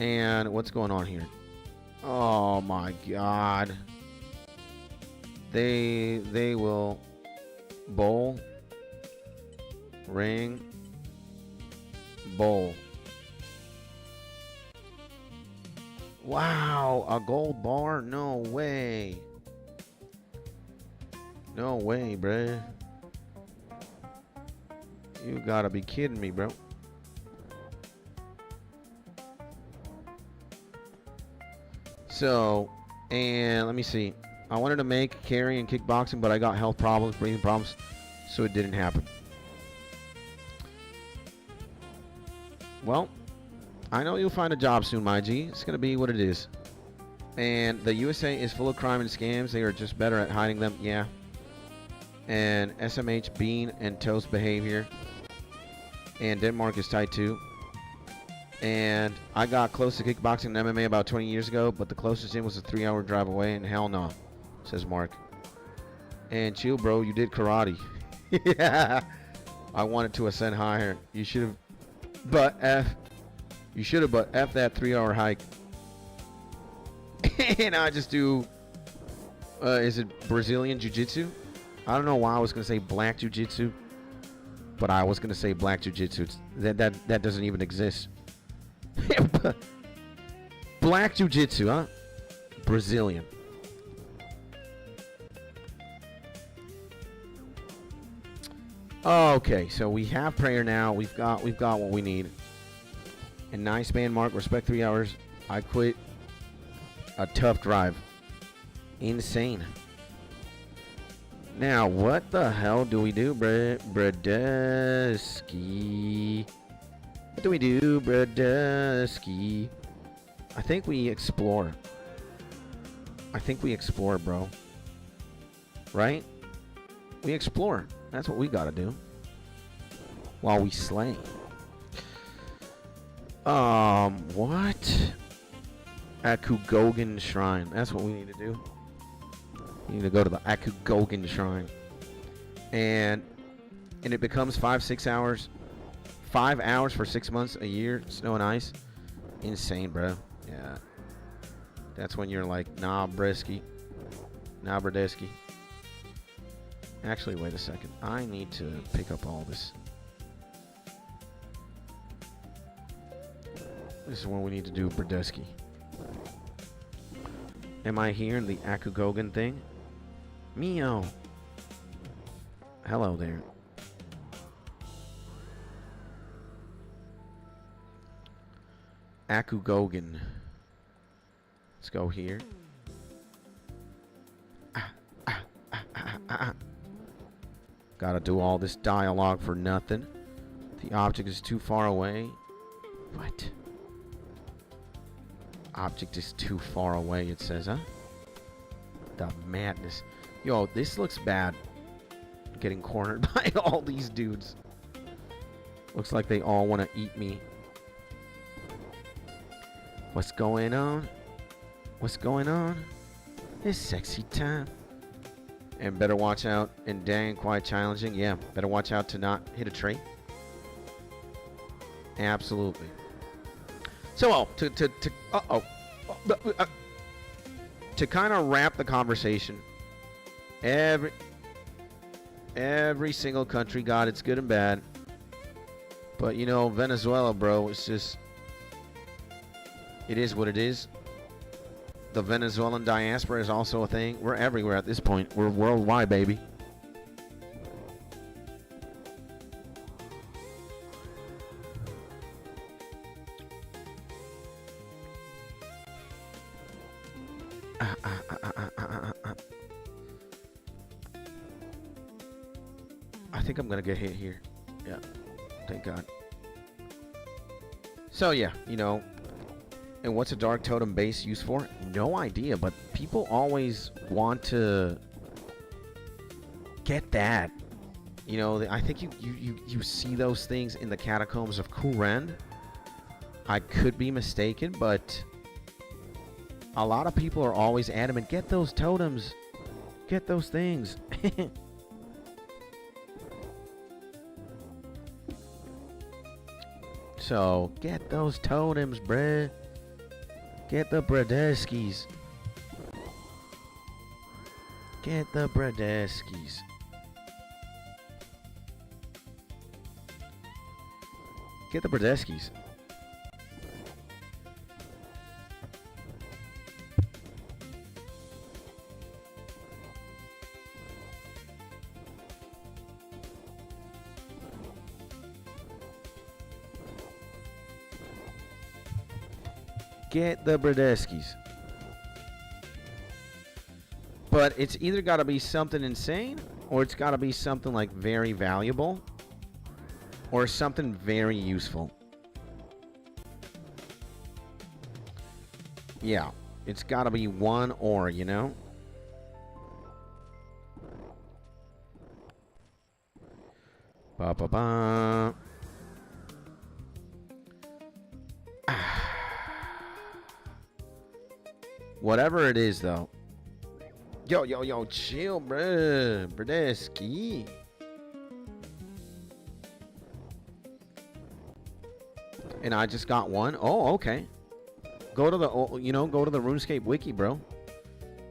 And what's going on here? Oh my God. They will bowl, ring, bowl. Wow, a gold bar? No way. No way, bruh. You gotta be kidding me, bro. So, and let me see. I wanted to make carry and kickboxing, but I got health problems, breathing problems, so it didn't happen. Well, I know you'll find a job soon, my G. It's gonna be what it is. And the USA is full of crime and scams. They are just better at hiding them. Yeah. And SMH, bean, and toast behavior. And Denmark is tight too. And I got close to kickboxing and MMA about 20 years ago, but the closest gym was a 3-hour drive away, and hell no, says Mark. And chill, bro. You did karate. Yeah. I wanted to ascend higher. You should have. But F. You should have, but F that 3-hour hike. And I just do. Is it Brazilian Jiu-Jitsu? I don't know why I was gonna say black Jiu-Jitsu, but I was gonna say black Jiu-Jitsu. That doesn't even exist. Black Jiu-Jitsu, huh? Brazilian. Okay, so we have prayer now. We've got what we need. And nice man, Mark. Respect 3 hours. I quit. A tough drive. Insane. Now, what the hell do we do, Bradesky? What do we do, Bradesky? I think we explore. Bro. Right? We explore. That's what we gotta do. While we slay. What? Akugogen Shrine. That's what we need to do. We need to go to the Akugogen Shrine. And it becomes 5-6 hours. 5 hours for 6 months, a year, snow and ice. Insane, bro. Yeah. That's when you're like, nah, Bresky. Nah, Bradesky. Actually, wait a second. I need to pick up all this. This is what we need to do, Bradesky. Am I here in the Akugogen thing? Mio. Hello there. Akugogen. Let's go here. Gotta do all this dialogue for nothing. The object is too far away. What? Object is too far away, it says, huh? The madness. Yo, this looks bad. Getting cornered by all these dudes. Looks like they all want to eat me. What's going on? What's going on? It's sexy time. And better watch out. And dang, quite challenging. Yeah, better watch out to not hit a tree. Absolutely. So, to kind of wrap the conversation, every single country got its good and bad, but you know, Venezuela, bro, it's just, it is what it is. The Venezuelan diaspora is also a thing. We're everywhere at this point. We're worldwide, baby. I think I'm gonna get hit here. Yeah, thank God. So yeah, you know, and what's a dark totem base used for? No idea, but people always want to get that. You know, I think you see those things in the catacombs of Kuren. I could be mistaken, but a lot of people are always adamant, get those totems, get those things. So, get those totems, bruh. Get the Bradeskis. Get the Bradeskis. Get the Bradeskis. Get the Bradeskis. But it's either got to be something insane, or it's got to be something like very valuable, or something very useful. Yeah, it's got to be one or, you know? Ba-ba-ba. Whatever it is, though, Yo, chill, bruh. Brudeski. And I just got one. Oh, okay. Go to the, go to the RuneScape wiki, bro.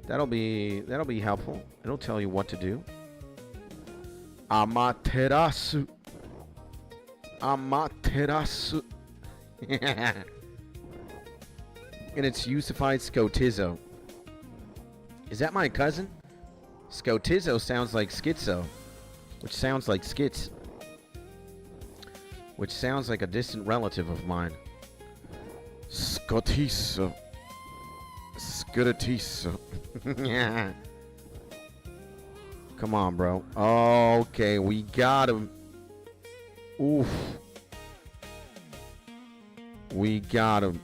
That'll be helpful. It'll tell you what to do. Amaterasu. Amaterasu. And it's Yusified Scotizo. Is that my cousin? Scotizo sounds like schizo, which sounds like skits, which sounds like a distant relative of mine. Scotizo. Scotizo. Yeah. Come on, bro. Okay, we got him. Oof. We got him.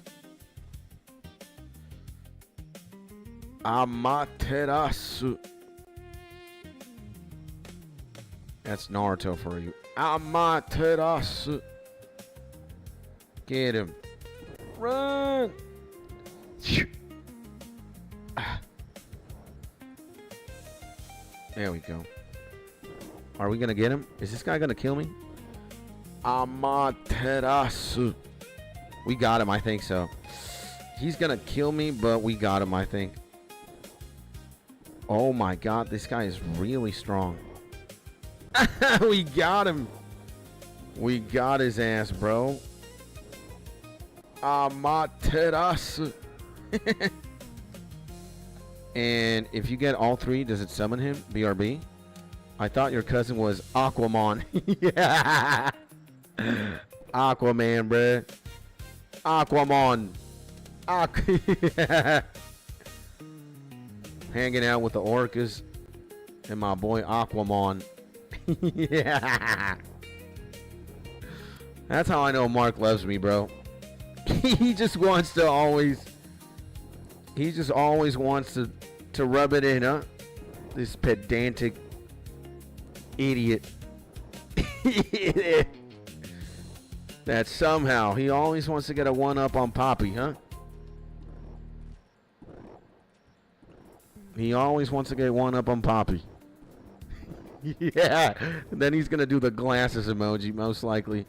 Amaterasu. That's Naruto for you. Amaterasu. Get him. Run. There we go. Are we gonna get him? Is this guy gonna kill me? Amaterasu. We got him, I think so. He's gonna kill me, but we got him, I think. Oh my god, this guy is really strong. We got him. We got his ass, bro. Amaterasu. And if you get all three, does it summon him? BRB? I thought your cousin was Aquaman. Yeah. Aquaman, bruh. Aquaman. Hanging out with the orcas and my boy Aquaman. Yeah. That's how I know Mark loves me, bro. He just wants to always... He just always wants to rub it in, huh? This pedantic idiot. That somehow he always wants to get a one-up on Poppy, huh? He always wants to get one up on Poppy. Yeah. And then he's going to do the glasses emoji, most likely.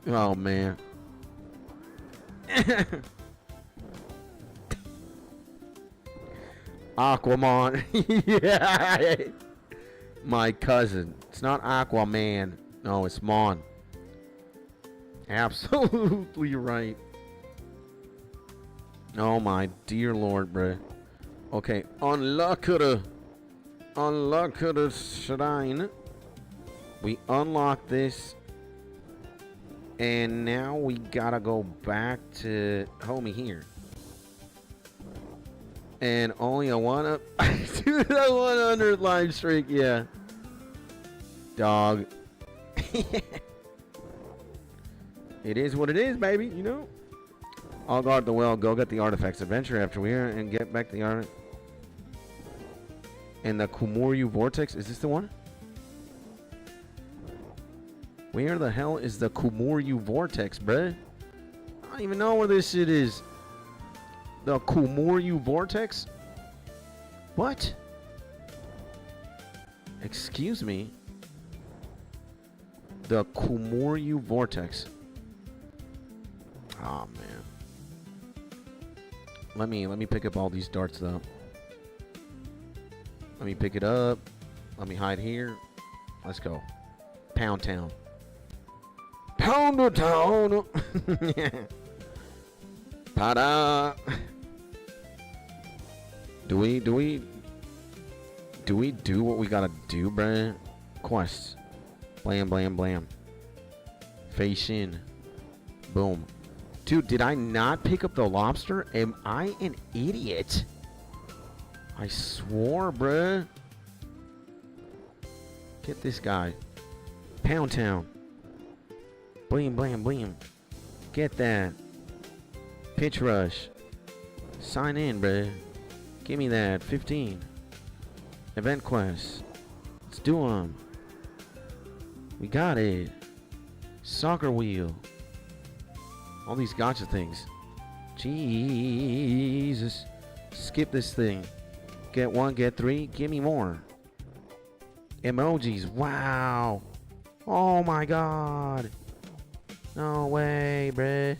Oh, man. Aquaman. Yeah. My cousin. It's not Aquaman. No, it's Mon. Absolutely right. Oh my dear lord, bruh. Okay, unlock the shrine. We unlock this. And now we gotta go back to homie here. And only a one up. Dude, a 100 live streak, yeah. Dog. It is what it is, baby, you know? I'll guard the well, go get the artifacts. Adventure after we are and get back the art. And the Kumoryu Vortex, is this the one? Where the hell is the Kumoryu Vortex, bruh? I don't even know where this shit is. The Kumoryu Vortex? What? Excuse me? The Kumoryu Vortex. Oh, man. Let me pick up all these darts, though. Let me pick it up. Let me hide here. Let's go. Pound Town. Pound Town! Ta-da! Do we do what we gotta do, bruh? Quests. Blam, blam, blam. Face in. Boom. Dude, did I not pick up the lobster? Am I an idiot? I swore, bruh. Get this guy. Pound Town. Blam, blam, blam. Get that. Pitch rush. Sign in, bruh. Give me that. 15. Event quest. Let's do them. We got it. Soccer wheel. All these gotcha things. Jesus. Skip this thing. Get 1, get 3. Give me more. Emojis. Wow. Oh my god. No way, bruh.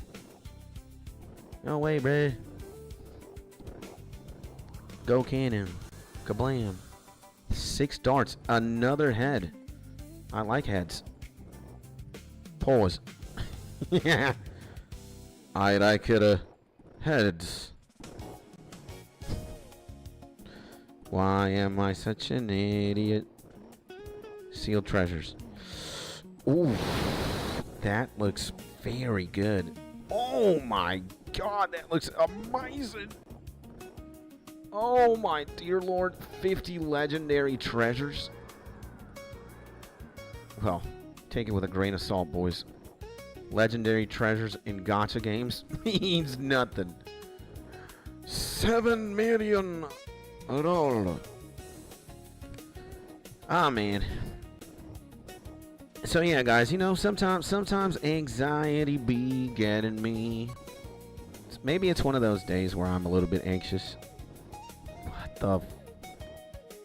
No way, bruh. Go cannon. Kablam. 6 darts. Another head. I like heads. Pause. Yeah. I like it. Heads. Why am I such an idiot? Sealed treasures. Ooh. That looks very good. Oh my god, that looks amazing. Oh my dear lord. 50 legendary treasures. Well, take it with a grain of salt, boys. Legendary treasures in gacha games means nothing. 7 million roll. Ah, man. So yeah, guys, you know, sometimes anxiety be getting me. Maybe it's one of those days where I'm a little bit anxious. What the?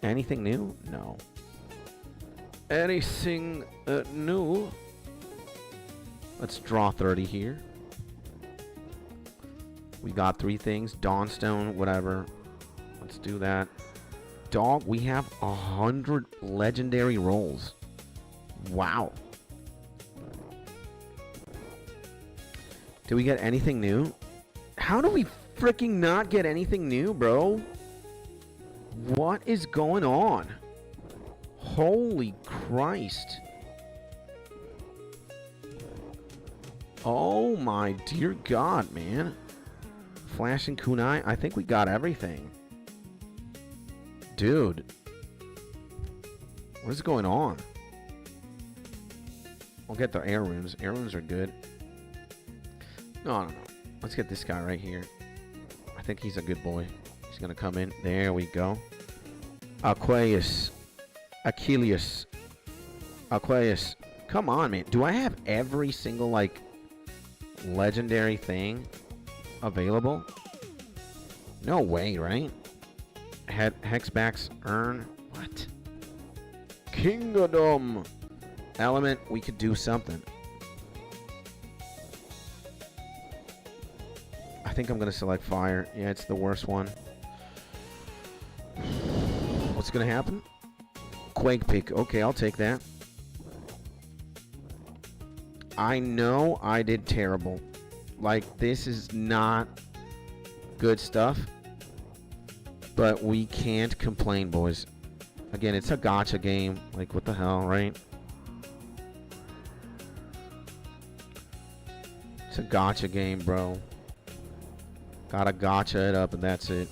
Anything new? No. Anything new? Let's draw 30 here. We got 3 things. Dawnstone, whatever. Let's do that. Dog, we have 100 legendary rolls. Wow. Do we get anything new? How do we freaking not get anything new, bro? What is going on? Holy Christ. Oh my dear God, man. Flash and Kunai, I think we got everything. Dude. What is going on? We'll get the air runes. Air runes are good. No. Let's get this guy right here. I think he's a good boy. He's going to come in. There we go. Aquarius. Achilles. Aquarius. Come on, man. Do I have every single, like, legendary thing available? No way, right? Hexbacks earn. What? Kingdom. Element. We could do something. I think I'm going to select fire. Yeah, it's the worst one. What's going to happen? Quake pick. Okay, I'll take that. I know I did terrible. Like, this is not good stuff. But we can't complain, boys. Again, it's a gacha game. Like, what the hell, right? It's a gacha game, bro. Gotta gacha it up, and that's it.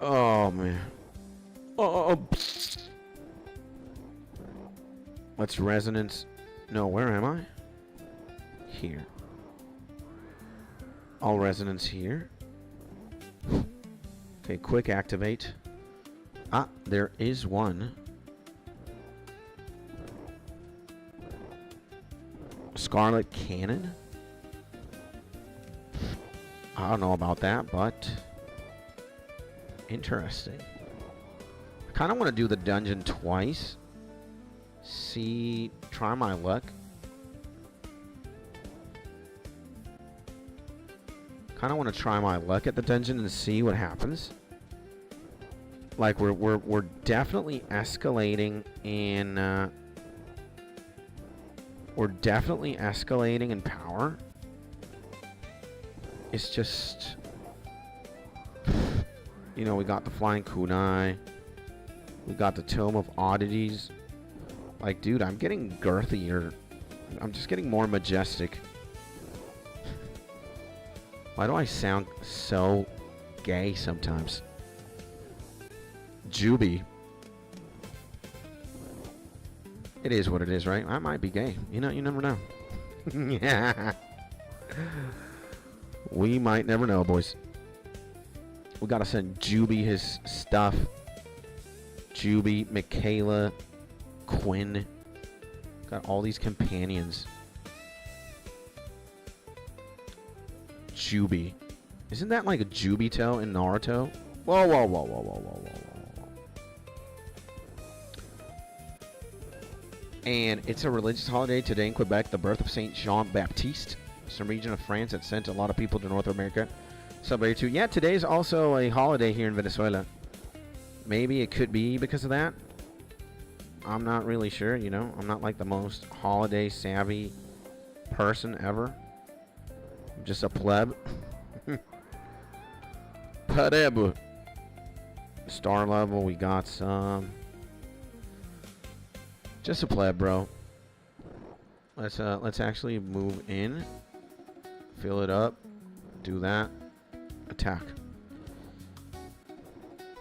Oh, man. Oh. Let's resonance. No, where am I? Here. All resonance here. Okay, quick activate. Ah, there is one. Scarlet Cannon? I don't know about that, but interesting. I kind of want to do the dungeon twice. See, try my luck. Kind of want to try my luck at the dungeon and see what happens. Like, we're definitely escalating in we're definitely escalating in power. It's just, you know, we got the Flying Kunai. We got the Tome of Oddities. Like, dude, I'm getting girthier. I'm just getting more majestic. Why do I sound so gay sometimes? Juby. It is what it is, right? I might be gay. You know, you never know. Yeah. We might never know, boys. We gotta send Juby his stuff. Juby, Michaela, Quinn. Got all these companions. Juby. Isn't that like a Jubito in Naruto? Whoa, whoa, whoa, whoa, whoa, whoa, whoa, whoa. And it's a religious holiday today in Quebec, the birth of Saint Jean Baptiste, some region of France that sent a lot of people to North America. Celebrated too. Yeah, today is also a holiday here in Venezuela. Maybe it could be because of that. I'm not really sure, you know. I'm not like the most holiday savvy person ever. I'm just a pleb. Pleb. Star level, we got some. Just a pleb, bro. Let's actually move in. Fill it up. Do that. Attack.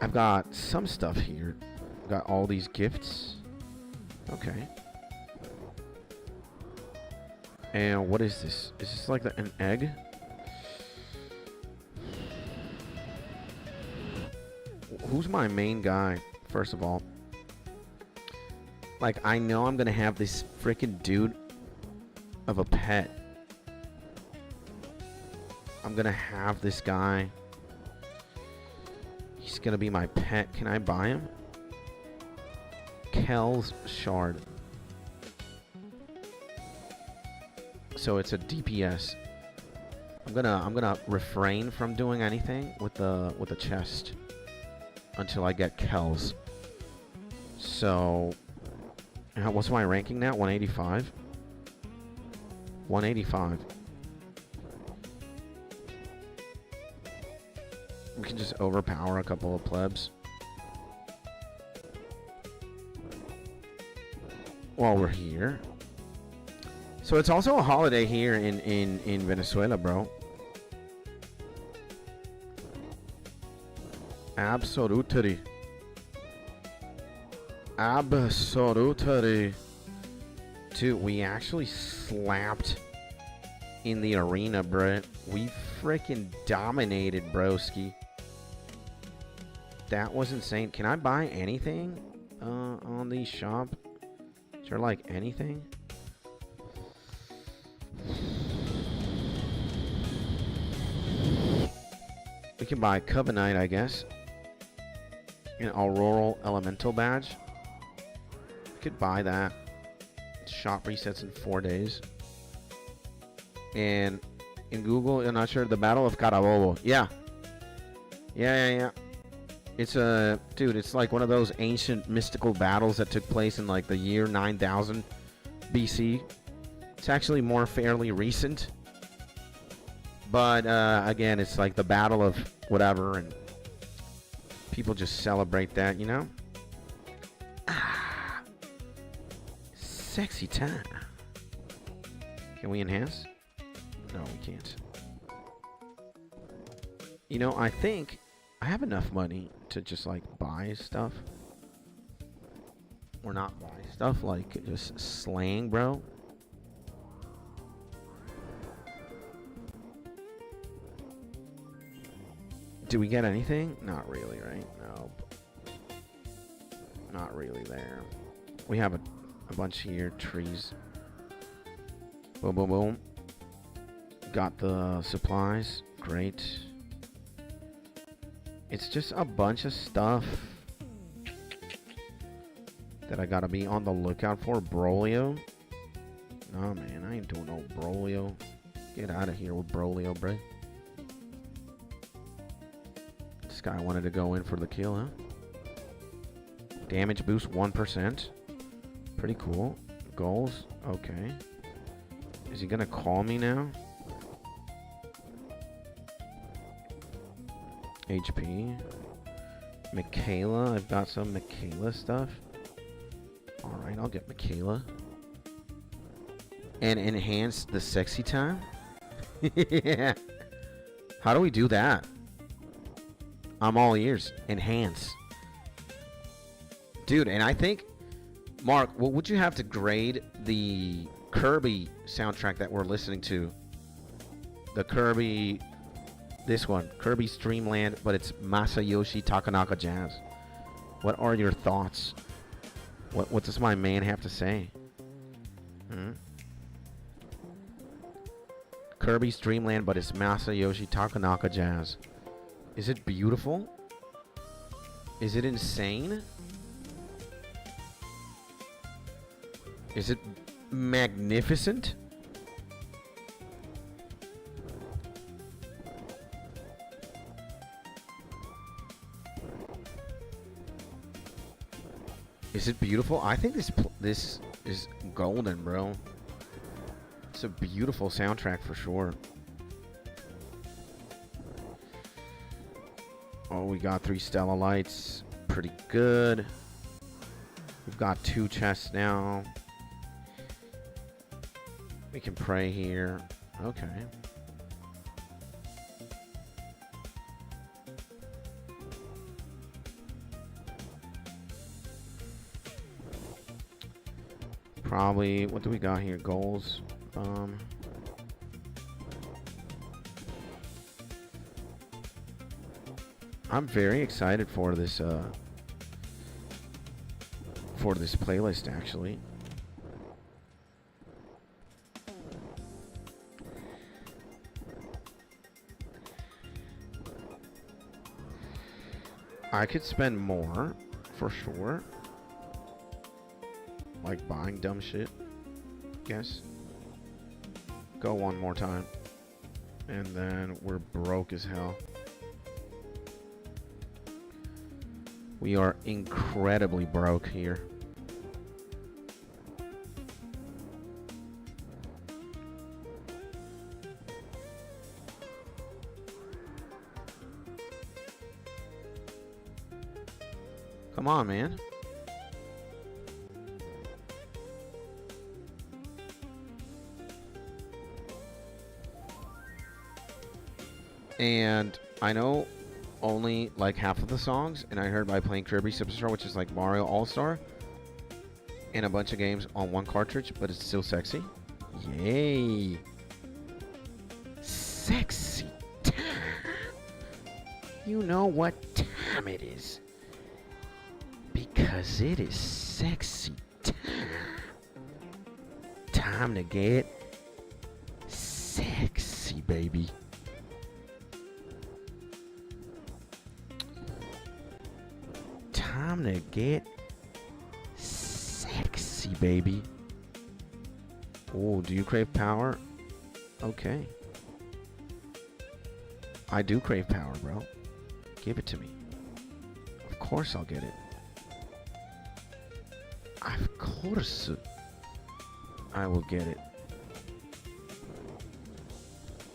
I've got some stuff here. I've got all these gifts. Okay. And what is this? Is this like an egg? Who's my main guy, first of all? Like, I know I'm gonna have this freaking dude of a pet. I'm gonna have this guy. He's gonna be my pet. Can I buy him? Kel's Shard. So it's a DPS. I'm gonna refrain from doing anything with the chest until I get Kel's. So what's my ranking now? 185. 185. We can just overpower a couple of plebs while we're here. So it's also a holiday here in Venezuela, bro. Absolutely. Absolutely. Dude, we actually slapped in the arena, bro. We freaking dominated, broski. That was insane. Can I buy anything on the shop? Is there like anything? We can buy Covenant, I guess. An Auroral Elemental badge. We could buy that. Shop resets in 4 days. And in Google, I'm not sure, the Battle of Carabobo. Yeah. Yeah. It's a... Dude, it's like one of those ancient mystical battles that took place in like the year 9000 BC. It's actually more fairly recent. But, again, it's like the battle of whatever, and people just celebrate that, you know? Ah. Sexy time. Can we enhance? No, we can't. You know, I think I have enough money to just, like, buy stuff. Or not buy stuff, like, just slang, bro. Do we get anything? Not really, right? No. Not really there. We have a bunch here. Trees. Boom, boom, boom. Got the supplies. Great. It's just a bunch of stuff that I gotta be on the lookout for. Brolio. Nah, man. I ain't doing no Brolio. Get out of here with Brolio, bruh. This guy wanted to go in for the kill, huh? Damage boost 1%. Pretty cool. Goals. Okay. Is he gonna call me now? HP. Michaela. I've got some Michaela stuff. Alright, I'll get Michaela. And enhance the sexy time? Yeah. How do we do that? I'm all ears. Enhance. Dude, and I think, Mark, what would you have to grade the Kirby soundtrack that we're listening to? The Kirby, this one, Kirby Streamland, but it's Masayoshi Takanaka jazz. What are your thoughts? What does my man have to say? Kirby's Dream Land, but it's Masayoshi Takanaka jazz. Is it beautiful? Is it insane? Is it magnificent? Is it beautiful? I think this is golden, bro. It's a beautiful soundtrack for sure. Oh, we got 3 Stella Lights. Pretty good. We've got 2 chests now. We can pray here. Okay. Probably, what do we got here? Goals. I'm very excited for this playlist, actually. I could spend more, for sure. Like buying dumb shit, guess. Go one more time. And then we're broke as hell. We are incredibly broke here. Come on, man. And I know only like half of the songs, and I heard by playing Kirby Superstar, which is like Mario All-Star, and a bunch of games on one cartridge, but it's still sexy. Yay. Sexy time. You know what time it is. Because it is sexy time. Time to get sexy, baby. Time to get sexy, baby. Oh, do you crave power? Okay. I do crave power, bro. Give it to me. Of course I'll get it. Of course I will get it.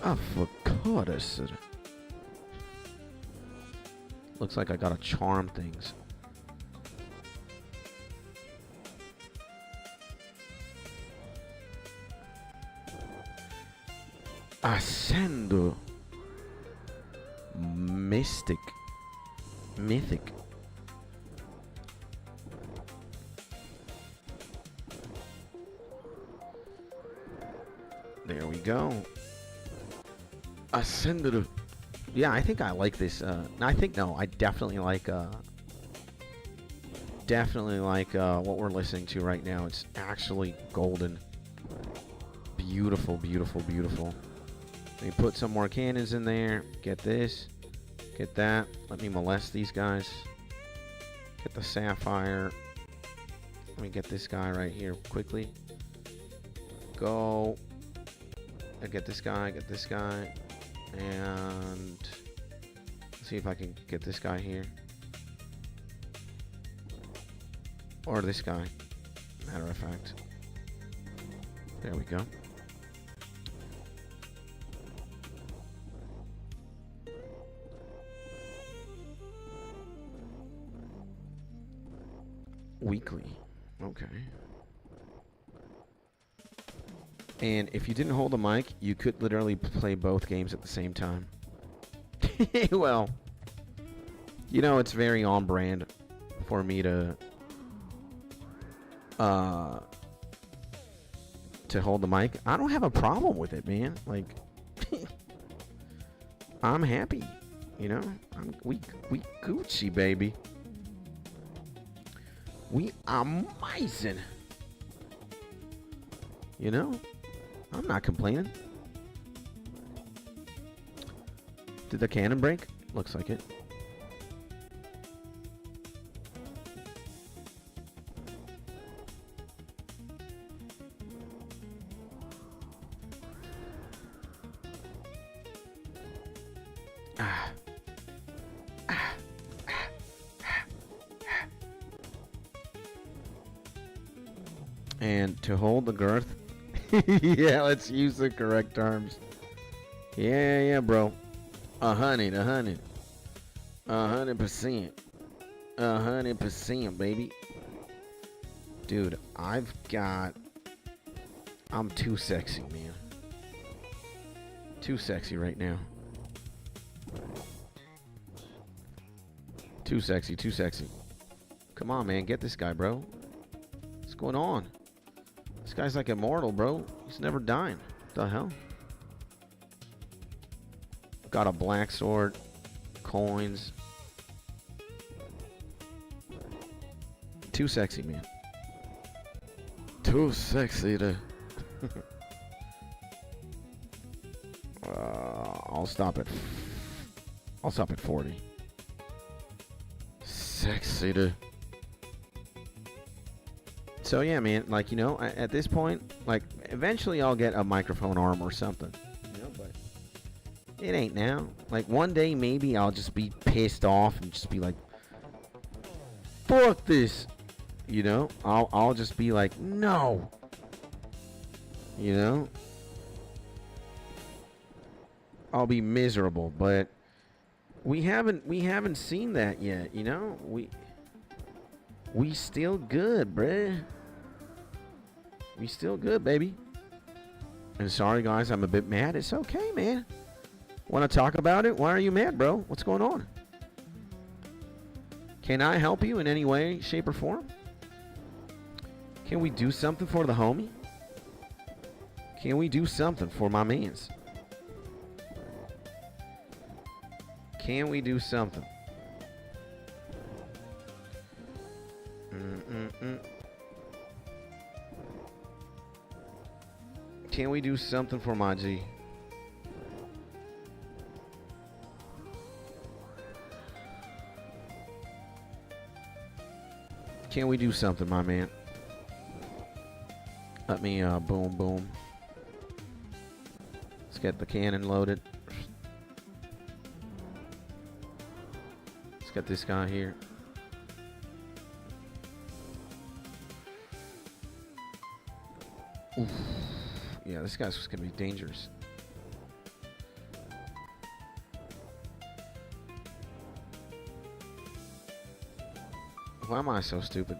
Of course. Looks like I gotta charm things. Ascendo. Mystic. Mythic. There we go. Ascended. Yeah, I think I like this. I definitely like what we're listening to right now. It's actually golden. Beautiful, beautiful, beautiful. Let me put some more cannons in there. Get this. Get that. Let me molest these guys. Get the sapphire. Let me get this guy right here quickly. Go. I get this guy, and let's see if I can get this guy here. Or this guy, matter of fact. There we go. Weekly, okay. And if you didn't hold the mic, you could literally play both games at the same time. Well, you know, it's very on brand for me to hold the mic. I don't have a problem with it, man. Like, I'm happy, you know. We Gucci, baby. We amazing. You know? I'm not complaining. Did the cannon break? Looks like it. And to hold the girth. Yeah, let's use the correct terms. Yeah, bro. 100, 100%. 100%, baby. Dude, I'm too sexy, man. Too sexy right now. Too sexy. Come on, man. Get this guy, bro. What's going on? This guy's like immortal, bro. He's never dying. What the hell? Got a black sword. Coins. Too sexy, man. Too sexy to... I'll stop at 40. Sexy to... So yeah, man, like, you know, at this point, like, eventually I'll get a microphone arm or something, you know, but it ain't now. Like, one day maybe I'll just be pissed off and just be like, fuck this, you know. I'll just be like, no, you know. I'll be miserable, but we haven't seen that yet, you know. We still good, bruh. We still good, baby. And sorry, guys, I'm a bit mad. It's okay, man. Want to talk about it? Why are you mad, bro? What's going on? Can I help you in any way, shape, or form? Can we do something for the homie? Can we do something for my mans? Can we do something? Can we do something for my G? Can we do something, my man? Let me boom. Let's get the cannon loaded. Let's get this guy here. Oof. Yeah, this guy's gonna be dangerous. Why am I so stupid?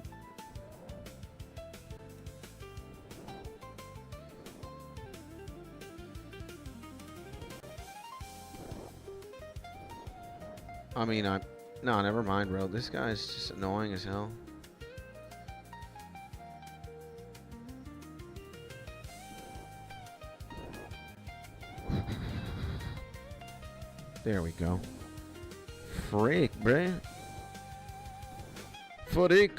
I mean, no, never mind, bro. This guy's just annoying as hell. There we go. Frick, bruh. Frick.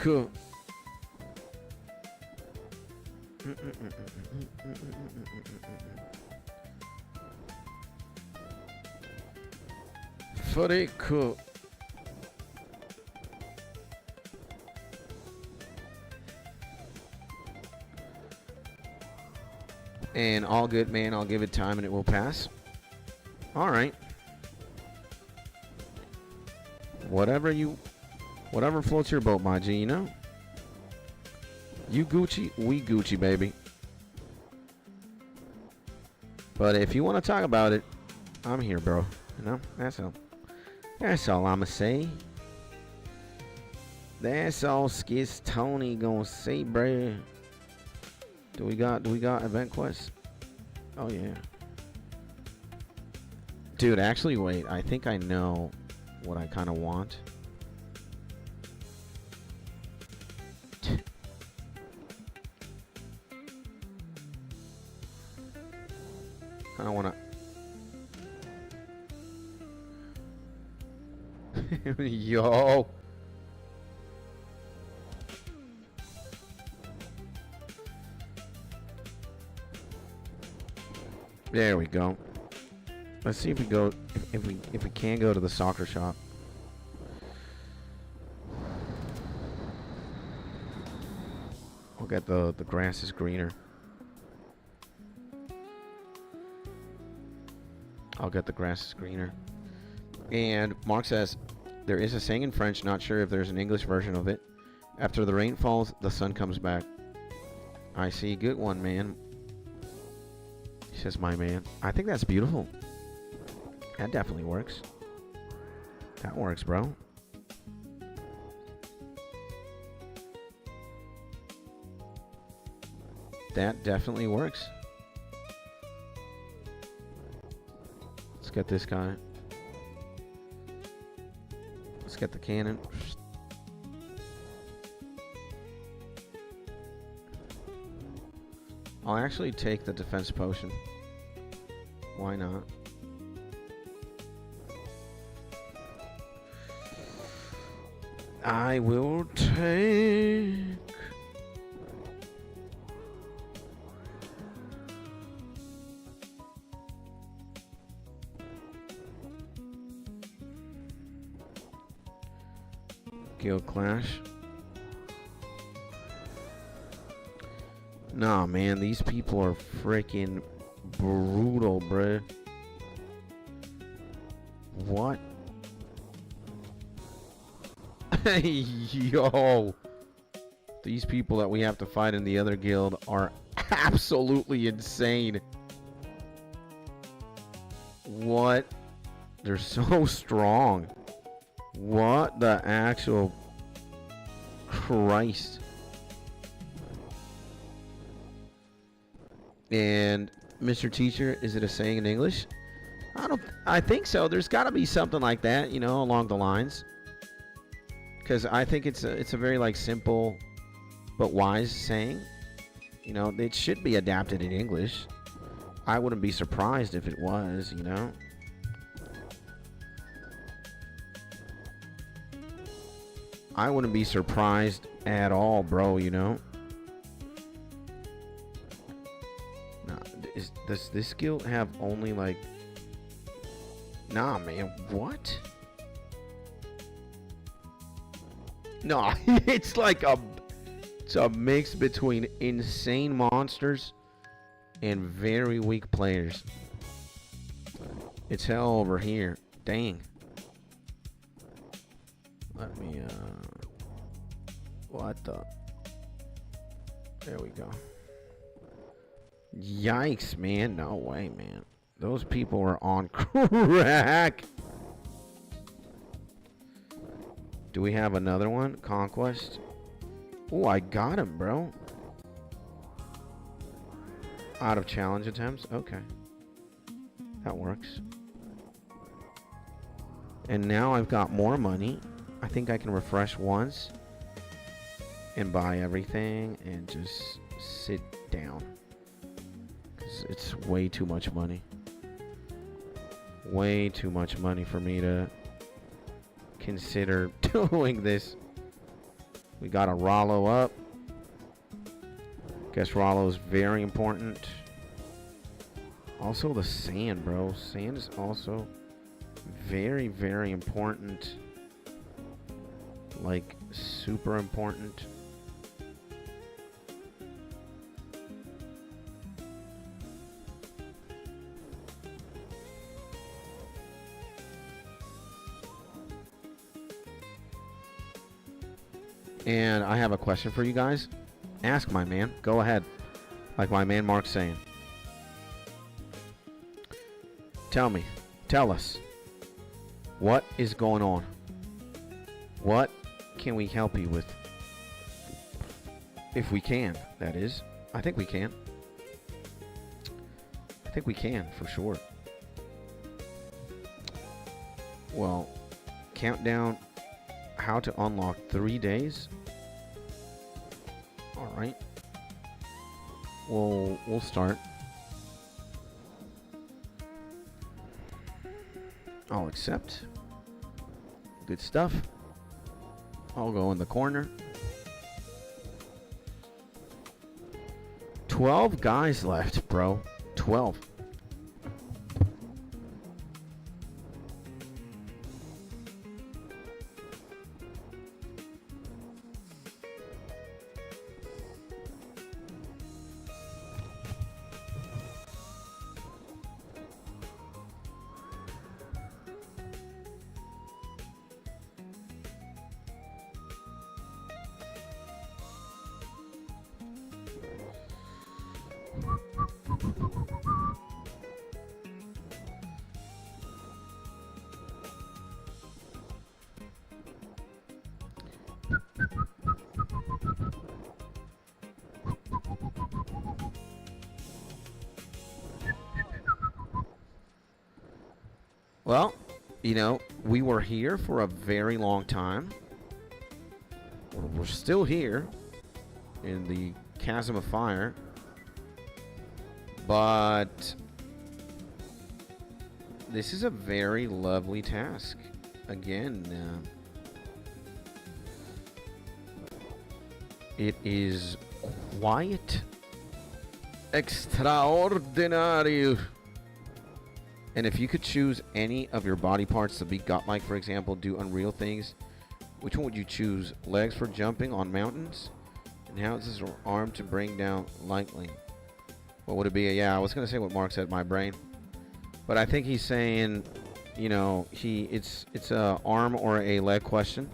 Frick. And all good, man. I'll give it time and it will pass. All right. Whatever floats your boat, my G, you know? You Gucci, we Gucci, baby. But if you want to talk about it, I'm here, bro. You know? That's all I'ma say. That's all Skis Tony gonna say, bruh. Do we got event quests? Oh yeah. Dude, actually wait, I think I know what I kind of want. I don't want to. Yo. There we go. Let's see if we go, if we can go to the soccer shop. We'll get the grass is greener. I'll get the grass is greener. And Mark says, there is a saying in French, not sure if there's an English version of it. After the rain falls, the sun comes back. I see, good one, man. He says, my man. I think that's beautiful. That definitely works. That works, bro. That definitely works. Let's get this guy. Let's get the cannon. I'll actually take the defense potion. Why not? I will take... Guild Clash. Nah, man, these people are freaking brutal, bruh. What? Yo. These people that we have to fight in the other guild are absolutely insane. What? They're so strong. What the actual Christ. And Mr. Teacher, is it a saying in English? I think so. There's got to be something like that, you know, along the lines. Because I think it's a very like simple but wise saying. You know, it should be adapted in English. I wouldn't be surprised if it was, you know. I wouldn't be surprised at all, bro, you know. Nah, does this guild have only like... Nah, man, what? No, it's like it's a mix between insane monsters and very weak players. It's hell over here. Dang. Let me, what the? There we go. Yikes, man. No way, man. Those people are on crack. Do we have another one? Conquest. Oh, I got him, bro. Out of challenge attempts? Okay. That works. And now I've got more money. I think I can refresh once and buy everything and just sit down. 'Cause it's way too much money. Way too much money for me to consider doing this. We got a Rollo up. Guess Rollo is very important. Also the sand, bro. Sand is also very, very important. Like, super important. And I have a question for you guys. Ask my man. Go ahead. Like my man Mark's saying. Tell me. Tell us. What is going on? What can we help you with? If we can, that is. I think we can. I think we can, for sure. Well, countdown. How to unlock 3 days. All right. We'll start. I'll accept. Good stuff. I'll go in the corner. 12 guys left, bro. 12. Well, you know, we were here for a very long time. We're still here in the chasm of fire. But this is a very lovely task. Again, it is quite extraordinary. And if you could choose any of your body parts to be godlike, for example, do unreal things, which one would you choose? Legs for jumping on mountains, and houses or arm to bring down lightning? What would it be? Yeah, I was gonna say what Mark said, my brain, but I think he's saying, you know, it's a arm or a leg question.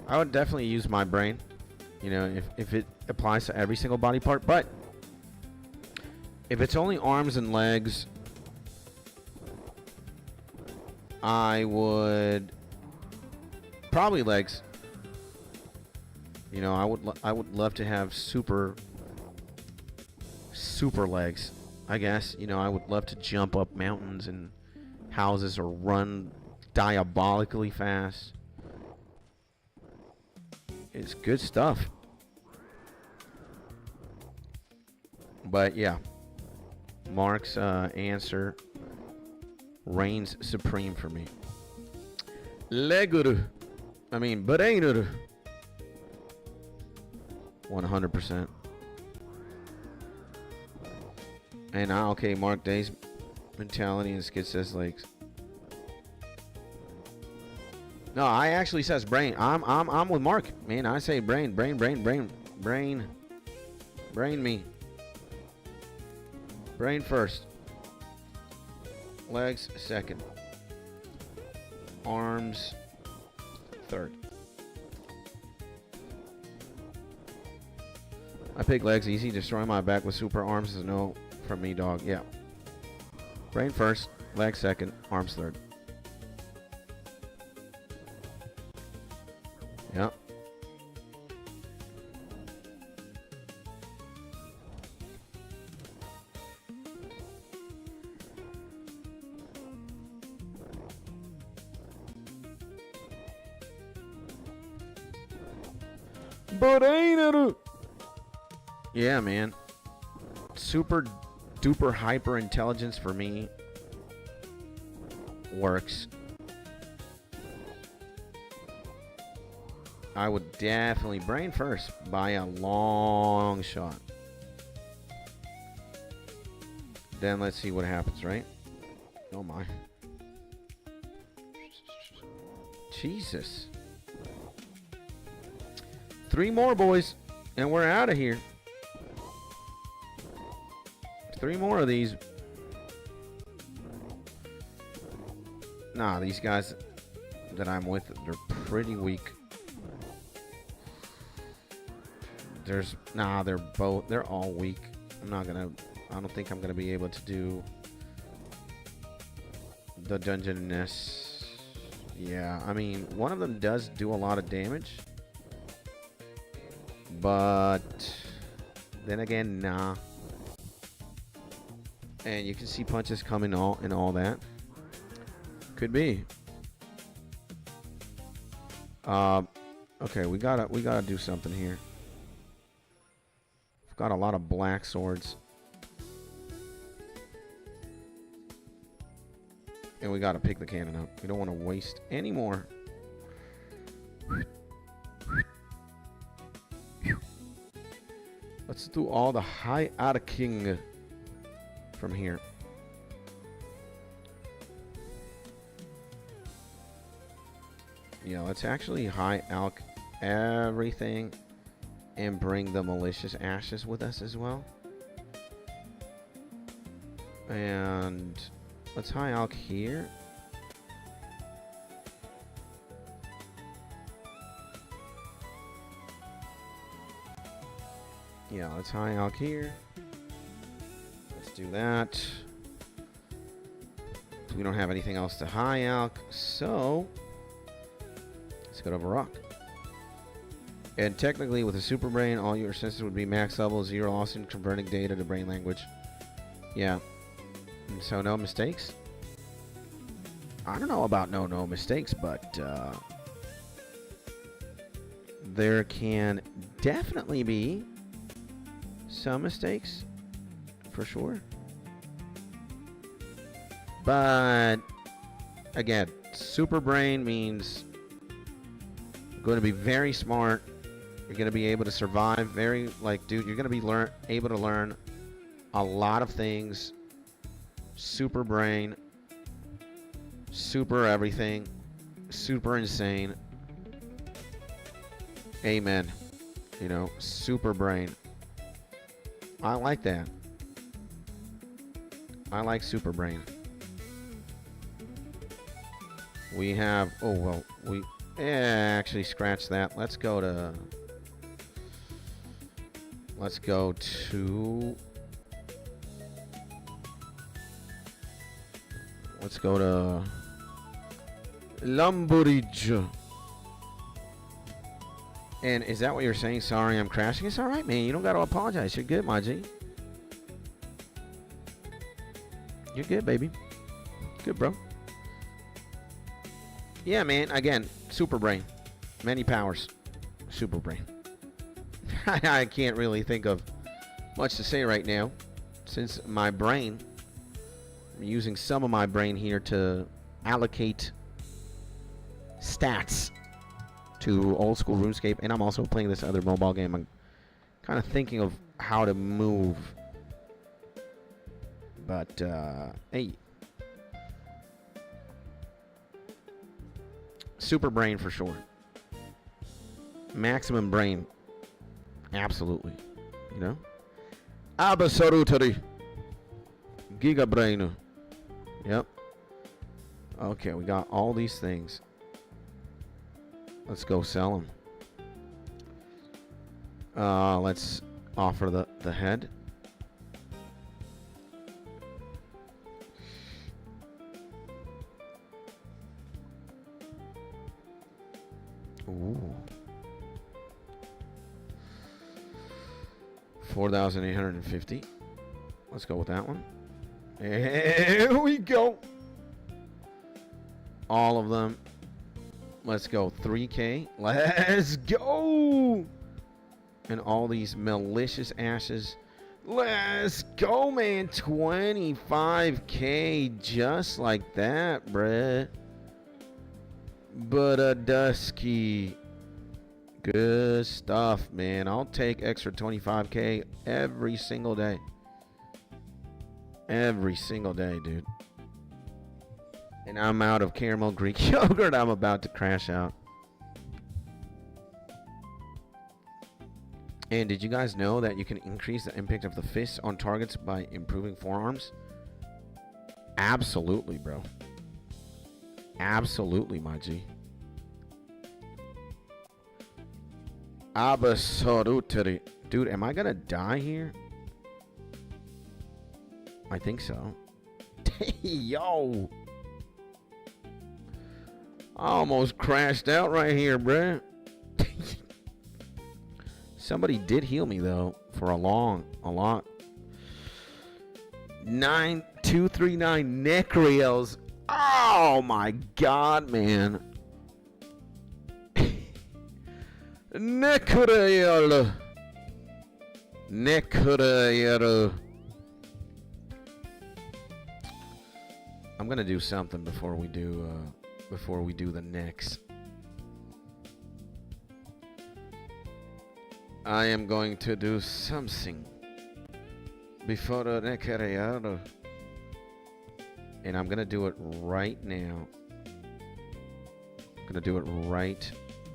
I would definitely use my brain, you know, if it applies to every single body part. But if it's only arms and legs, I would probably legs. You know, I would love to have super legs, I guess. You know, I would love to jump up mountains and houses or run diabolically fast. It's good stuff. But yeah, Mark's answer reigns supreme for me. Legur. I mean, brainer. 100%. And okay, Mark Day's mentality and Skid says legs. No, I actually says brain. I'm with Mark, man. I say brain me. Brain first. Legs second. Arms third. I pick legs easy. Destroy my back with super arms is a no from me, dog. Yeah. Brain first, legs second, arms third. Yeah. Yeah, man. Super duper hyper intelligence for me works. I would definitely brain first by a long shot. Then let's see what happens, right? Oh my. Jesus. 3 more, boys, and we're out of here. 3 more of these. Nah, these guys that I'm with, they're pretty weak. They're all weak. I don't think I'm gonna be able to do the dungeonness. Yeah, I mean, one of them does do a lot of damage. But then again, nah. And you can see punches coming and all that. Could be. Okay, we gotta do something here. We've got a lot of black swords. And we gotta pick the cannon up. We don't want to waste any more. Let's do all the high arcing from here. Yeah, let's actually high alch everything and bring the malicious ashes with us as well. And let's high alch here. Yeah, let's high alch here. Let's do that. We don't have anything else to high alch, so let's go to Varrock. And technically, with a super brain, all your senses would be max level, zero loss in converting data to brain language. Yeah. And so no mistakes? I don't know about no mistakes, but there can definitely be some mistakes, for sure. But again, super brain means going to be very smart. You're going to be able to survive very, like, dude, you're going to be able to learn a lot of things. Super brain, super everything, super insane. Amen. You know, super brain. I like that. I like super brain. We have, oh, well, we actually scratch that. Let's go to Lumbridge. And is that what you're saying? Sorry, I'm crashing. It's all right, man. You don't got to apologize. You're good, my G. You're good, baby. Good, bro. Yeah, man. Again, super brain. Many powers. Super brain. I can't really think of much to say right now, since my brain, I'm using some of my brain here to allocate stats to old school RuneScape, and I'm also playing this other mobile game. I'm kind of thinking of how to move, but hey, super brain for sure. Maximum brain, absolutely. You know, absolutely. Giga brain. Yep. Okay, we got all these things. Let's go sell them. Let's offer the head. Ooh. 4,850. Let's go with that one. Here we go. All of them. Let's go 3K. Let's go. And all these malicious ashes. Let's go, man. 25K just like that, bruh. But a dusky. Good stuff, man. I'll take extra 25K every single day. Every single day, dude. And I'm out of caramel Greek yogurt. I'm about to crash out. And did you guys know that you can increase the impact of the fists on targets by improving forearms? Absolutely, bro. Absolutely, my G. Absolutely. Dude, am I gonna die here? I think so. Yo. I almost crashed out right here, bruh. Somebody did heal me, though, for a lot. 9239 Necreals. Oh, my God, man. Necreal. I'm going to do something before we do the next. I am going to do something before the Necreal. And I'm going to do it right now. I'm going to do it right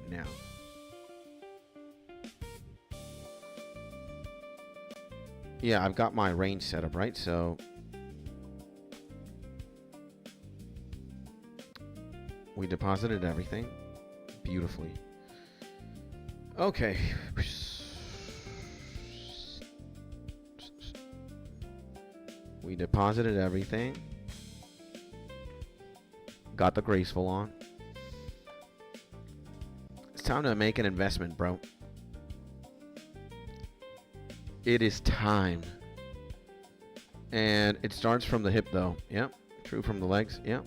now. Yeah, I've got my range set up, right? So we deposited everything beautifully. Okay. We deposited everything. Got the graceful on. It's time to make an investment, bro. It is time. And it starts from the hip, though. Yep. True from the legs. Yep.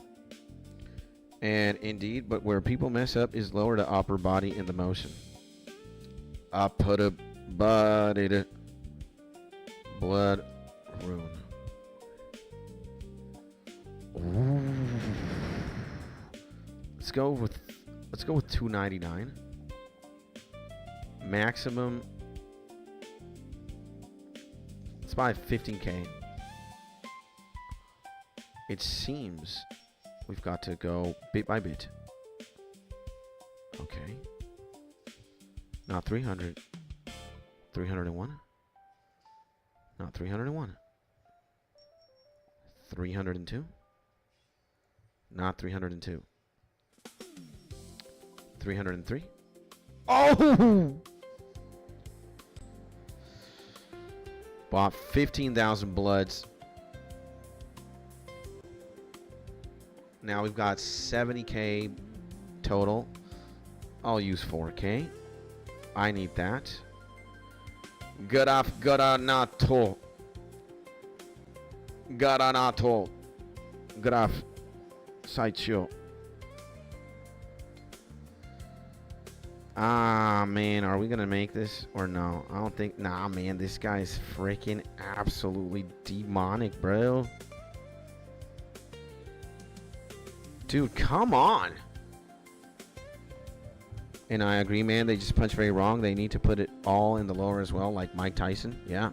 And indeed, but where people mess up is lower to upper body in the motion. I put a body to blood rune. Ooh. Let's go with 299. Maximum. Let's buy 15k. It seems we've got to go bit by bit. Okay. Not 300. 301. Not 301. 302. Not 302. 303. Oh! Bought 15,000 bloods. Now we've got 70k total. I'll use 4k. I need that. Garanato. Graf. Saicho. Ah, man, are we gonna make this or no? I don't think. Nah, man, this guy's freaking absolutely demonic, bro. Dude, come on. And I agree, man. They just punched very wrong. They need to put it all in the lower as well, like Mike Tyson. Yeah.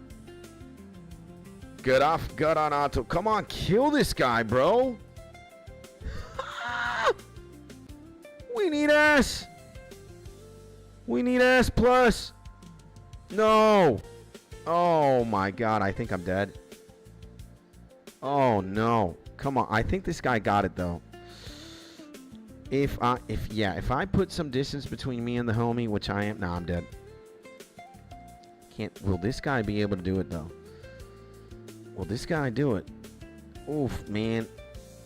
Good off. Good on Otto. Come on, kill this guy, bro. We need S. We need S plus. No. Oh, my God. I think I'm dead. Oh, no. Come on. I think this guy got it, though. If I put some distance between me and the homie, which I am, nah, I'm dead. Will this guy be able to do it though? Will this guy do it? Oof, man.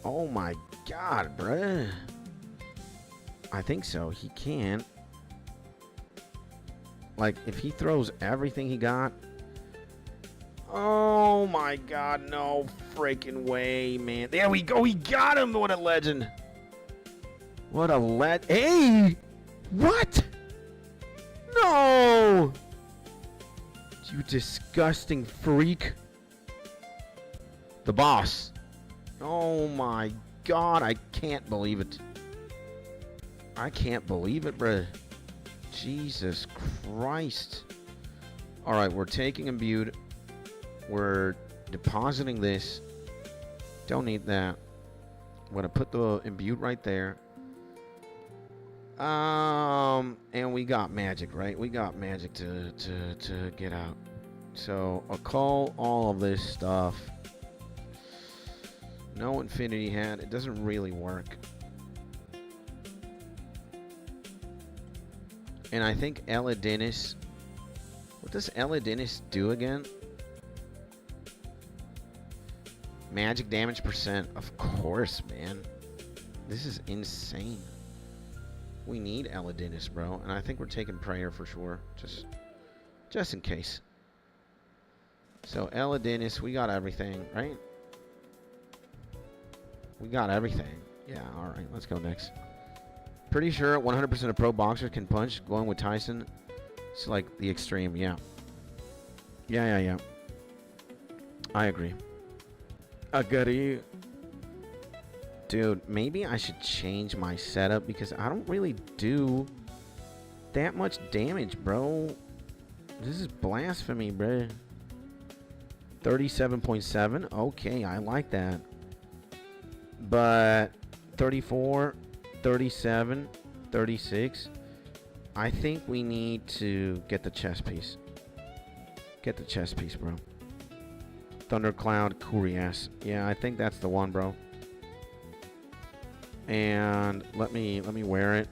Oh my God, bruh. I think so. He can. Like, if he throws everything he got. Oh my God, no freaking way, man. There we go. He got him. What a legend. What a Hey! What? No! You disgusting freak. The boss. Oh my God, I can't believe it. I can't believe it, bruh. Jesus Christ. Alright, we're taking imbued. We're depositing this. Don't need that. I'm gonna put the imbued right there. And we got magic, right? We got magic to get out. So I'll call all of this stuff. No infinity hat. It doesn't really work. And I think Eladinis. What does Eladinis do again? Magic damage percent. Of course, man. This is insane. We need Eladinis, bro. And I think we're taking prayer for sure. Just in case. So Eladinis, we got everything, right? We got everything. Yeah, alright. Let's go next. Pretty sure 100% of pro boxers can punch. Going with Tyson. It's like the extreme, yeah. Yeah. I agree. I got you. Dude, maybe I should change my setup because I don't really do that much damage, bro. This is blasphemy, bro. 37.7. Okay, I like that. But 34, 37, 36. I think we need to get the chest piece. Get the chest piece, bro. Thundercloud Curious. Yeah, I think that's the one, bro. And let me wear it.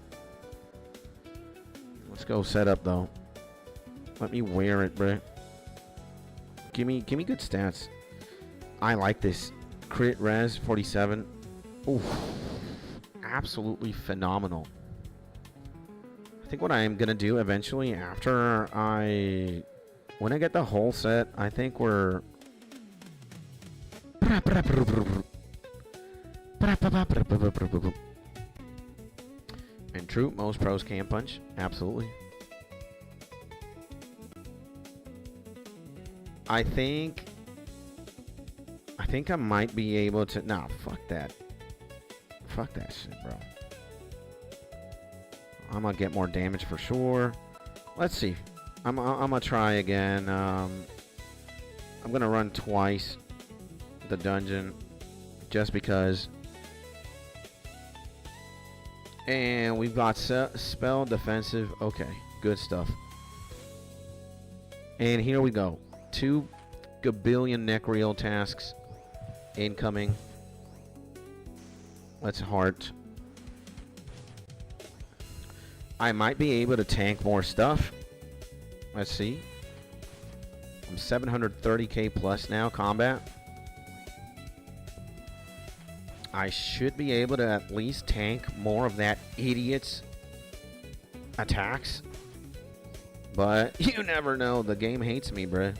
Let's go set up though. Let me wear it, bro. Give me good stats. I like this. Crit res 47. Oof. Absolutely phenomenal. I think what I am gonna do eventually after I When I get the whole set, I think we're... And true, most pros can punch. Absolutely. I think I might be able to... Nah, fuck that. Fuck that shit, bro. I'm gonna get more damage for sure. Let's see. I'm gonna try again. I'm gonna run twice the dungeon just because. And we've got spell defensive. Okay, good stuff. And here we go. 2 gabillion Necreal tasks incoming. Let's heart. I might be able to tank more stuff. Let's see. I'm 730k plus now, combat. I should be able to at least tank more of that idiot's attacks. But you never know. The game hates me, bruh.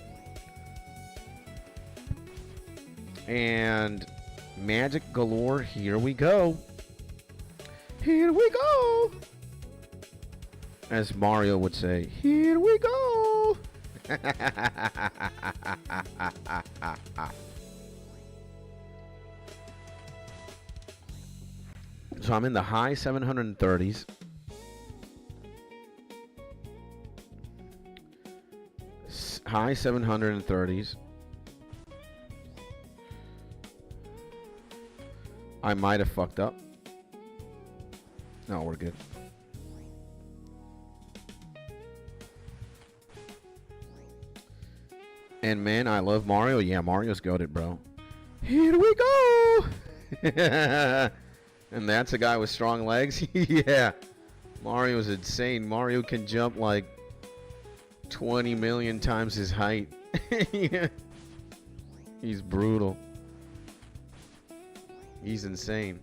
And magic galore. Here we go. Here we go. As Mario would say, here we go. So I'm in the high 730s. High 730s. I might have fucked up. No, we're good. And man, I love Mario. Yeah, Mario's goated, bro. Here we go. And that's a guy with strong legs. Yeah. Mario's insane. Mario can jump like 20 million times his height. Yeah. He's brutal. He's insane.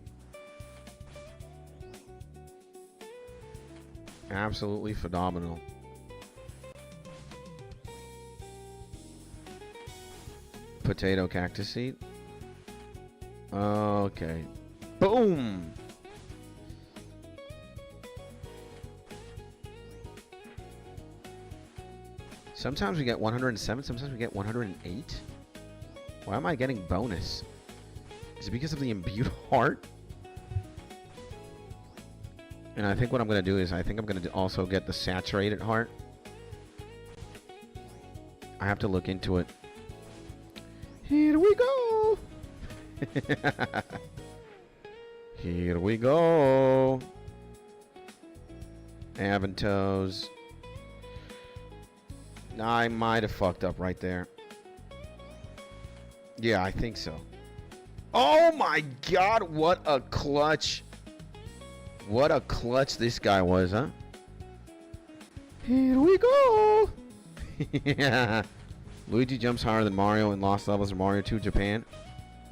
Absolutely phenomenal. Potato cactus seed. Okay. Boom. Sometimes we get 107, sometimes we get 108. Why am I getting bonus? Is it because of the imbued heart? And I think what I'm going to do is I think I'm going to also get the saturated heart. I have to look into it. Here we go. Here we go. Aventos. I might have fucked up right there. Yeah, I think so. Oh my god, what a clutch. What a clutch this guy was, huh? Here we go. Yeah. Luigi jumps higher than Mario in Lost Levels of Mario 2 Japan.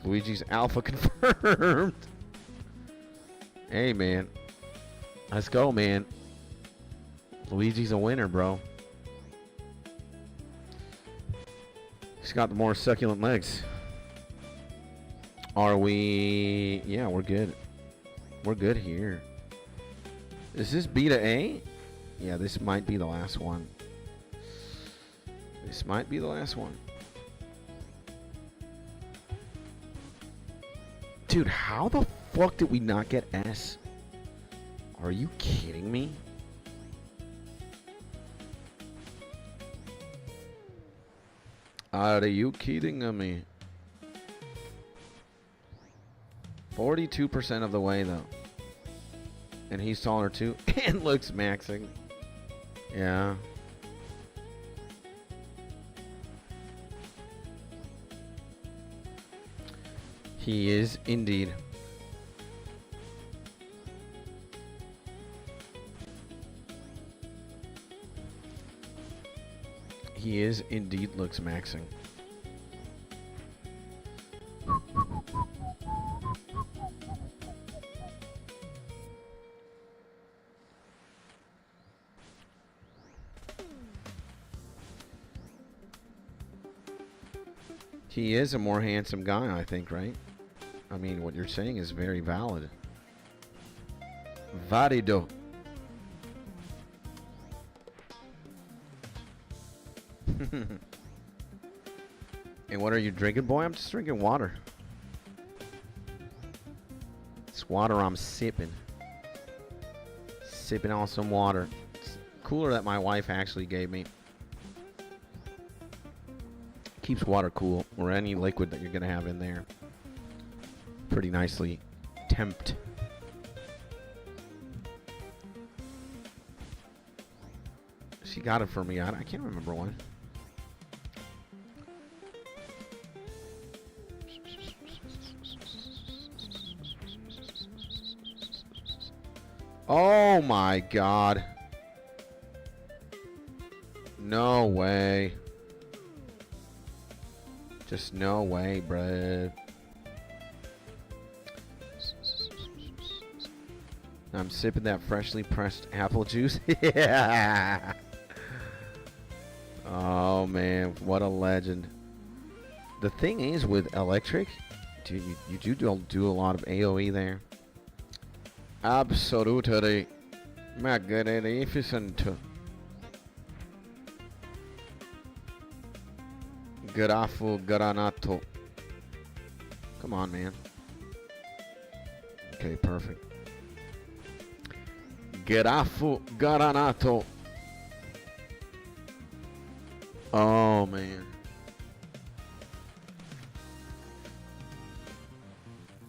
Luigi's alpha confirmed. Hey, man. Let's go, man. Luigi's a winner, bro. He's got the more succulent legs. Are we... Yeah, we're good. We're good here. Is this Beta A? Yeah, this might be the last one. This might be the last one. Dude, how the fuck did we not get S? Are you kidding me? Are you kidding me? 42% of the way, though. And he's taller, too. And looks maxing. Yeah. He is indeed. He is indeed looks maxing. He is a more handsome guy, I think, right? I mean, what you're saying is very valid. Válido. And what are you drinking, boy? I'm just drinking water. It's water I'm sipping. Sipping on some water. It's cooler that my wife actually gave me. Keeps water cool, or any liquid that you're going to have in there. Pretty nicely temped. She got it for me. I can't remember when. Oh my God. No way. Just no way, bruh. I'm sipping that freshly pressed apple juice. Yeah. Oh man, what a legend. The thing is with electric, dude, you do a lot of AoE there. Absolutely magnificent. Grafu granato. Come on, man. Okay, perfect. Grafu granato. Oh, man.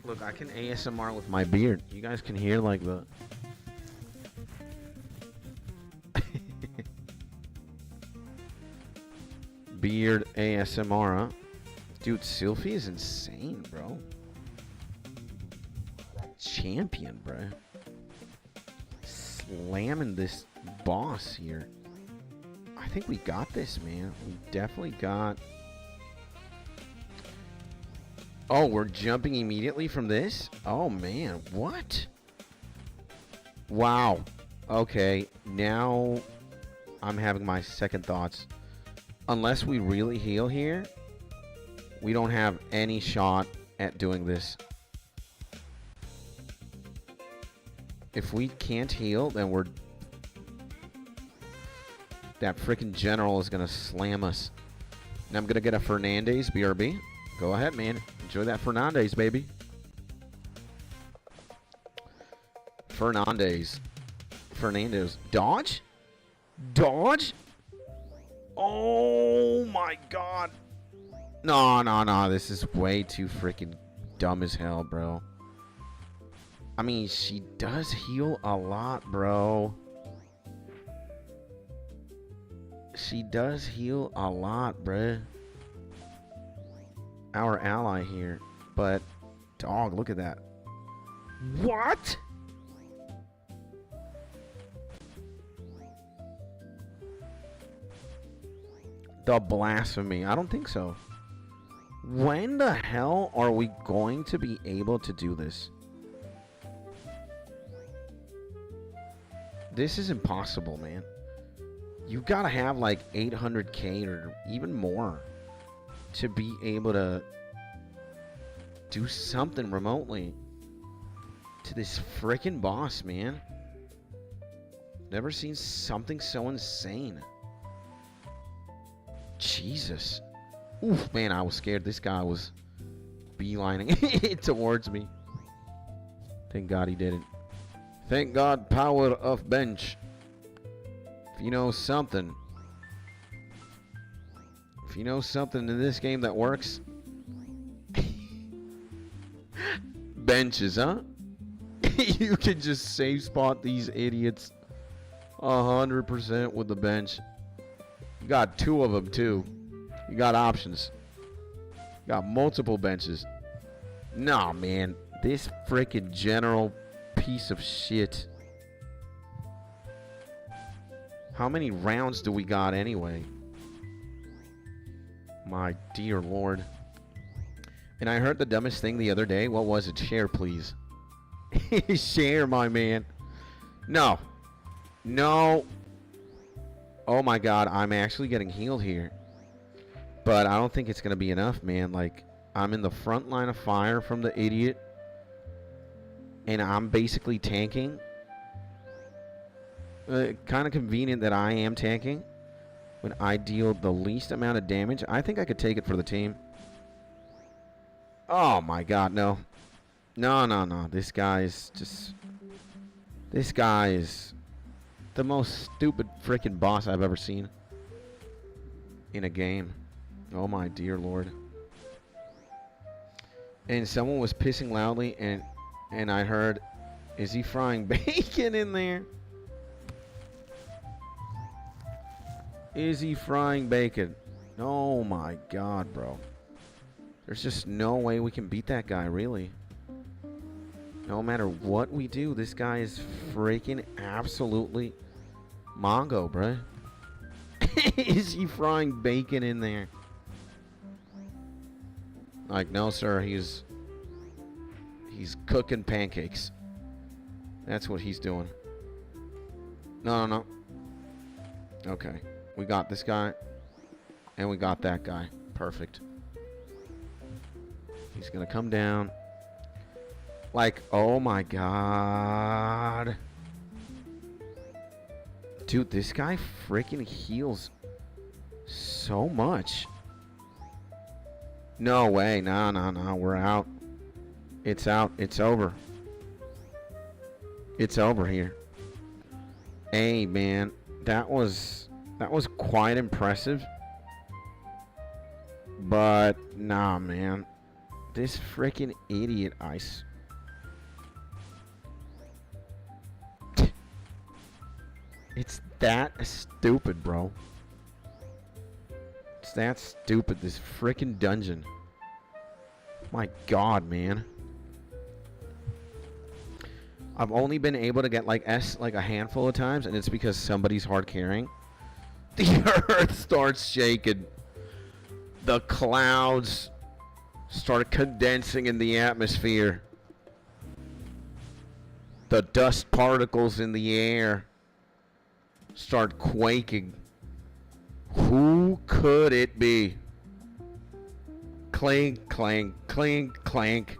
Look, I can ASMR with my beard. You guys can hear like the... beard ASMR, huh? Dude, Sylphie is insane, bro. Champion, bro. Slamming this boss here. I think we got this, man. We definitely got... Oh, we're jumping immediately from this? Oh, man. What? Wow. Okay. Now I'm having my second thoughts. Unless we really heal here, we don't have any shot at doing this. If we can't heal, then we're... That freaking general is going to slam us. And I'm going to get a Fernandez BRB. Go ahead, man. Enjoy that Fernandez, baby. Fernandez. Dodge? Dodge? Oh, my God. No. This is way too freaking dumb as hell, bro. I mean, she does heal a lot, bro. She does heal a lot, bruh. Our ally here. But, dog, look at that. What? The blasphemy. I don't think so. When the hell are we going to be able to do this? This is impossible, man. You gotta have like 800k or even more to be able to do something remotely to this freaking boss, man. Never seen something so insane. Jesus. Oof, man, I was scared. This guy was beelining towards me. Thank God he didn't. Thank God, power of bench. If you know something. If you know something in this game that works. Benches, huh? You can just save spot these idiots 100% with the bench. You got two of them, too. You got options. You got multiple benches. Nah, man. This freaking general piece of shit. How many rounds do we got anyway? My dear Lord. And I heard the dumbest thing the other day. What was it? Share, please. Share, my man. No. No. Oh my God. I'm actually getting healed here. But I don't think it's going to be enough, man. Like, I'm in the front line of fire from the idiot. And I'm basically tanking. Kind of convenient that I am tanking. When I deal the least amount of damage. I think I could take it for the team. Oh, my God, no. No. This guy is just... This guy is the most stupid freaking boss I've ever seen in a game. Oh my dear Lord. And someone was pissing loudly and I heard, is he frying bacon in there? Is he frying bacon? Oh my God, bro. There's just no way we can beat that guy, really. No matter what we do, this guy is freaking absolutely Mongo, bruh. Is he frying bacon in there? Like, no, sir. He's cooking pancakes. That's what he's doing. No. Okay. We got this guy. And we got that guy. Perfect. He's going to come down. Like, oh my God. Dude, this guy freaking heals so much. No way. No. We're out. It's out. It's over. It's over here. Hey, man. That was quite impressive. But, nah, man. This freaking idiot ice. It's that stupid, bro. It's that stupid, this freaking dungeon. My God, man. I've only been able to get like S like a handful of times, and it's because somebody's hard carrying. The earth starts shaking. The clouds start condensing in the atmosphere. The dust particles in the air start quaking. Who could it be? Clank, clank, clank, clank.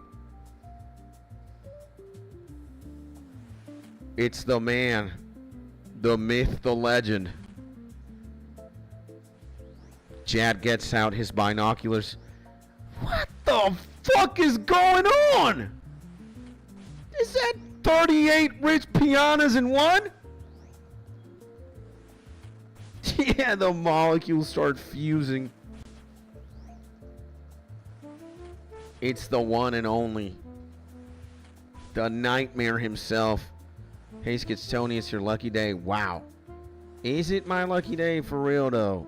It's the man, the myth, the legend. Jad gets out his binoculars. What the fuck is going on? Is that 38 rich pianos in one? Yeah, the molecules start fusing. It's the one and only. The nightmare himself. Hey, Tony, it's your lucky day. Wow. Is it my lucky day for real, though?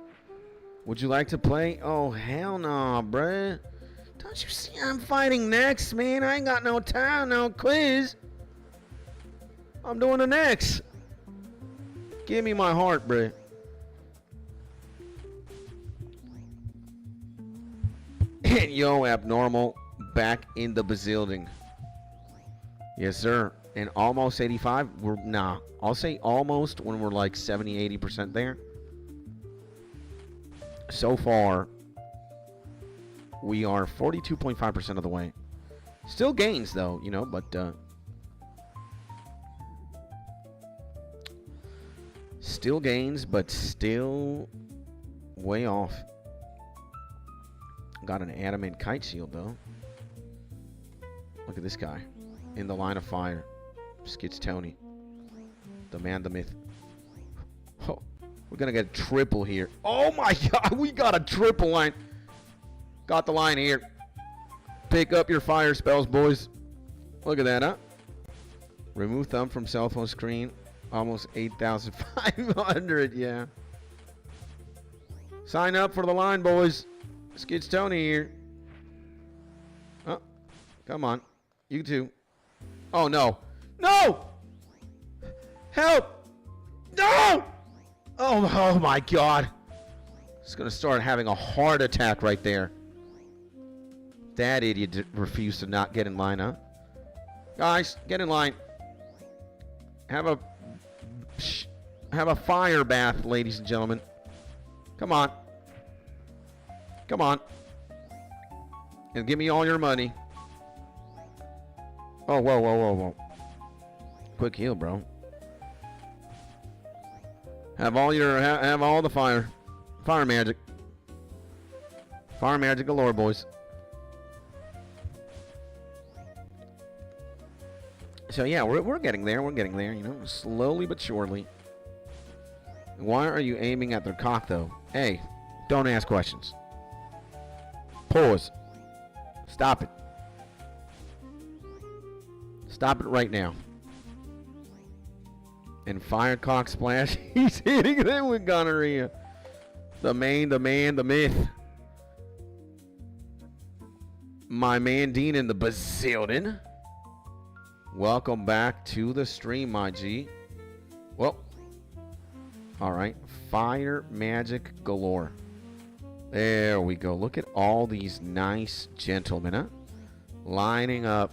Would you like to play? Oh, hell no, bruh. Don't you see I'm fighting next, man? I ain't got no time, no quiz. I'm doing the next. Give me my heart, bruh. Yo, Abnormal, back in the building. Yes, sir. And almost 85. I'll say almost when we're like 70, 80% there. So far, we are 42.5% of the way. Still gains, though, you know, but still gains, but still way off. Got an adamant kite shield, though. Look at this guy. In the line of fire. Skits Tony. The man, the myth. Oh, we're going to get a triple here. Oh, my God. We got a triple line. Got the line here. Pick up your fire spells, boys. Look at that, huh? Remove thumb from cell phone screen. Almost 8,500, yeah. Sign up for the line, boys. Skits Tony here. Oh, come on. You too. Oh, no. No! Help! No! Oh my God. It's going to start having a heart attack right there. That idiot refused to not get in line, huh? Guys, get in line. Have a fire bath, ladies and gentlemen. Come on. Come on. And give me all your money. Oh, whoa, whoa, whoa, whoa. Quick heal, bro. Have all your, have all the fire. Fire magic. Fire magic galore, boys. So yeah, we're getting there. We're getting there, you know, slowly but surely. Why are you aiming at their cock, though? Hey, don't ask questions. Pause. Stop it. Stop it right now. And fire cock splash. He's hitting them with gonorrhea. The man, the myth. My man Dean in the bazillion. Welcome back to the stream, my G. Well, all right. Fire magic galore. There we go. Look at all these nice gentlemen, huh? Lining up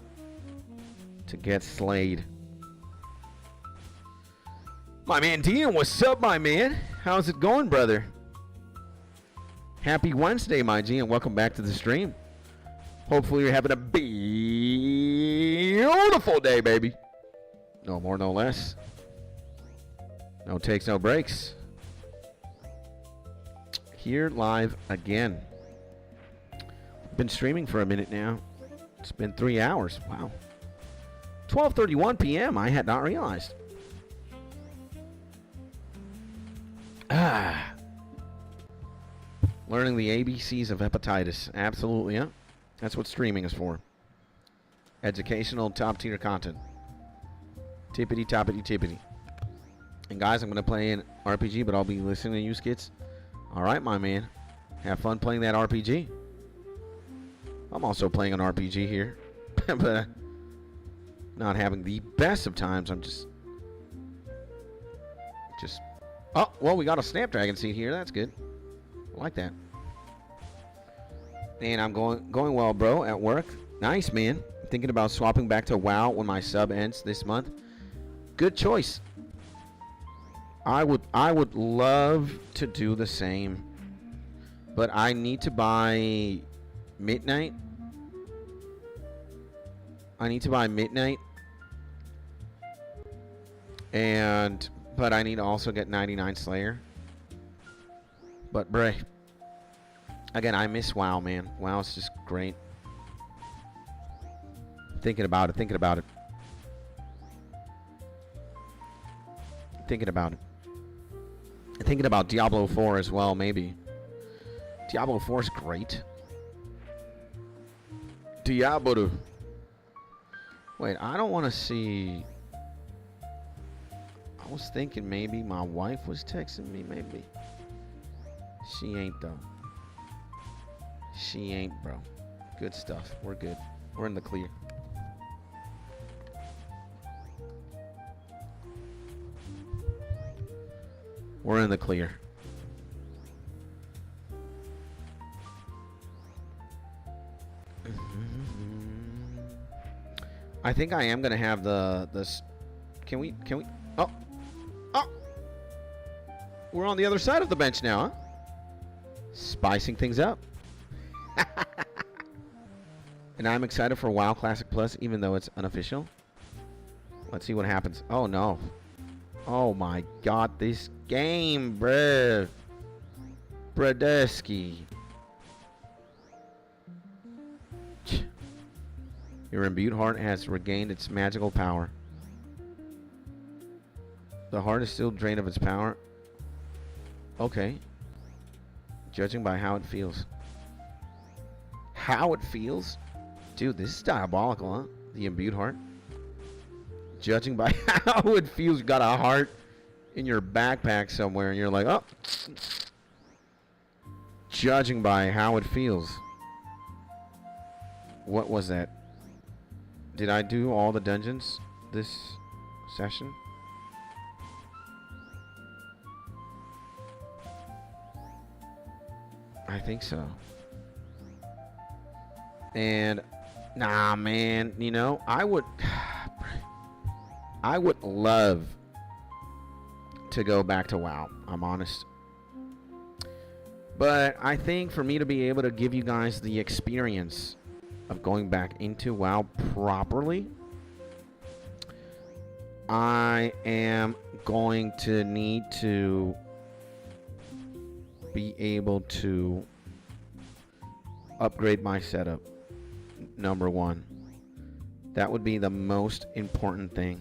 to get slayed. My man Dean, what's up, my man? How's it going, brother? Happy Wednesday, my G, and welcome back to the stream. Hopefully you're having a beautiful day, baby. No more, no less. No takes, no breaks. Here live again. Been streaming for a minute now. It's been 3 hours. Wow. 12:31 p.m. I had not realized. Learning the ABCs of hepatitis. Absolutely, yeah. That's what streaming is for. Educational, top-tier content. Tippity, toppity, tippity. And guys, I'm going to play an RPG, but I'll be listening to you skits. All right, my man. Have fun playing that RPG. I'm also playing an RPG here. But not having the best of times. I'm just... Oh, well, we got a Snapdragon seat here. That's good. I like that. And I'm going well, bro, at work. Nice, man. I'm thinking about swapping back to WoW when my sub ends this month. Good choice. I would love to do the same, but I need to buy Midnight. But I need to also get 99 Slayer. But bruh, again, I miss WoW, man. WoW is just great. Thinking about it. Thinking about Diablo 4 as well, maybe. Diablo 4 is great. Diablo. Wait, I don't want to see... I was thinking maybe my wife was texting me, maybe. She ain't, though. She ain't, bro. Good stuff. We're good. We're in the clear. We're in the clear. I think I am gonna have this. Can we? Oh, we're on the other side of the bench now, huh? Spicing things up. And I'm excited for WoW Classic Plus, even though it's unofficial. Let's see what happens. Oh no. Oh my god, this game, bruh. Bradesky. Your imbued heart has regained its magical power. The heart is still drained of its power. Okay. Judging by how it feels. How it feels? Dude, this is diabolical, huh? The imbued heart. Judging by how it feels, you got a heart in your backpack somewhere and you're like, oh. Judging by how it feels. What was that? Did I do all the dungeons this session? I think so. And nah, man, you know, I would love to go back to WoW. I'm honest. But I think for me to be able to give you guys the experience of going back into WoW properly, I am going to need to be able to upgrade my setup. Number one. That would be the most important thing.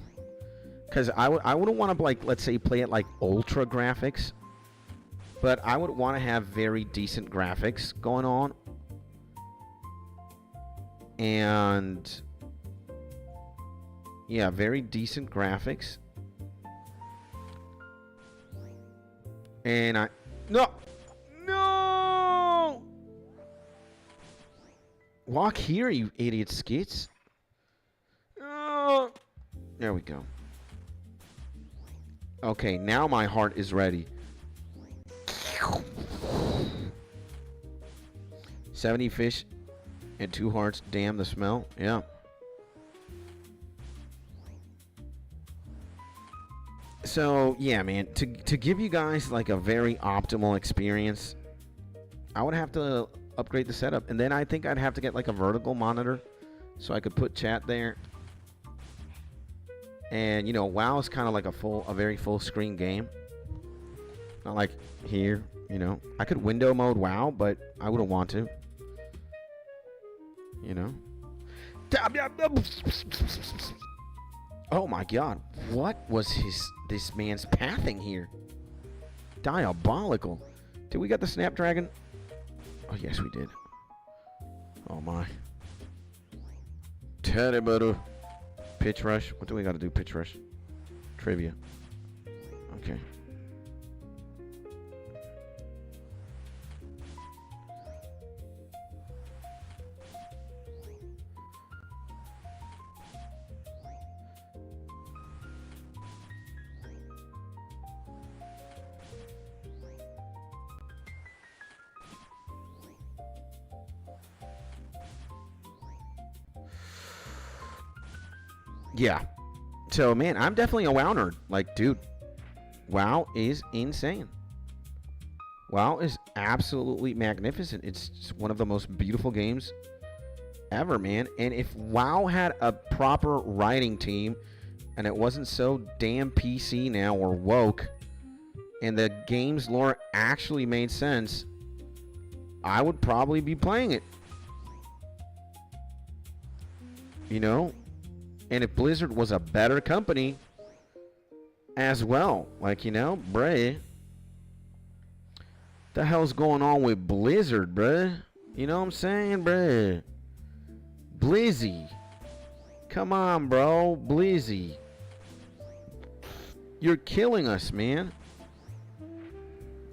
Because I wouldn't want to, like, let's say, play it like ultra graphics. But I would want to have very decent graphics going on. And yeah, very decent graphics. And no! Walk here, you idiot skits. There we go. Okay, now my heart is ready. 70 fish and 2 hearts. Damn the smell. Yeah. So, yeah, man. To give you guys like a very optimal experience, I would have to upgrade the setup. And then I think I'd have to get like a vertical monitor so I could put chat there. And, you know, WoW is kind of like a very full screen game. Not like here, you know. I could window mode WoW, but I wouldn't want to. You know. Oh my god. What was this man's pathing here? Diabolical. Did we get the Snapdragon? Oh, yes, we did. Oh my. Terrible. Pitch rush. What do we got to do? Pitch rush. Trivia. Okay. Yeah. So, man, I'm definitely a WoW nerd. Like, dude, WoW is insane. WoW is absolutely magnificent. It's one of the most beautiful games ever, man. And if WoW had a proper writing team and it wasn't so damn PC now or woke and the game's lore actually made sense, I would probably be playing it. You know? And if Blizzard was a better company as well, like, you know, bruh, the hell's going on with Blizzard, bruh? You know what I'm saying, bruh? Blizzy. Come on, bro. Blizzy. You're killing us, man.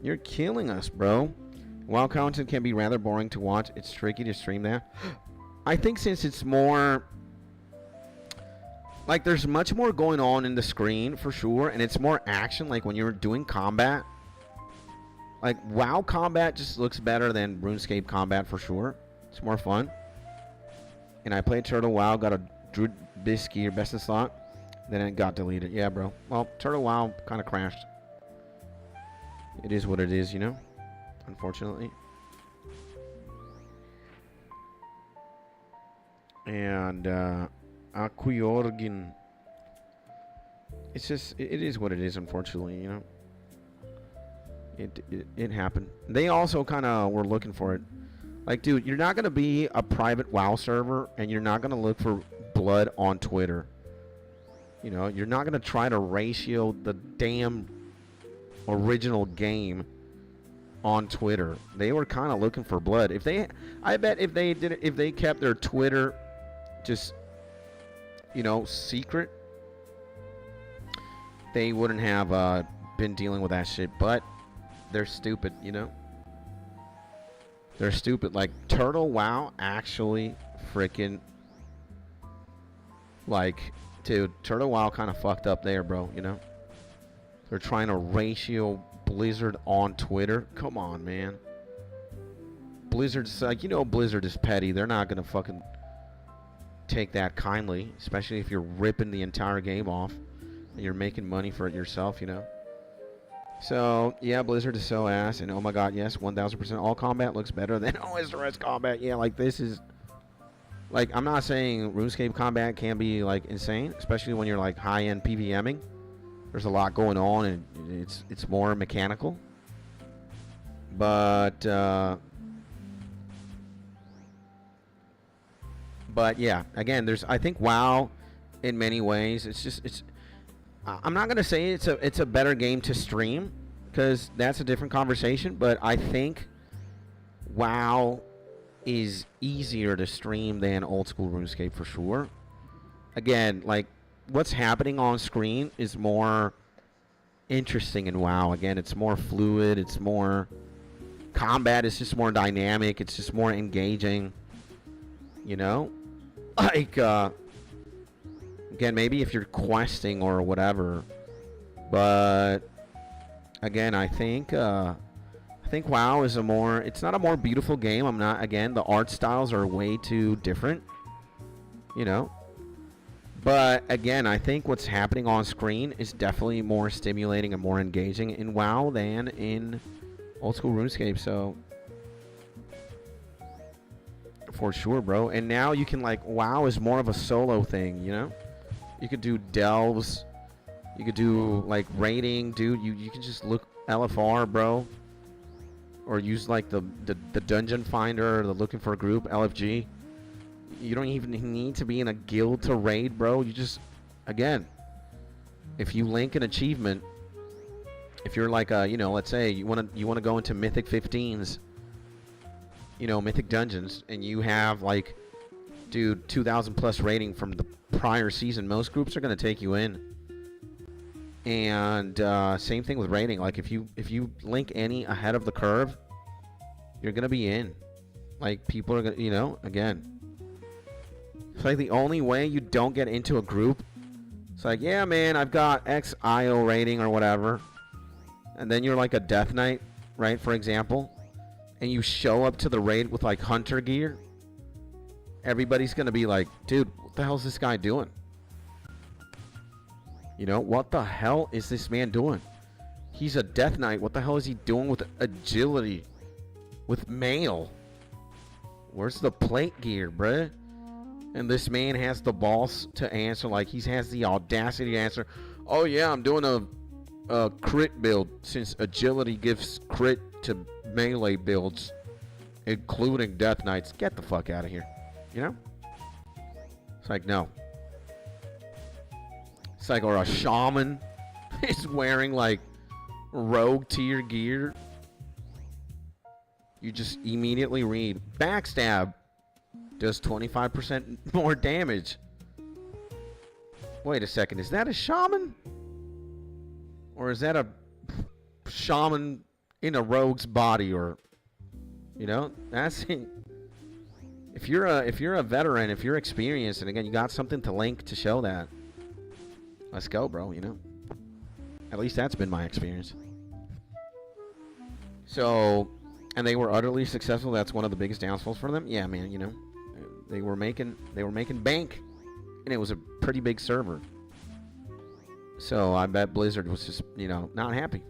You're killing us, bro. WoW content can be rather boring to watch. It's tricky to stream that. I think since it's more... like, there's much more going on in the screen, for sure, and it's more action, like when you're doing combat. Like, WoW combat just looks better than RuneScape combat, for sure. It's more fun. And I played Turtle WoW, got a Druid Bisky, or best in slot, then it got deleted. Yeah, bro. Well, Turtle WoW kind of crashed. It is what it is, you know? Unfortunately. And, Aquyorgin. It's just, it is what it is, unfortunately, you know. It happened. They also kind of were looking for it. Like, dude, you're not going to be a private WoW server, and you're not going to look for blood on Twitter. You know, you're not going to try to ratio the damn original game on Twitter. They were kind of looking for blood. I bet if they kept their Twitter just, you know, secret, they wouldn't have been dealing with that shit. But they're stupid, you know. They're stupid. Like, Turtle WoW actually freaking, like, dude, Turtle WoW kind of fucked up there, bro, you know. They're trying to ratio Blizzard on Twitter. Come on, man. Blizzard's like, you know, Blizzard is petty. They're not gonna fucking take that kindly, especially if you're ripping the entire game off and you're making money for it yourself, you know. So, yeah, Blizzard is so ass. And oh my god, yes, 1000% all combat looks better than osrs combat. Yeah, like this is... Like, I'm not saying RuneScape combat can be, like, insane. Especially when you're, like, high-end PVMing. There's a lot going on and it's more mechanical. But yeah, again, I think WoW in many ways I'm not going to say it's a better game to stream because that's a different conversation, but I think WoW is easier to stream than old school RuneScape for sure. Again, like what's happening on screen is more interesting in WoW. Again, it's more fluid, it's more combat is just more dynamic, it's just more engaging, you know? Like again, maybe if you're questing or whatever, but again, I think WoW is it's not a more beautiful game. Again, the art styles are way too different, you know? But again, I think what's happening on screen is definitely more stimulating and more engaging in WoW than in old school RuneScape, so for sure, bro. And now you can like WoW is more of a solo thing, you know? You could do delves, you could do like raiding, dude. You can just look LFR, bro, or use like the dungeon finder, or the looking for a group LFG. You don't even need to be in a guild to raid, bro. You just, again, if you link an achievement, if you're like you know, let's say you want to go into Mythic 15s, you know, Mythic Dungeons, and you have like, dude, 2,000 plus rating from the prior season, most groups are going to take you in. And same thing with rating. Like if you link any ahead of the curve, you're going to be in. Like people are going to, you know, again, it's like the only way you don't get into a group, it's like, yeah, man, I've got X IO rating or whatever. And then you're like a Death Knight, right, for example, and you show up to the raid with like hunter gear, everybody's going to be like, dude, what the hell is this guy doing? You know, what the hell is this man doing? He's a Death Knight. What the hell is he doing with agility? With mail? Where's the plate gear, bruh? And this man has the balls to answer, like he has the audacity to answer, oh yeah, I'm doing a crit build since agility gives crit to melee builds, including Death Knights. Get the fuck out of here. You know? It's like, no. It's like, or a shaman is wearing like rogue tier gear. You just immediately read backstab does 25% more damage. Wait a second, is that a shaman? Or is that a shaman in a rogue's body? Or, you know, that's if you're a veteran, if you're experienced, and again you got something to link to show that, let's go, bro. You know, at least that's been my experience. So, and they were utterly successful. That's one of the biggest downfalls for them. Yeah, man. You know, they were making bank, and it was a pretty big server. So I bet Blizzard was just, you know, not happy.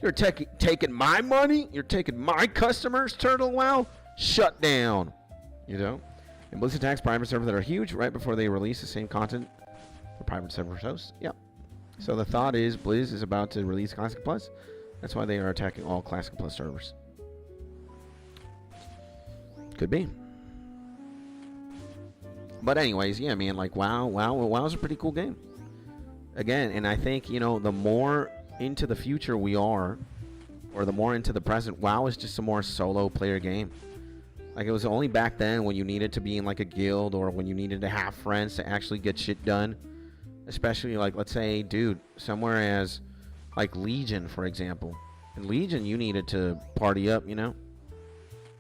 You're taking my money? You're taking my customers, Turtle WoW? Shut down. You know? And Blizzard attacks private servers that are huge right before they release the same content for private server hosts. Yep. So the thought is Blizz is about to release Classic Plus. That's why they are attacking all Classic Plus servers. Could be. But anyways, yeah, man, like WoW's a pretty cool game. Again, and I think, you know, the more into the future we are, or the more into the present, WoW is just a more solo player game. Like, it was only back then when you needed to be in like a guild, or when you needed to have friends to actually get shit done. Especially, like, let's say, dude, somewhere as like Legion, for example. In Legion, you needed to party up, you know?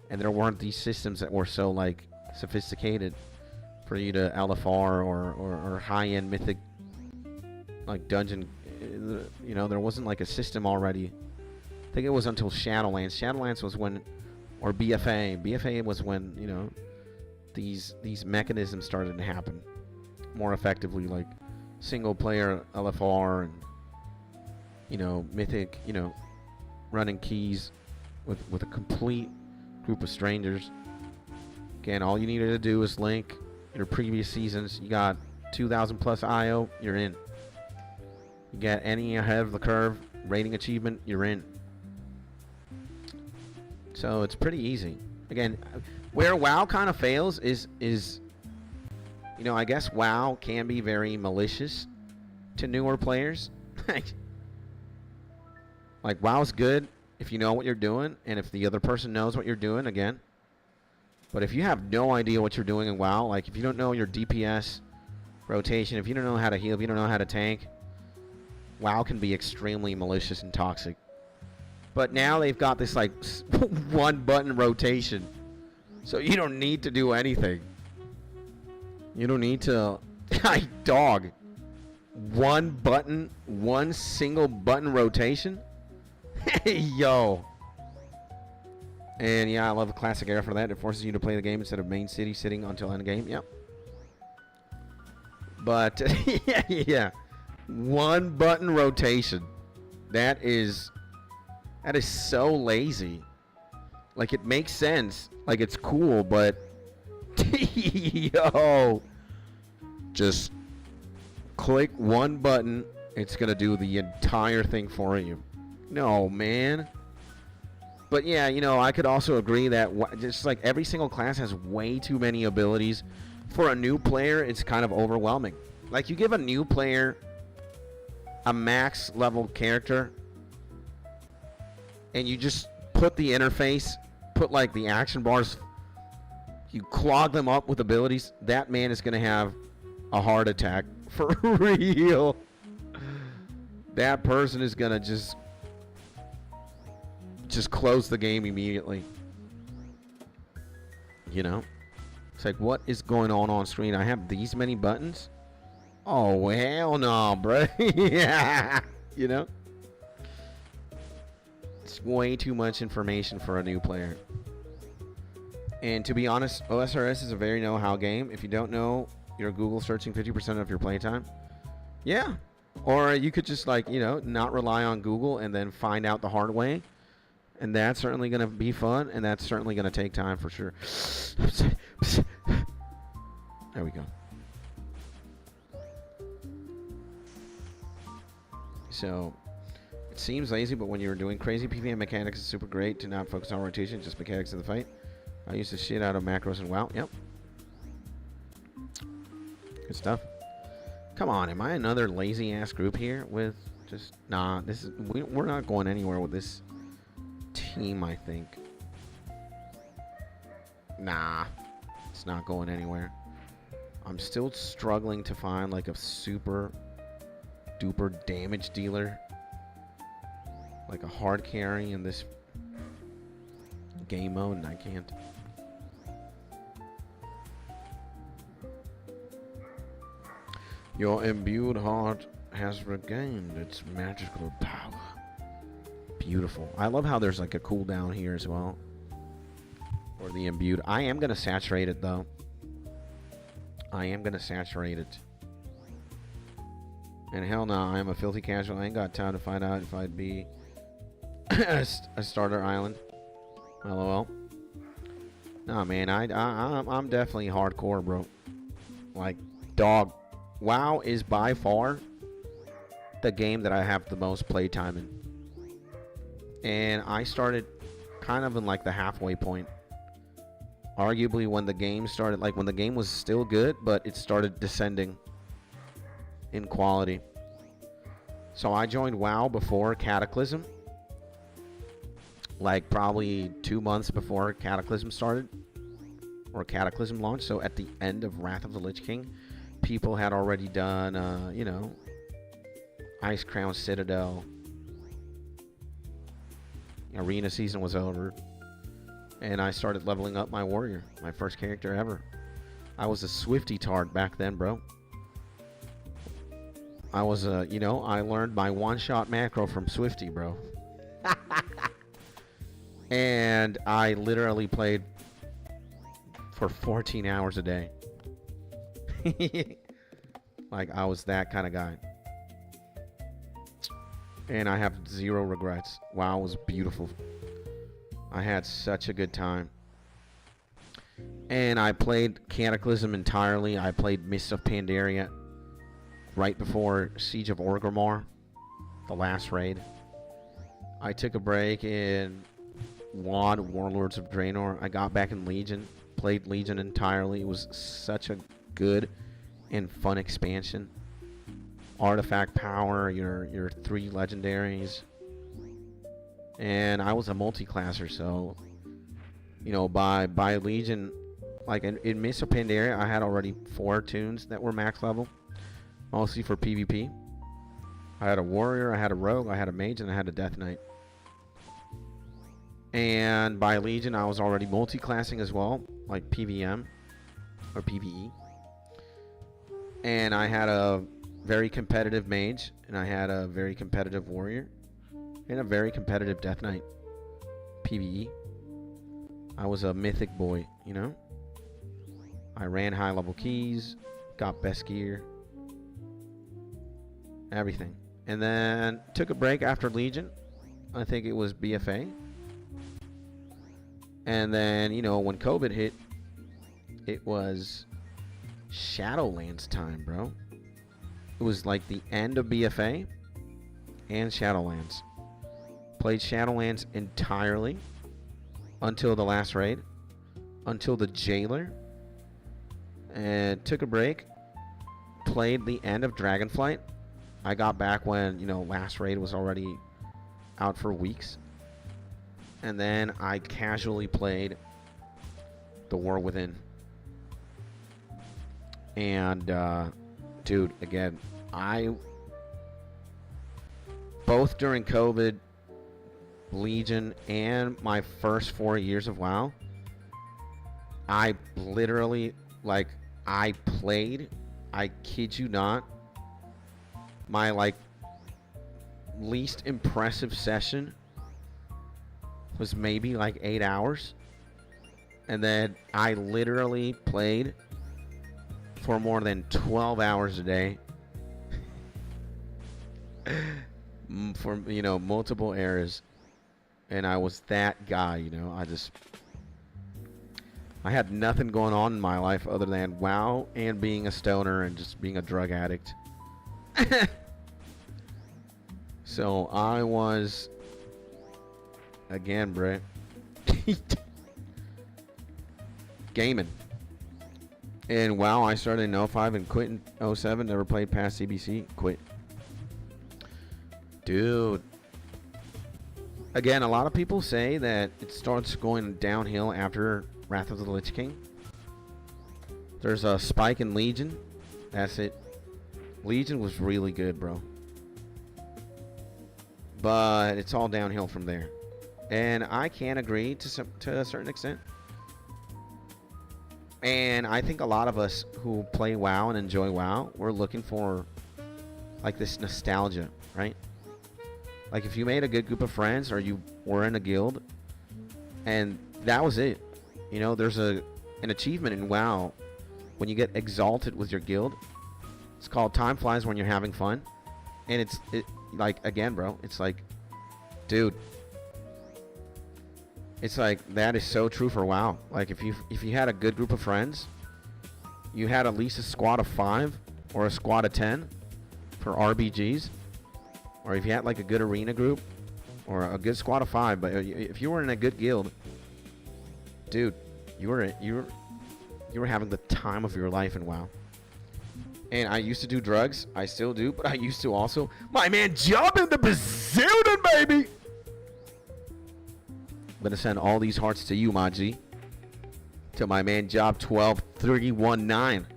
And there weren't these systems that were so like sophisticated for you to LFR or high-end mythic like dungeon. You know, there wasn't like a system already. I think it was until Shadowlands. Shadowlands was when, or BFA. BFA was when, you know, these mechanisms started to happen more effectively, like single player LFR and mythic, running keys with a complete group of strangers. Again, all you needed to do is link your previous seasons. You got 2,000 plus IO, you're in. You get any ahead of the curve rating achievement, you're in. So it's pretty easy. Again, where WoW kind of fails is I guess WoW can be very malicious to newer players. Like WoW's good if you know what you're doing and if the other person knows what you're doing, again. But if you have no idea what you're doing in WoW, like if you don't know your DPS rotation, if you don't know how to heal, if you don't know how to tank, WoW can be extremely malicious and toxic. But now they've got this like one button rotation. So you don't need to do anything. You don't need to dog. One button, one single button rotation. Hey yo. And yeah, I love the classic era for that. It forces you to play the game instead of main city sitting until end game. Yep. But yeah. One button rotation. That is so lazy. Like it makes sense. Like it's cool, but yo, just click one button. It's gonna do the entire thing for you. No, man. But yeah, I could also agree that just like every single class has way too many abilities. For a new player, it's kind of overwhelming. Like you give a new player a max level character and you just put the interface, put like the action bars, you clog them up with abilities, that man is going to have a heart attack for real. That person is going to just close the game immediately. It's like, what is going on screen? I have these many buttons? Oh, hell no, bro. Yeah. It's way too much information for a new player. And to be honest, OSRS is a very know-how game. If you don't know, you're Google searching 50% of your playtime. Yeah. Or you could just not rely on Google and then find out the hard way. And that's certainly going to be fun, and that's certainly going to take time for sure. There we go. So, it seems lazy, but when you're doing crazy PvM mechanics, it's super great to not focus on rotation, just mechanics of the fight. I use the shit out of macros and WoW. Yep. Good stuff. Come on, am I another lazy-ass group here with just... Nah, we're not going anywhere with this team, I think. Nah, it's not going anywhere. I'm still struggling to find like a super duper damage dealer, like a hard carry in this game mode, and I can't. Your imbued heart has regained its magical power. Beautiful. I love how there's like a cooldown here as well. Or the imbued. I am going to saturate it though. I am going to saturate it. And hell no, I am a filthy casual. I ain't got time to find out if I'd be a starter island. LOL. Nah, man, I'm definitely hardcore, bro. Like, dog. WoW is by far the game that I have the most playtime in. And I started kind of in like the halfway point. Arguably when the game started, like when the game was still good, but it started descending in quality. So I joined WoW before Cataclysm. Like probably 2 months before Cataclysm started. Or Cataclysm launched. So at the end of Wrath of the Lich King, people had already done, Ice Crown Citadel. Arena season was over. And I started leveling up my warrior. My first character ever. I was a Swifty tard back then, bro. I was I learned my one-shot macro from Swifty, bro. And I literally played for 14 hours a day. Like, I was that kind of guy. And I have zero regrets. WoW was beautiful. I had such a good time. And I played Cataclysm entirely. I played Mists of Pandaria right before Siege of Orgrimmar, the last raid. I took a break in WoD, Warlords of Draenor. I got back in Legion, played Legion entirely. It was such a good and fun expansion. Artifact power, your 3 legendaries. And I was a multi-classer, so you know, by Legion, like in Mists of Pandaria, I had already 4 tunes that were max level, mostly for PvP. I had a warrior, I had a rogue, I had a mage, and I had a death knight. And by Legion, I was already multi-classing as well, like PVM or PvE. And I had a very competitive mage, and I had a very competitive warrior, and a very competitive death knight, PvE. I was a mythic boy, you know. I ran high level keys, got best gear, everything. And then took a break after Legion. I think it was BFA. And then, you know, when COVID hit, it was Shadowlands time, bro. It was like the end of BFA and Shadowlands. Played Shadowlands entirely until the last raid, until the Jailer, and took a break. Played the end of Dragonflight. I got back when, you know, last raid was already out for weeks. And then I casually played The War Within. And, dude, again, both during COVID, Legion, and my first 4 years of WoW, I literally, like, I played, I kid you not, my, like, least impressive session was maybe like 8 hours. And then I literally played for more than 12 hours a day for, you know, multiple eras. And I was that guy, you know. I had nothing going on in my life other than WoW and being a stoner and just being a drug addict. So I was, again, Brett, gaming. And WoW, I started in 05 and quit in 07. Never played past CBC. Quit. Dude. Again, a lot of people say that it starts going downhill after Wrath of the Lich King. There's a spike in Legion. That's it. Legion was really good, bro. But it's all downhill from there. And I can agree to a certain extent. And I think a lot of us who play WoW and enjoy WoW, we're looking for like this nostalgia, right? Like if you made a good group of friends or you were in a guild and that was it. You know, there's an achievement in WoW when you get exalted with your guild. It's called Time Flies When You're Having Fun. And it's like, again, bro, it's like, dude, it's like that is so true for WoW. Like if you had a good group of friends, you had at least a squad of 5 or a squad of 10 for RBGs, or if you had like a good arena group or a good squad of 5, but if you were in a good guild, dude, you were having the time of your life in WoW. And I used to do drugs, I still do, but I used to also, my man, jump in the bazooka, baby. I'm gonna send all these hearts to you, my G. To my man, Job 12319.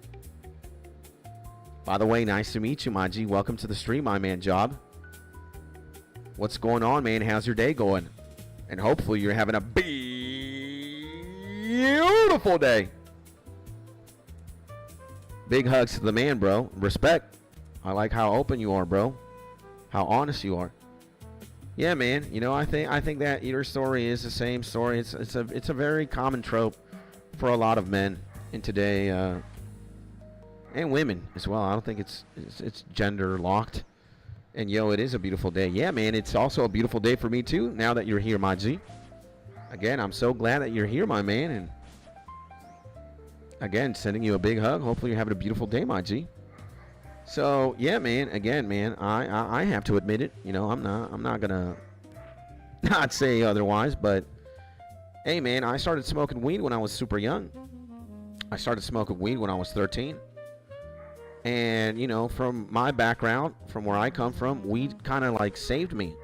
By the way, nice to meet you, my G. Welcome to the stream, my man, Job. What's going on, man? How's your day going? And hopefully you're having a beautiful day. Big hugs to the man, bro. Respect. I like how open you are, bro. How honest you are. Yeah, man. You know, I think that your story is the same story. It's a very common trope for a lot of men in today, and women as well. I don't think it's gender locked. And yo, it is a beautiful day. Yeah, man, it's also a beautiful day for me too, now that you're here, my G. Again, I'm so glad that you're here, my man. And again, sending you a big hug. Hopefully you're having a beautiful day, my G. So, yeah, man, again, man, I have to admit it. You know, I'm not going to not say otherwise, but hey, man, I started smoking weed when I was super young. I started smoking weed when I was 13. And, you know, from my background, from where I come from, weed kind of like saved me.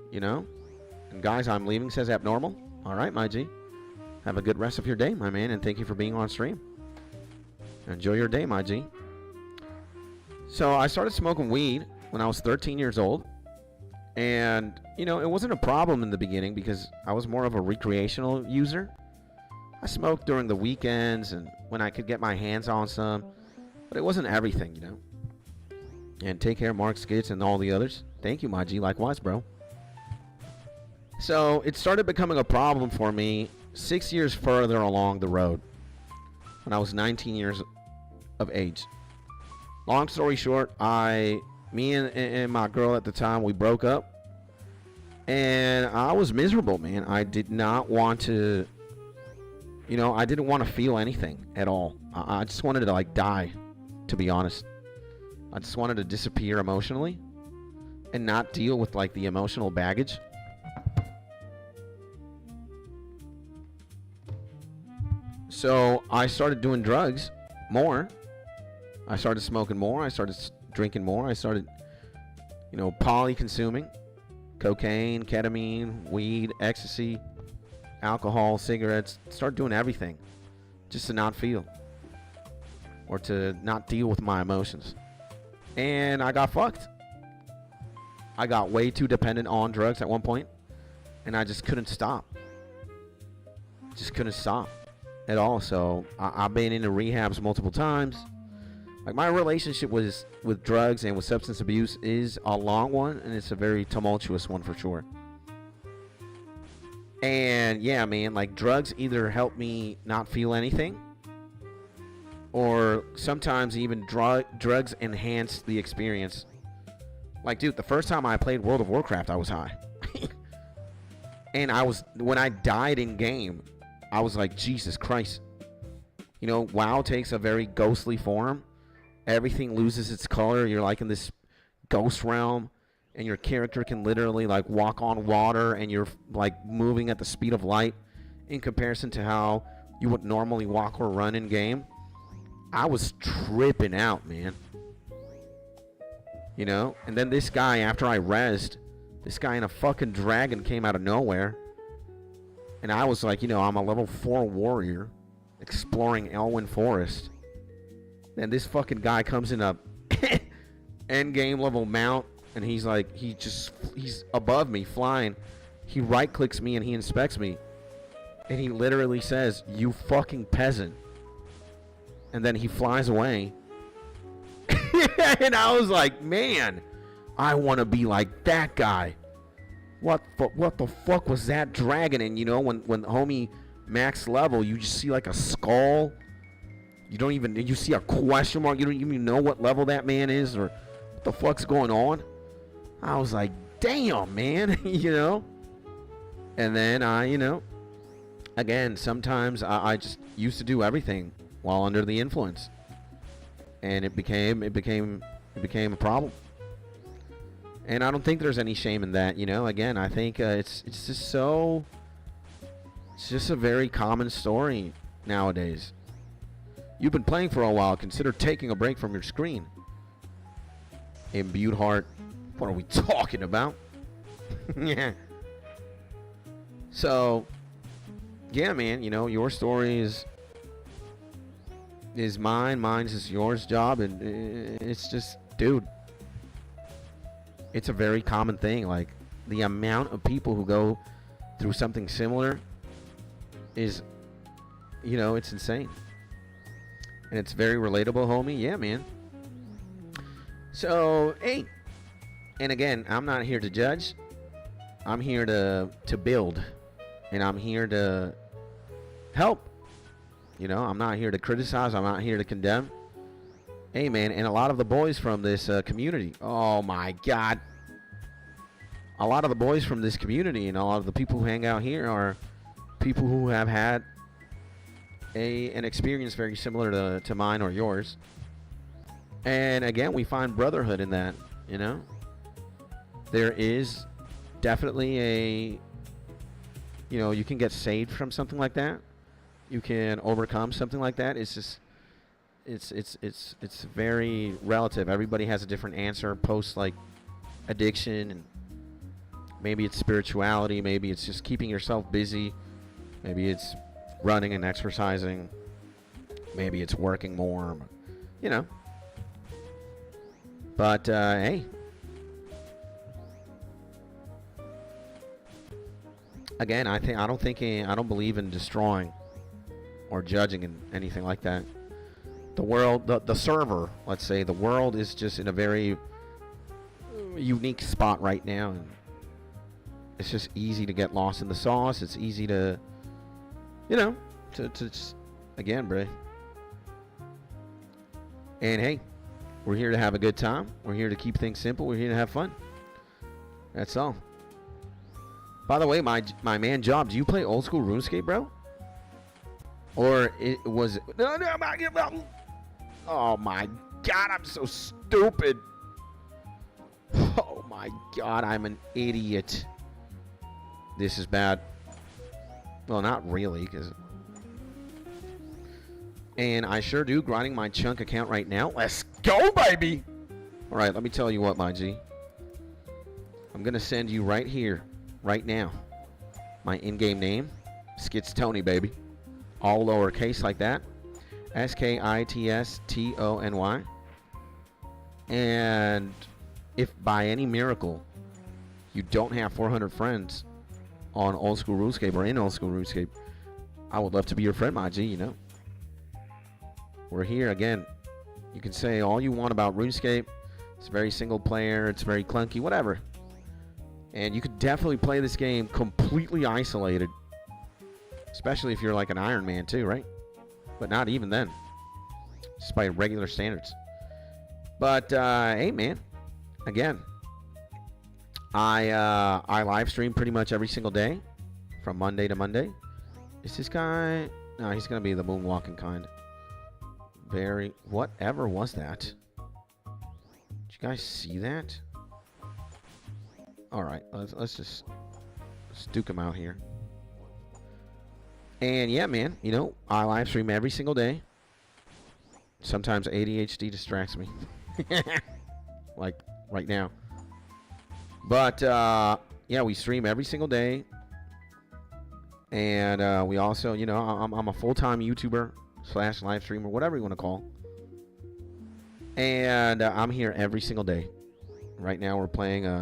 You know? And guys, I'm leaving says abnormal. All right, my G. Have a good rest of your day, my man, and thank you for being on stream. Enjoy your day, my G. So I started smoking weed when I was 13 years old. And, you know, it wasn't a problem in the beginning because I was more of a recreational user. I smoked during the weekends and when I could get my hands on some. But it wasn't everything, you know. And take care, Mark Skits and all the others. Thank you, my G. Likewise, bro. So it started becoming a problem for me 6 years further along the road when I was 19 years of age. Long story short, me and my girl at the time, we broke up. And I was miserable, man. I did not want to, you know, I didn't want to feel anything at all. I just wanted to, like, die, to be honest. I just wanted to disappear emotionally and not deal with, like, the emotional baggage. So I started doing drugs more. I started smoking more. I started drinking more. I started, you know, poly-consuming. Cocaine, ketamine, weed, ecstasy, alcohol, cigarettes. Start doing everything just to not feel or to not deal with my emotions. And I got fucked. I got way too dependent on drugs at one point, and I just couldn't stop. Just couldn't stop at all. So I've been into rehabs multiple times. Like, my relationship with drugs and with substance abuse is a long one, and it's a very tumultuous one for sure. And yeah, man, like, drugs either help me not feel anything, or sometimes even drugs enhance the experience. Like, dude, the first time I played World of Warcraft, I was high. And when I died in game, I was like, Jesus Christ. You know, WoW takes a very ghostly form. Everything loses its color. You're like in this ghost realm, and your character can literally, like, walk on water, and you're, like, moving at the speed of light in comparison to how you would normally walk or run in game. I was tripping out, man. You know? And then this guy, after I rezzed, this guy in a fucking dragon came out of nowhere. And I was like, you know, I'm a level 4 warrior exploring Elwyn Forest. And this fucking guy comes in a end game level mount, and he's like, he's above me flying. He right clicks me and he inspects me, and he literally says, "You fucking peasant," and then he flies away. And I was like, man, I want to be like that guy. What the fuck was that dragon? And you know, when homie max level, you just see like a skull. You see a question mark. You don't even know what level that man is or what the fuck's going on. I was like, damn, man, you know? And then you know, again, sometimes I just used to do everything while under the influence. And it became a problem. And I don't think there's any shame in that, you know? Again, I think it's just a very common story nowadays. You've been playing for a while. Consider taking a break from your screen. Imbued heart. What are we talking about? Yeah. So, yeah, man. You know, your story is mine. Mine's is yours job. And it's just, dude. It's a very common thing. Like, the amount of people who go through something similar is, you know, it's insane. And it's very relatable, homie. Yeah, man. So, hey. And again, I'm not here to judge. I'm here to build. And I'm here to help. You know, I'm not here to criticize. I'm not here to condemn. Hey, man, and a lot of the boys from this community. Oh, my God. A lot of the boys from this community and a lot of the people who hang out here are people who have had an experience very similar to mine or yours. And, again, we find brotherhood in that, you know. There is definitely a, you know, you can get saved from something like that. You can overcome something like that. It's just... It's very relative. Everybody has a different answer post like addiction, and maybe it's spirituality, maybe it's just keeping yourself busy, maybe it's running and exercising, maybe it's working more, you know. But hey, again, I don't believe in destroying or judging and anything like that. The world, the server, let's say, the world is just in a very unique spot right now. And it's just easy to get lost in the sauce. It's easy to, you know, to just, again, bro. And hey, we're here to have a good time. We're here to keep things simple. We're here to have fun. That's all. By the way, my man Job, do you play old school RuneScape, bro? Or it was... No, oh my God, I'm so stupid. Oh my God, I'm an idiot. This is bad. Well, not really, because... And I sure do, grinding my chunk account right now. Let's go, baby! Alright, let me tell you what, my G. I'm going to send you right here, right now, my in-game name. Skits Tony, baby. All lowercase like that. SKITSTONY. And if by any miracle you don't have 400 friends on Old School RuneScape or in Old School RuneScape, I would love to be your friend, my G, you know. We're here again. You can say all you want about RuneScape. It's very single player, it's very clunky, whatever. And you could definitely play this game completely isolated. Especially if you're like an Iron Man too, right? But not even then. Just by regular standards. But, hey, man. Again. I live stream pretty much every single day. From Monday to Monday. Is this guy... No, he's going to be the moonwalking kind. Very... Whatever was that? Did you guys see that? Alright, let's just... Let's duke him out here. And yeah, man, you know, I live stream every single day. Sometimes ADHD distracts me. Like right now. But yeah, we stream every single day. And we also, you know, I'm a full-time YouTuber / live streamer, whatever you want to call. And I'm here every single day. Right now we're playing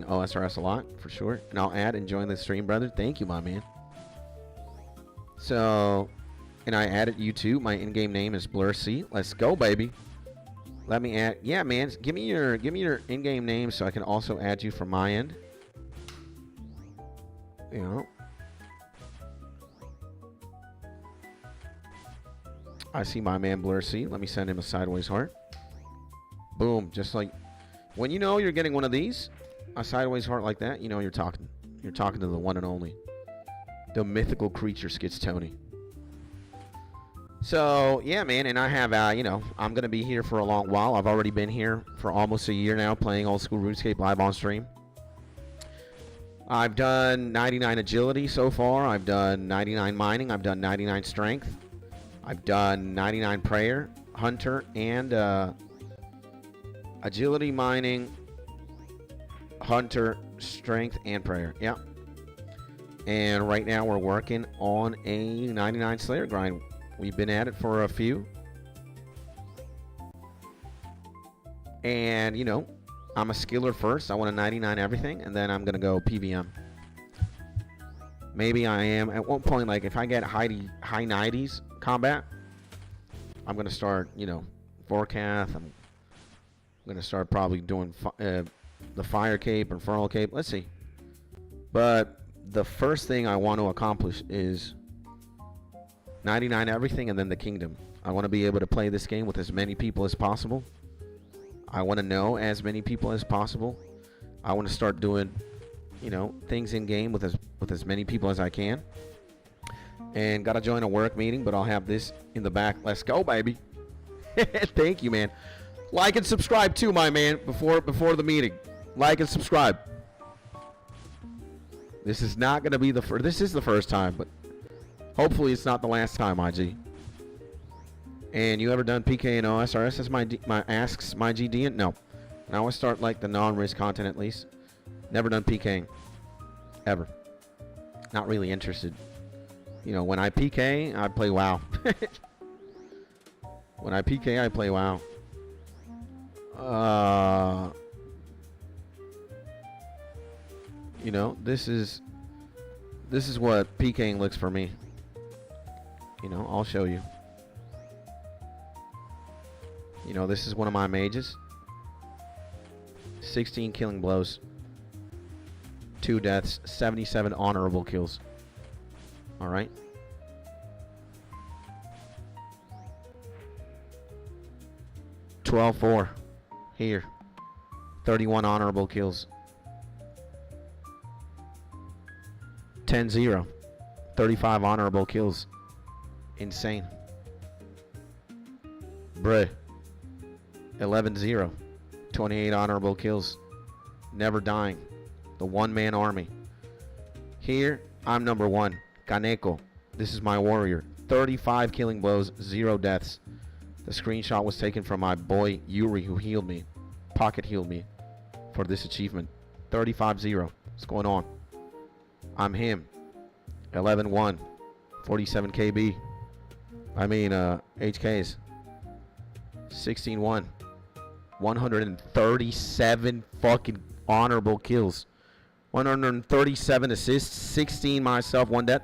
OSRS a lot, for sure. And I'll add and join the stream, brother. Thank you, my man. So, and I added you too. My in-game name is BlurC. Let's go, baby. Let me add. Yeah, man. Give me your in-game name so I can also add you from my end. You know. I see my man BlurC. Let me send him a sideways heart. Boom. Just like when you know you're getting one of these, a sideways heart like that, you know you're talking. You're talking to the one and only. The mythical creature Skits Tony. So, yeah, man, and I have, you know, I'm going to be here for a long while. I've already been here for almost a year now playing Old School RuneScape live on stream. I've done 99 agility so far. I've done 99 mining. I've done 99 strength. I've done 99 prayer, hunter, and agility, mining, hunter, strength, and prayer. Yeah. And right now we're working on a 99 Slayer grind. We've been at it for a few. And, you know, I'm a skiller first. I want to 99 everything, and then I'm going to go PVM. Maybe I am. At one point, like, if I get high 90s combat, I'm going to start, you know, Vorkath. I'm going to start probably doing the Fire Cape or Infernal Cape. Let's see. But the first thing I want to accomplish is 99 everything and then the Kingdom. I want to be able to play this game with as many people as possible. I want to know as many people as possible. I want to start doing, you know, things in game with as many people as I can. And gotta join a work meeting, but I'll have this in the back. Let's go, baby. Thank you, man. Like and subscribe too, my man. Before the meeting, like and subscribe. This is not gonna be the first. This is the first time, but hopefully it's not the last time, IG. And you ever done PK and OSRS as my asks my GD? No. Now I start like the non-risk content at least. Never done PKing. Ever. Not really interested. You know, when I PK, I play WoW. When I PK, I play WoW. You know, this is what PKing looks for me. You know, I'll show you. You know, this is one of my mages. 16 killing blows. 2 deaths. 77 honorable kills. Alright. $12-4. Here. 31 honorable kills. 10-0. 35 honorable kills. Insane. Bruh. 11-0. 28 honorable kills. Never dying. The one-man army. Here, I'm number 1. Kaneko. This is my warrior. 35 killing blows, 0 deaths. The screenshot was taken from my boy Yuri, who healed me. Pocket healed me for this achievement. 35-0. What's going on? I'm him. 11-1. 47 KB. I mean, HKs. 16-1. 137 fucking honorable kills. 137 assists. 16 myself, 1 death.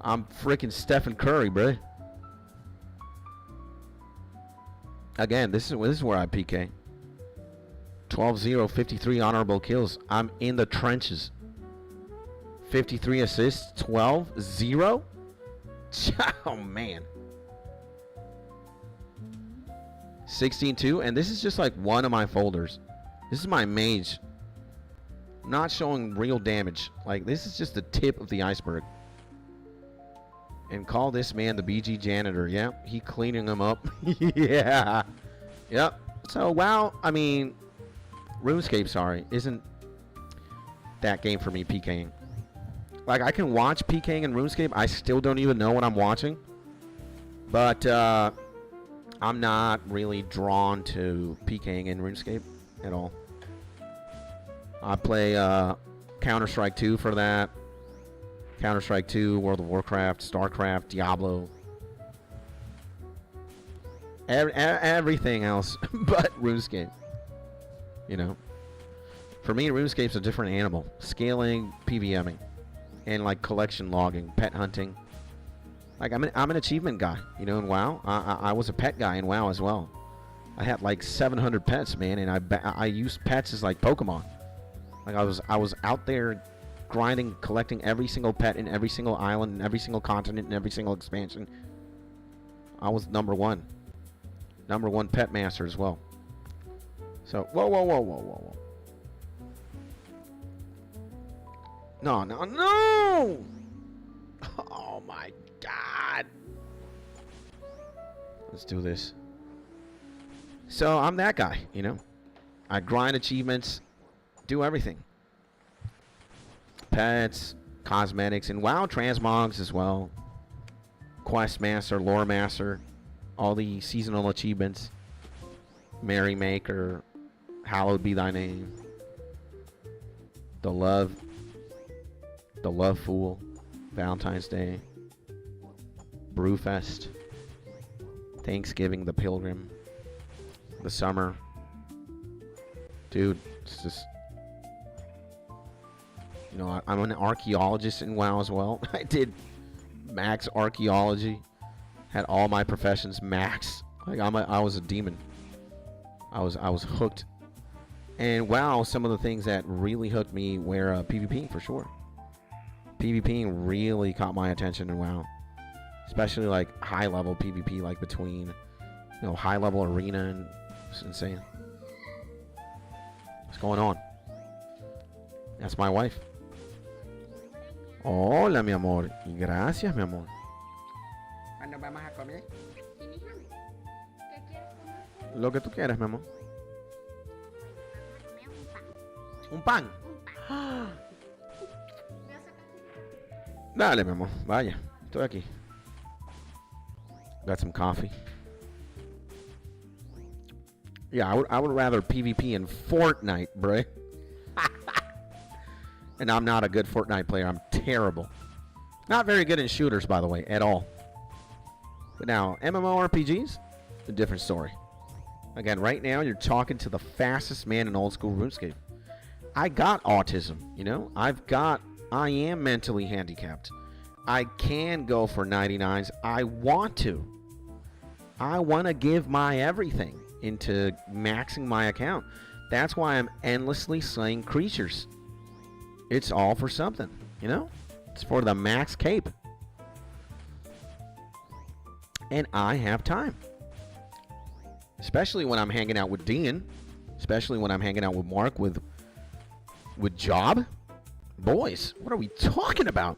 I'm freaking Stephen Curry, bro. Again, this is where I PK. 12-0, 53 honorable kills. I'm in the trenches. 53 assists, 12-0. Oh, man. 16-2, and this is just like one of my folders. This is my mage. Not showing real damage. Like, this is just the tip of the iceberg. And call this man the BG janitor. Yeah, he cleaning them up. Yeah. Yep. So, wow, I mean, RuneScape, sorry, isn't that game for me, PKing. Like, I can watch PKing in RuneScape. I still don't even know what I'm watching. But, I'm not really drawn to PKing in RuneScape at all. I play Counter-Strike 2 for that. Counter-Strike 2, World of Warcraft, StarCraft, Diablo. Everything else but RuneScape. You know. For me, RuneScape's a different animal. Scaling, PVMing. And like collection logging, pet hunting. Like I'm an achievement guy, you know, in WoW. I was a pet guy in WoW as well. I had like 700 pets, man, and I used pets as like Pokemon. Like I was out there grinding, collecting every single pet in every single island, in every single continent, in every single expansion. I was number one pet master as well. So whoa. No! Oh my God. Let's do this. So I'm that guy, you know. I grind achievements, do everything. Pets, cosmetics, and WoW transmogs as well. Quest Master, Lore Master, all the seasonal achievements. Merrymaker, Hallowed Be Thy Name. The Love Fool, Valentine's Day, Brewfest, Thanksgiving, the Pilgrim, the Summer. Dude, it's just, you know, I'm an archaeologist in WoW as well. I did max archaeology, had all my professions max. Like I was a demon. I was hooked. And WoW, some of the things that really hooked me were PvP for sure. PvP really caught my attention in WoW. especially like high level PvP, like between, high level arena, and it's insane. What's going on? That's my wife. Hola, mi amor. Y gracias, mi amor. ¿Cuándo vamos a comer? Lo que tú quieras, mi amor. Un pan. Dale, mi amor. Vaya. Estoy aquí. Got some coffee. Yeah, I would rather PvP in Fortnite, bruh. And I'm not a good Fortnite player. I'm terrible. Not very good in shooters, by the way, at all. But now, MMORPGs, a different story. Again, right now, you're talking to the fastest man in old school RuneScape. I got autism, I am mentally handicapped. I can go for 99s. I want to. I want to give my everything into maxing my account. That's why I'm endlessly slaying creatures. It's all for something, It's for the max cape. And I have time. Especially when I'm hanging out with Dean. Especially when I'm hanging out with Mark, with Job. Boys, what are we talking about?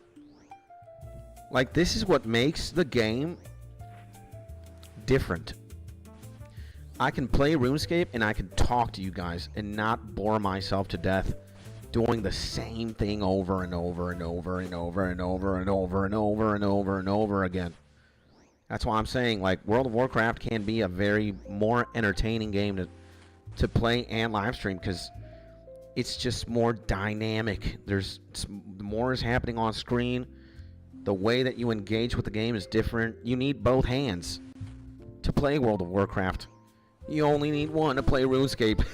Like, this is what makes the game different. I can play RuneScape and I can talk to you guys and not bore myself to death doing the same thing over and over and over and over and over and over and over and over and over again. That's why I'm saying, like, World of Warcraft can be a very more entertaining game to play and live stream, because it's just more dynamic. More is happening on screen. The way that you engage with the game is different. You need both hands to play World of Warcraft. You only need one to play RuneScape.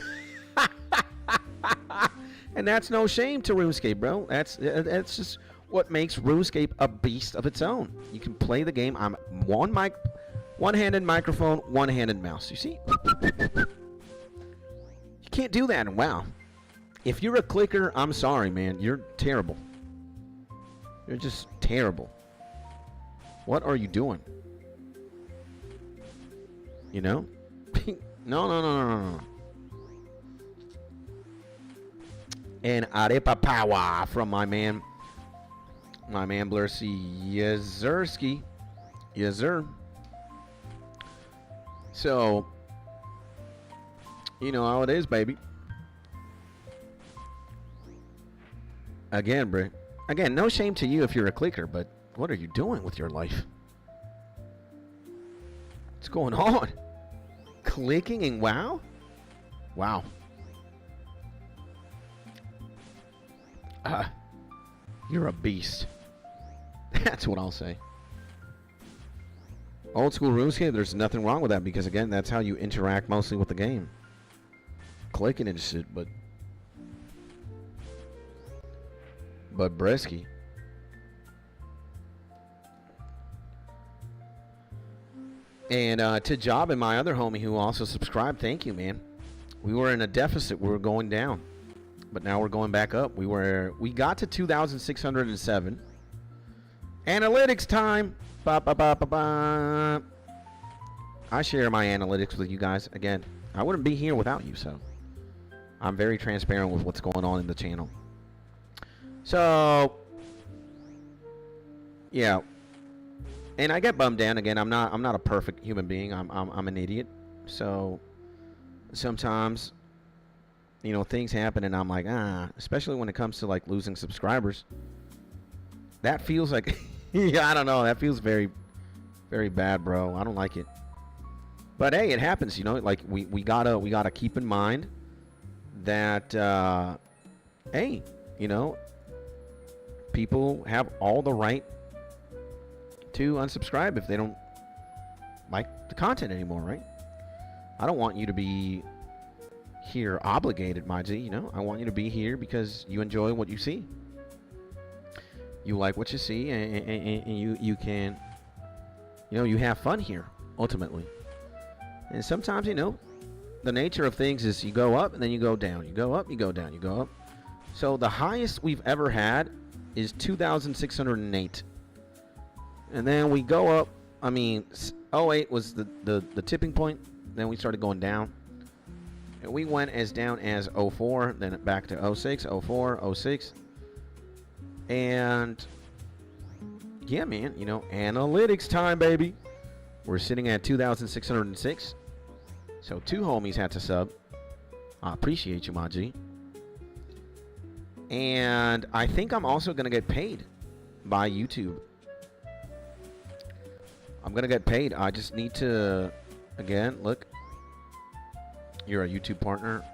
And that's no shame to RuneScape, bro. That's just what makes RuneScape a beast of its own. You can play the game on one-handed microphone, one-handed mouse. You see? You can't do that in WoW. If you're a clicker, I'm sorry, man. You're terrible. You're just terrible. What are you doing? No. And arepa power from my man Blurcy Yezerski. Yes, sir. So, you know how it is, baby. Again, bro. Again, no shame to you if you're a clicker, but what are you doing with your life? What's going on? Clicking and WoW? Wow. You're a beast. That's what I'll say. Old school RuneScape, there's nothing wrong with that, because again, that's how you interact mostly with the game. Clicking and shit, but Bresky. And to Job and my other homie who also subscribed, thank you, man. We were in a deficit. We were going down, but now we're going back up. We got to 2,607. Analytics time. Ba, ba, ba, ba, ba. I share my analytics with you guys. Again, I wouldn't be here without you, so I'm very transparent with what's going on in the channel. So, yeah. And I get bummed down. Again, I'm not a perfect human being. I'm an idiot. So sometimes, you know, things happen and I'm like, especially when it comes to like losing subscribers. That feels like yeah, I don't know. That feels very, very bad, bro. I don't like it. But hey, it happens, you know. Like we gotta keep in mind that hey, you know, people have all the right to unsubscribe if they don't like the content anymore, right? I don't want you to be here obligated, my G, you know. I want you to be here because you enjoy what you see. You like what you see, and you can, you know, you have fun here, ultimately. And sometimes, you know, the nature of things is you go up and then you go down. You go up, you go down, you go up. So the highest we've ever had is 2,608. And then we go up. I mean, '08 was the tipping point. Then we started going down. And we went as down as '04, then back to '06, '04, '06. And yeah, man, you know, analytics time, baby. We're sitting at 2,606. So 2 homies had to sub. I appreciate you, my G. And I think I'm also going to get paid by YouTube. I'm going to get paid. I just need to, again, look. You're a YouTube partner.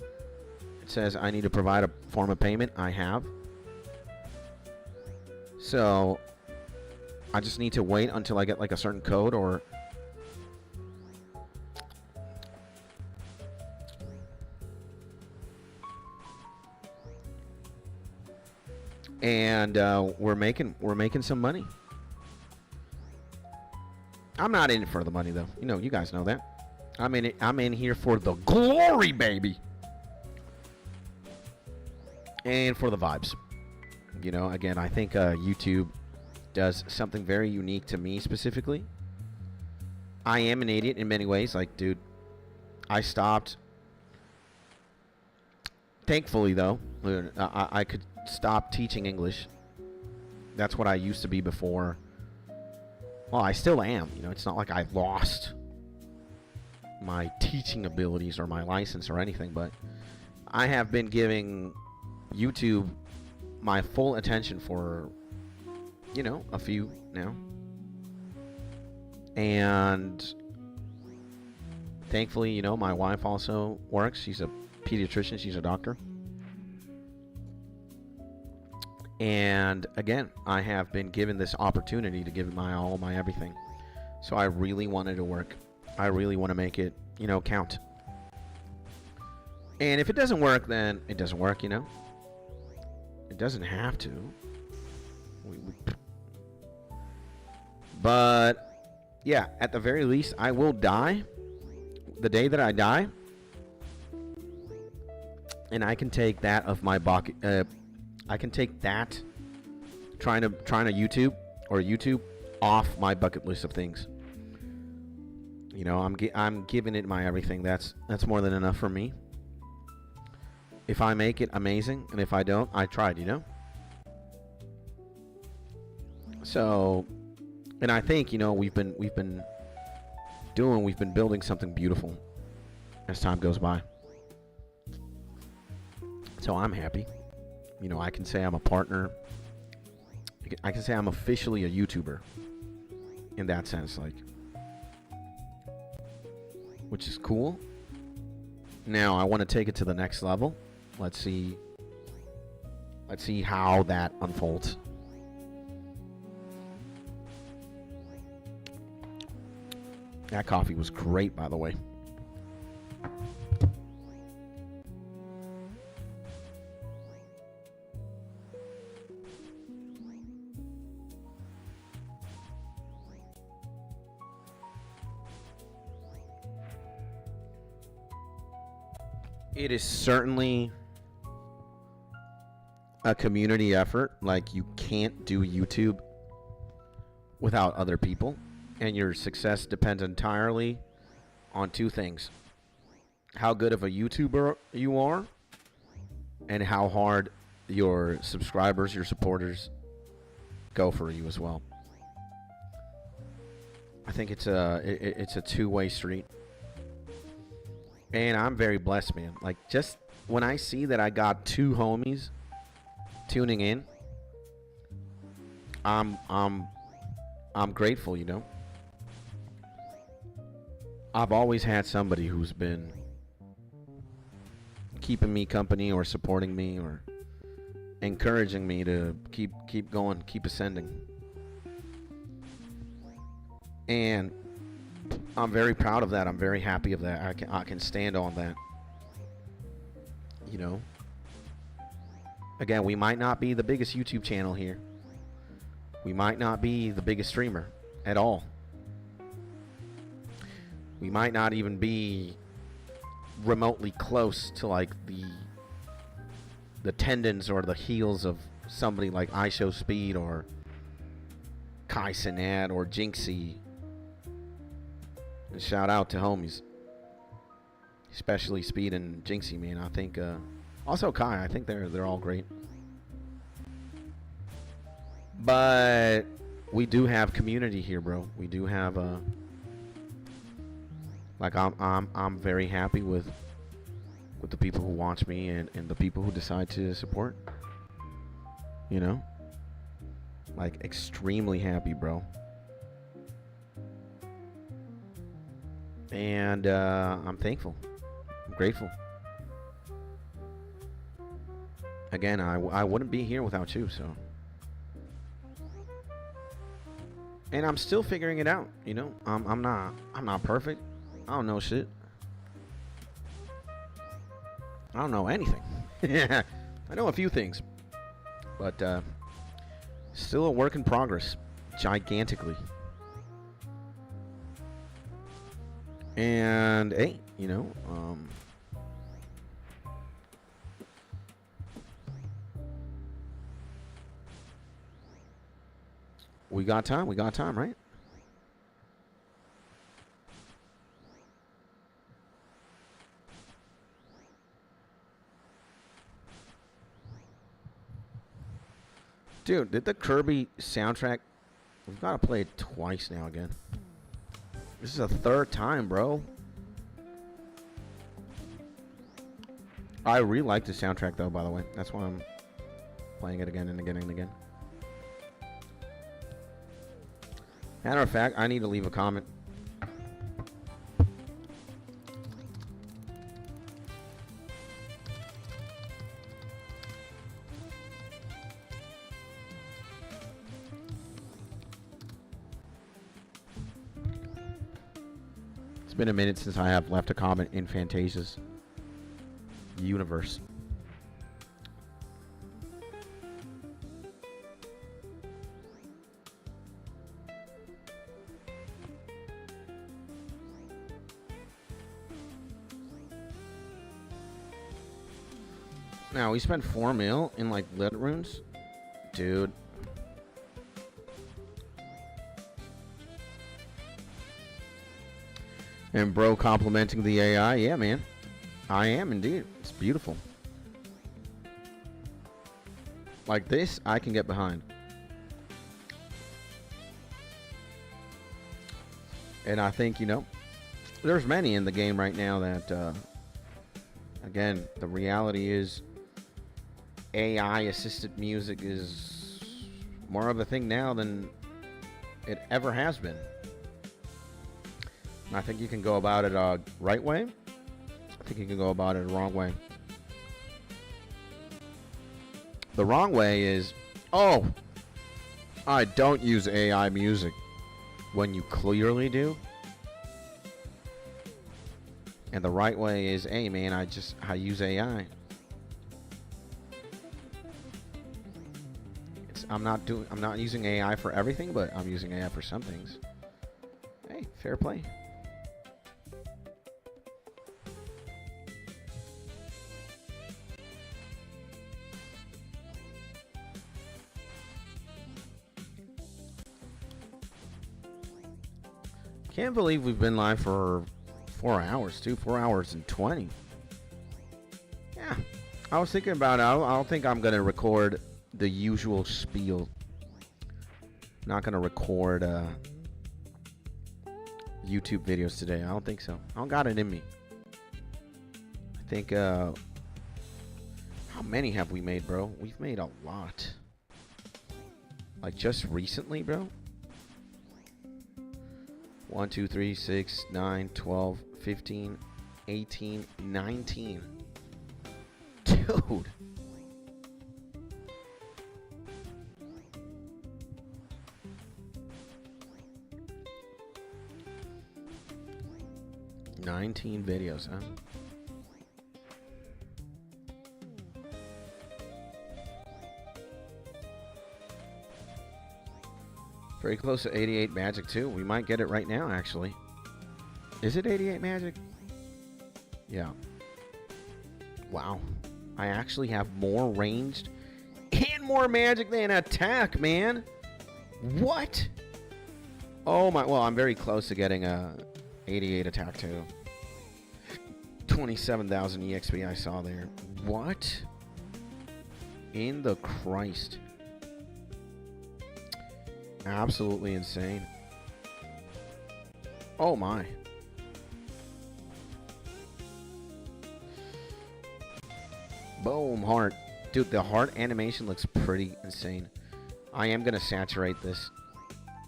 It says I need to provide a form of payment. I have. So I just need to wait until I get like a certain code or and we're making some money. I'm not in it for the money though. You know, you guys know that. I'm in here for the glory, baby. And for the vibes. You know, again, I think YouTube does something very unique to me specifically. I am an idiot in many ways. Like, dude, I stopped. Thankfully, though, I could stop teaching English. That's what I used to be before. Well, I still am. You know, it's not like I lost my teaching abilities or my license or anything, but I have been giving YouTube my full attention for, you know, a few now. And thankfully, you know, my wife also works. She's a pediatrician. She's a doctor. And again, I have been given this opportunity to give it my all, my everything. So I really wanted to work. I really want to make it, you know, count. And if it doesn't work, then it doesn't work, you know. It doesn't have to. But yeah, at the very least, I will die. The day that I die, and I can take that of my bucket. I can take that trying to YouTube off my bucket list of things. You know, I'm giving it my everything. That's more than enough for me. If I make it, amazing, and if I don't, I tried, you know? So, and I think, you know, we've been building something beautiful as time goes by. So I'm happy. You know, I can say I'm a partner. I can say I'm officially a YouTuber in that sense, like, which is cool. Now I want to take it to the next level. Let's see how that unfolds. That coffee was great, by the way. It is certainly a community effort. Like, you can't do YouTube without other people, and your success depends entirely on 2 things: how good of a YouTuber you are, and how hard your subscribers, your supporters go for you as well. I think it's a two-way street. And I'm very blessed, man. Like, just when I see that I got 2 homies tuning in, I'm grateful, you know. I've always had somebody who's been keeping me company or supporting me or encouraging me to keep going, keep ascending. And I'm very proud of that. I'm very happy of that. I can stand on that. You know. Again, we might not be the biggest YouTube channel here. We might not be the biggest streamer at all. We might not even be remotely close to like the tendons or the heels of somebody like iShowSpeed or Kai Cenat or Jinxie. And shout out to homies. Especially Speed and Jinxie, man. I think, also Kai, I think they're all great. But we do have community here, bro. We do have, like, I'm very happy with the people who watch me and the people who decide to support. You know? Like, extremely happy, bro. And I'm thankful. I'm grateful. Again, I wouldn't be here without you, so. And I'm still figuring it out, you know? I'm not perfect. I don't know shit. I don't know anything. I know a few things. But still a work in progress. Gigantically. And hey, you know, we got time, right? Dude, did the Kirby soundtrack... We've got to play it twice now again. This is the third time, bro. I really like the soundtrack, though, by the way. That's why I'm playing it again and again and again. Matter of fact, I need to leave a comment. It's been a minute since I have left a comment in Fantasia's universe. Now, we spent 4 mil in, like, lit runes? Dude. And bro complimenting the AI. Yeah, man. I am indeed. It's beautiful. Like this, I can get behind. And I think, you know, there's many in the game right now that, again, the reality is AI-assisted music is more of a thing now than it ever has been. And I think you can go about it a right way. I think you can go about it a wrong way. The wrong way is, oh, I don't use AI music, when you clearly do. And the right way is, hey man, I use AI. I'm not using AI for everything, but I'm using AI for some things. Hey, fair play. Can't believe we've been live for 4 hours, too. 4 hours and 20. Yeah. I was thinking about it. I don't think I'm going to record the usual spiel. Not going to record YouTube videos today. I don't think so. I don't got it in me. I think, how many have we made, bro? We've made a lot. Like, just recently, bro? 1, 2, 3, 6, 9, 12, 15, 18, 19. Dude. $19 videos, huh? Very close to 88 magic, too. We might get it right now, actually. Is it 88 magic? Yeah. Wow. I actually have more ranged and more magic than attack, man. What? Oh my, well, I'm very close to getting a 88 attack too. 27,000 EXP I saw there. What? In the Christ. Absolutely insane. Oh my. Boom, heart. Dude, the heart animation looks pretty insane. I am gonna saturate this.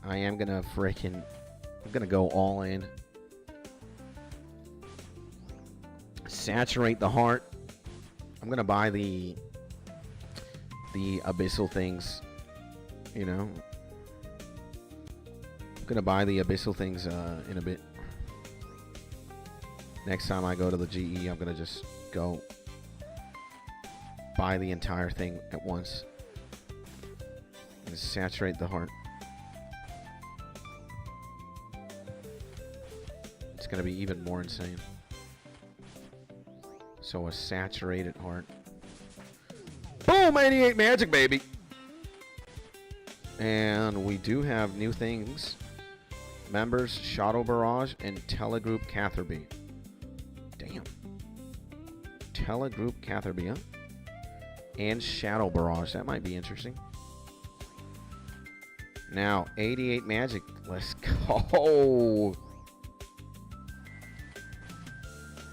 I am gonna freaking... I'm gonna go all in. Saturate the heart. I'm gonna buy the abyssal things. You know? I'm gonna buy the abyssal things in a bit. Next time I go to the GE, I'm gonna just go buy the entire thing at once and saturate the heart. It's gonna be even more insane. So a saturated heart. Boom! 88 magic, baby! And we do have new things. Members, Shadow Barrage, and Telegroup Catherby. Damn. Telegroup Catherby, huh? And Shadow Barrage. That might be interesting. Now, 88 magic. Let's go.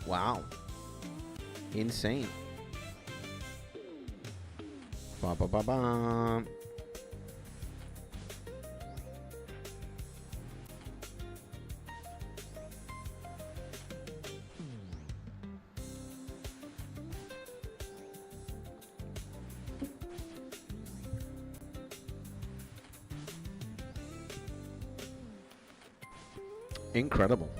Wow. Insane. Ba ba ba ba. Incredible.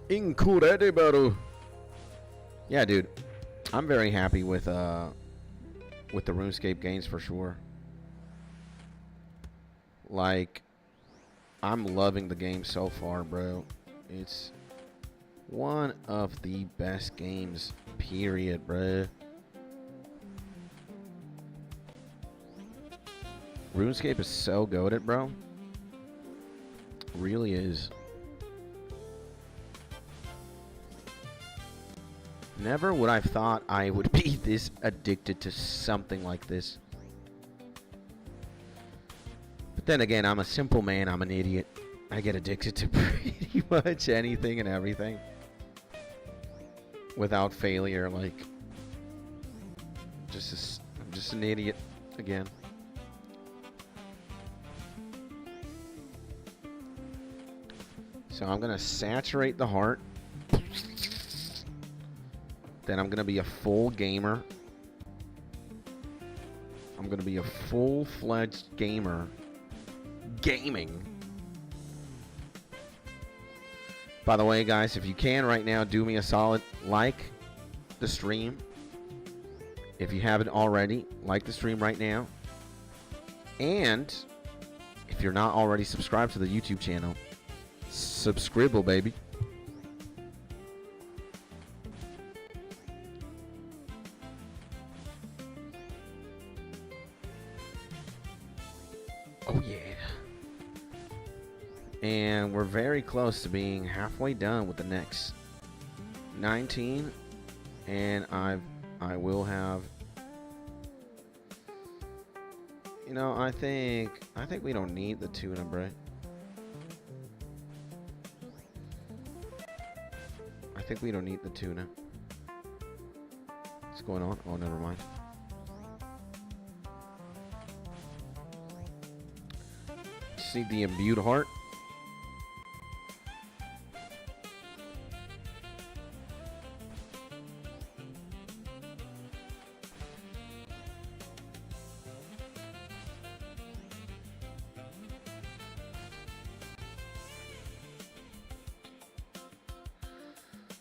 Incredible. Yeah, dude. I'm very happy with the RuneScape games for sure. Like, I'm loving the game so far, bro. It's one of the best games, period, bro. RuneScape is so goated, bro. Really is. Never would I have thought I would be this addicted to something like this. But then again, I'm a simple man. I'm an idiot. I get addicted to pretty much anything and everything. Without failure, like... I'm just an idiot again. So I'm going to saturate the heart. Then I'm going to be a full gamer. I'm going to be a full-fledged gamer. Gaming. By the way, guys, if you can right now, do me a solid. Like the stream. If you haven't already, like the stream right now. And if you're not already subscribed to the YouTube channel, subscribe, baby. Oh yeah. And we're very close to being halfway done with the next 19, and I will have, you know, I think we don't need the tuna, bro. I think we don't need the tuna. What's going on? Oh, never mind. Just need the imbued heart.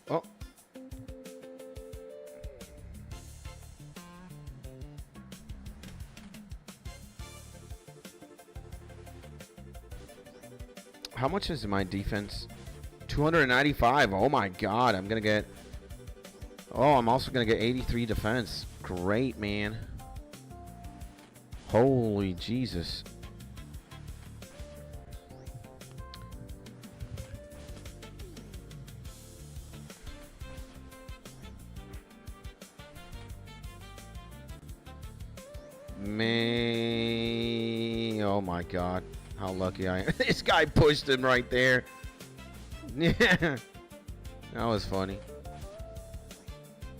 Oh. How much is my defense? 295. Oh my god, I'm gonna get... Oh, I'm also gonna get 83 defense. Great, man. Holy Jesus. Man, oh my God, how lucky I am. This guy pushed him right there. Yeah, that was funny.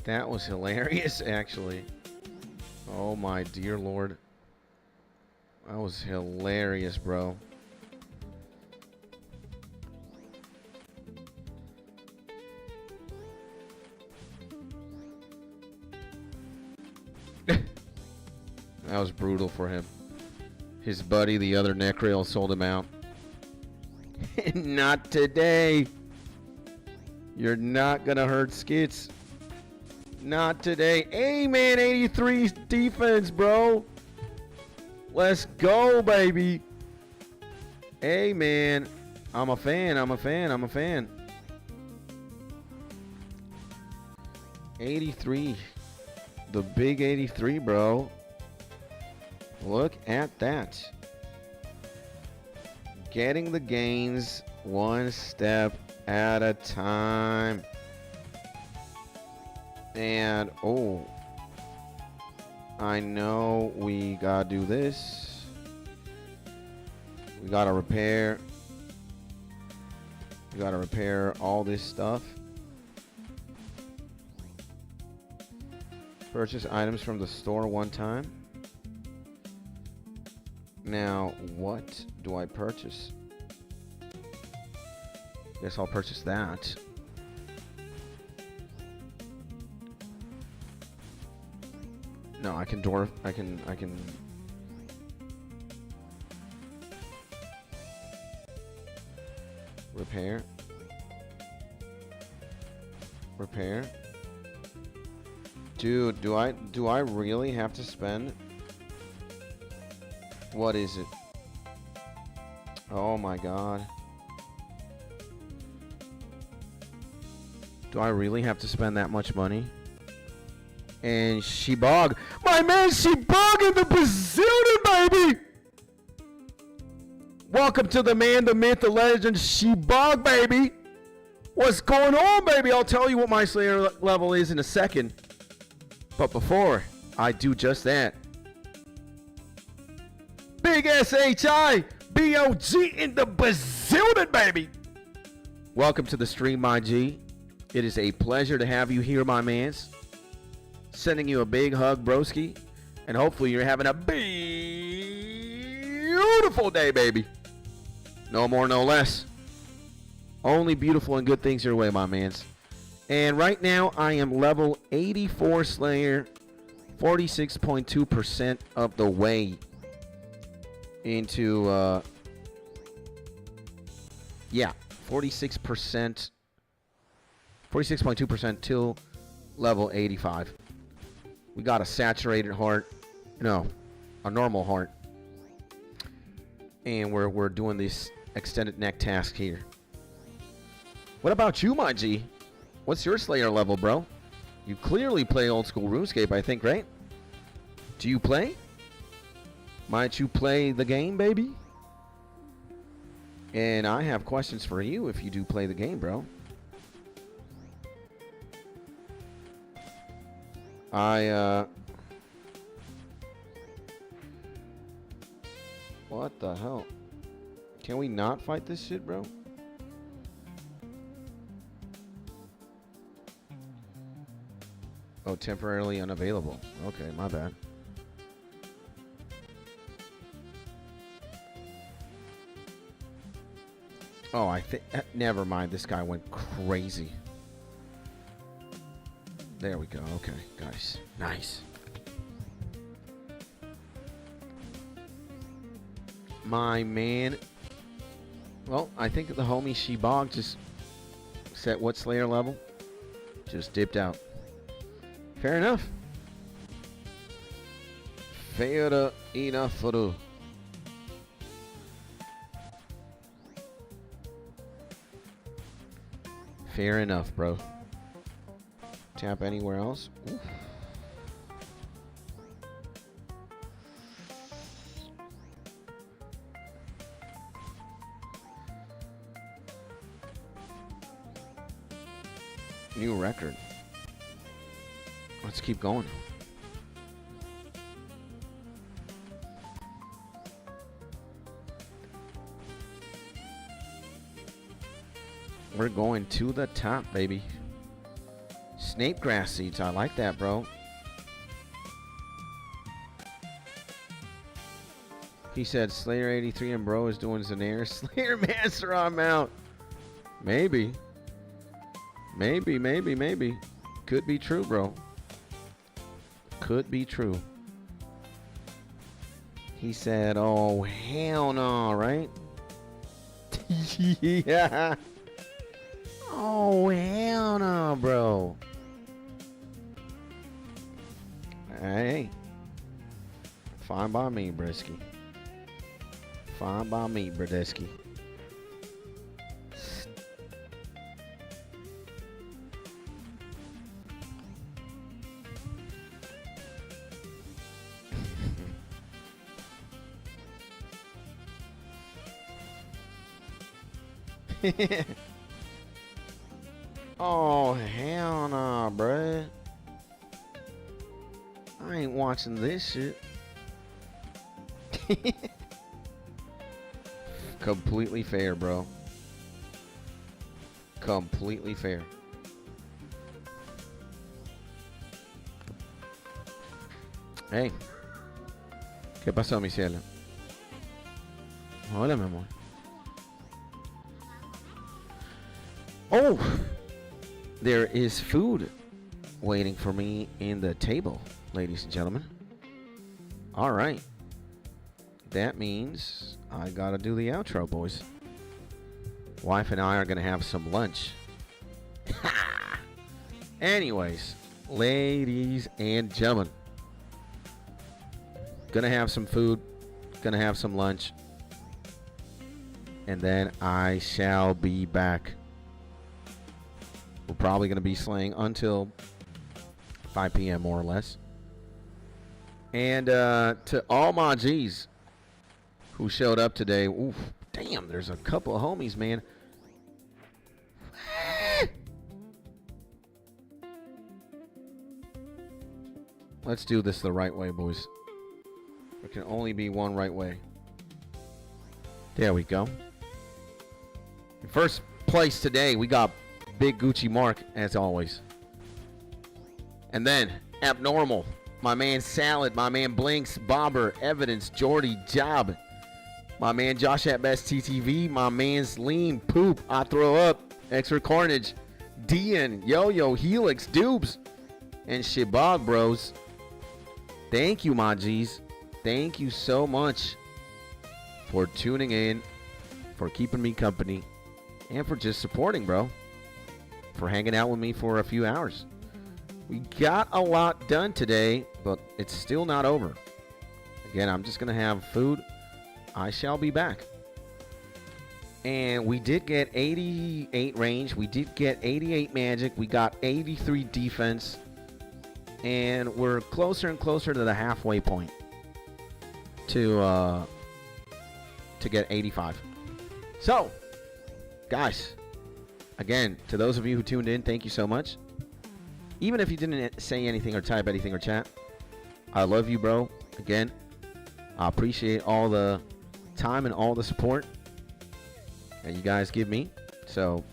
That was hilarious, actually. Oh my dear Lord. That was hilarious, bro. That was brutal for him. His buddy, the other Necrail, sold him out. Not today. You're not gonna hurt Skits. Not today. Hey, man, 83 defense, bro. Let's go, baby. Hey, man. I'm a fan. I'm a fan. I'm a fan. 83. The big 83, bro. Look at that. Getting the gains one step at a time. And, oh, I know we gotta do this. We gotta repair. We gotta repair all this stuff. Purchase items from the store one time. Now, what do I purchase? Guess I'll purchase that. No, I can repair. Repair. Dude, do I really have to spend? What is it? Oh my God. Do I really have to spend that much money? And Shibog. My man Shibog in the Brazilian, baby! Welcome to the man, the myth, the legend, Shibog, baby! What's going on, baby? I'll tell you what my Slayer level is in a second. But before I do just that, Big SHIBOG in the Brazilian, baby! Welcome to the stream, my G. It is a pleasure to have you here, my mans. Sending you a big hug, broski. And hopefully you're having a beautiful day, baby. No more, no less. Only beautiful and good things your way, my mans. And right now, I am level 84 Slayer. 46.2% of the way into, 46%. 46.2% till level 85. We got a saturated heart. No, a normal heart. And we're doing this extended neck task here. What about you, my G? What's your Slayer level, bro? You clearly play old school RuneScape, I think, right? Do you play? Might you play the game, baby? And I have questions for you if you do play the game, bro. What the hell? Can we not fight this shit, bro? Oh, temporarily unavailable. Okay, my bad. Oh, I think... never mind. This guy went crazy. There we go. Okay, guys. Nice. My man. Well, I think the homie Shibog just set what Slayer level? Just dipped out. Fair enough. Fair enough. Fair enough, bro. Tap anywhere else. Oof. New record. Let's keep going. We're going to the top, baby. Snape grass seeds. I like that, bro. He said Slayer 83 and bro is doing Zanair. Slayer Master on mount. Maybe. Maybe. Could be true, bro. Could be true. He said, oh, hell no, right? Yeah. Oh, hell no, bro. Hey. Fine by me, Brisky. Fine by me, Bradesky. Oh, hell nah, bruh. I ain't watching this shit. Completely fair, bro. Completely fair. Hey. ¿Qué pasó, mi cielo? Hola, mi amor. Oh! There is food waiting for me in the table, ladies and gentlemen. All right. That means I gotta do the outro, boys. Wife and I are gonna have some lunch. Anyways, ladies and gentlemen, gonna have some food, gonna have some lunch, and then I shall be back. We're probably gonna be slaying until 5 p.m. more or less. And to all my G's who showed up today. Oof, damn, there's a couple of homies, man. Let's do this the right way, boys. There can only be one right way. There we go. In first place today, we got Big Gucci Mark, as always. And then, Abnormal. My man Salad. My man Blinks. Bobber. Evidence. Jordy. Job. My man Josh at Best TTV. My man's Lean. Poop. I Throw Up. Extra Carnage. Dian. Yo-Yo. Helix. Dubes. And Shibog Bros. Thank you, my G's. Thank you so much for tuning in, for keeping me company, and for just supporting, bro. For hanging out with me for a few hours. We got a lot done today, but it's still not over. Again, I'm just going to have food. I shall be back. And we did get 88 range. We did get 88 magic. We got 83 defense. And we're closer and closer to the halfway point to get 85. So, guys, again, to those of you who tuned in, thank you so much. Even if you didn't say anything or type anything or chat, I love you, bro. Again, I appreciate all the time and all the support that you guys give me. So,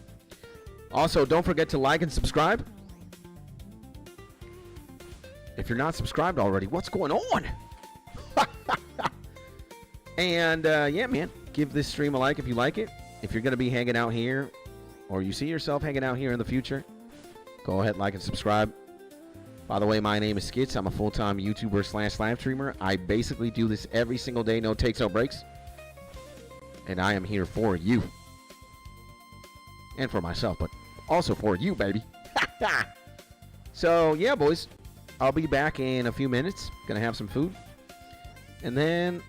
also, don't forget to like and subscribe. If you're not subscribed already, what's going on? And, yeah, man, give this stream a like if you like it. If you're going to be hanging out here, or you see yourself hanging out here in the future, go ahead, like and subscribe. By the way, my name is Skits. I'm a full-time YouTuber / live streamer. I basically do this every single day, no takes, no breaks. And I am here for you. And for myself, but also for you, baby. So, yeah, boys. I'll be back in a few minutes. Gonna have some food. And then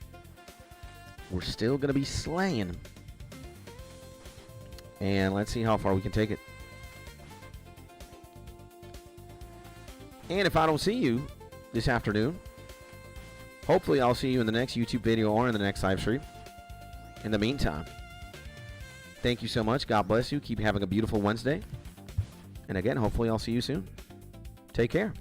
we're still gonna be slaying. And let's see how far we can take it. And if I don't see you this afternoon, hopefully I'll see you in the next YouTube video or in the next live stream. In the meantime, thank you so much. God bless you. Keep having a beautiful Wednesday. And again, hopefully I'll see you soon. Take care.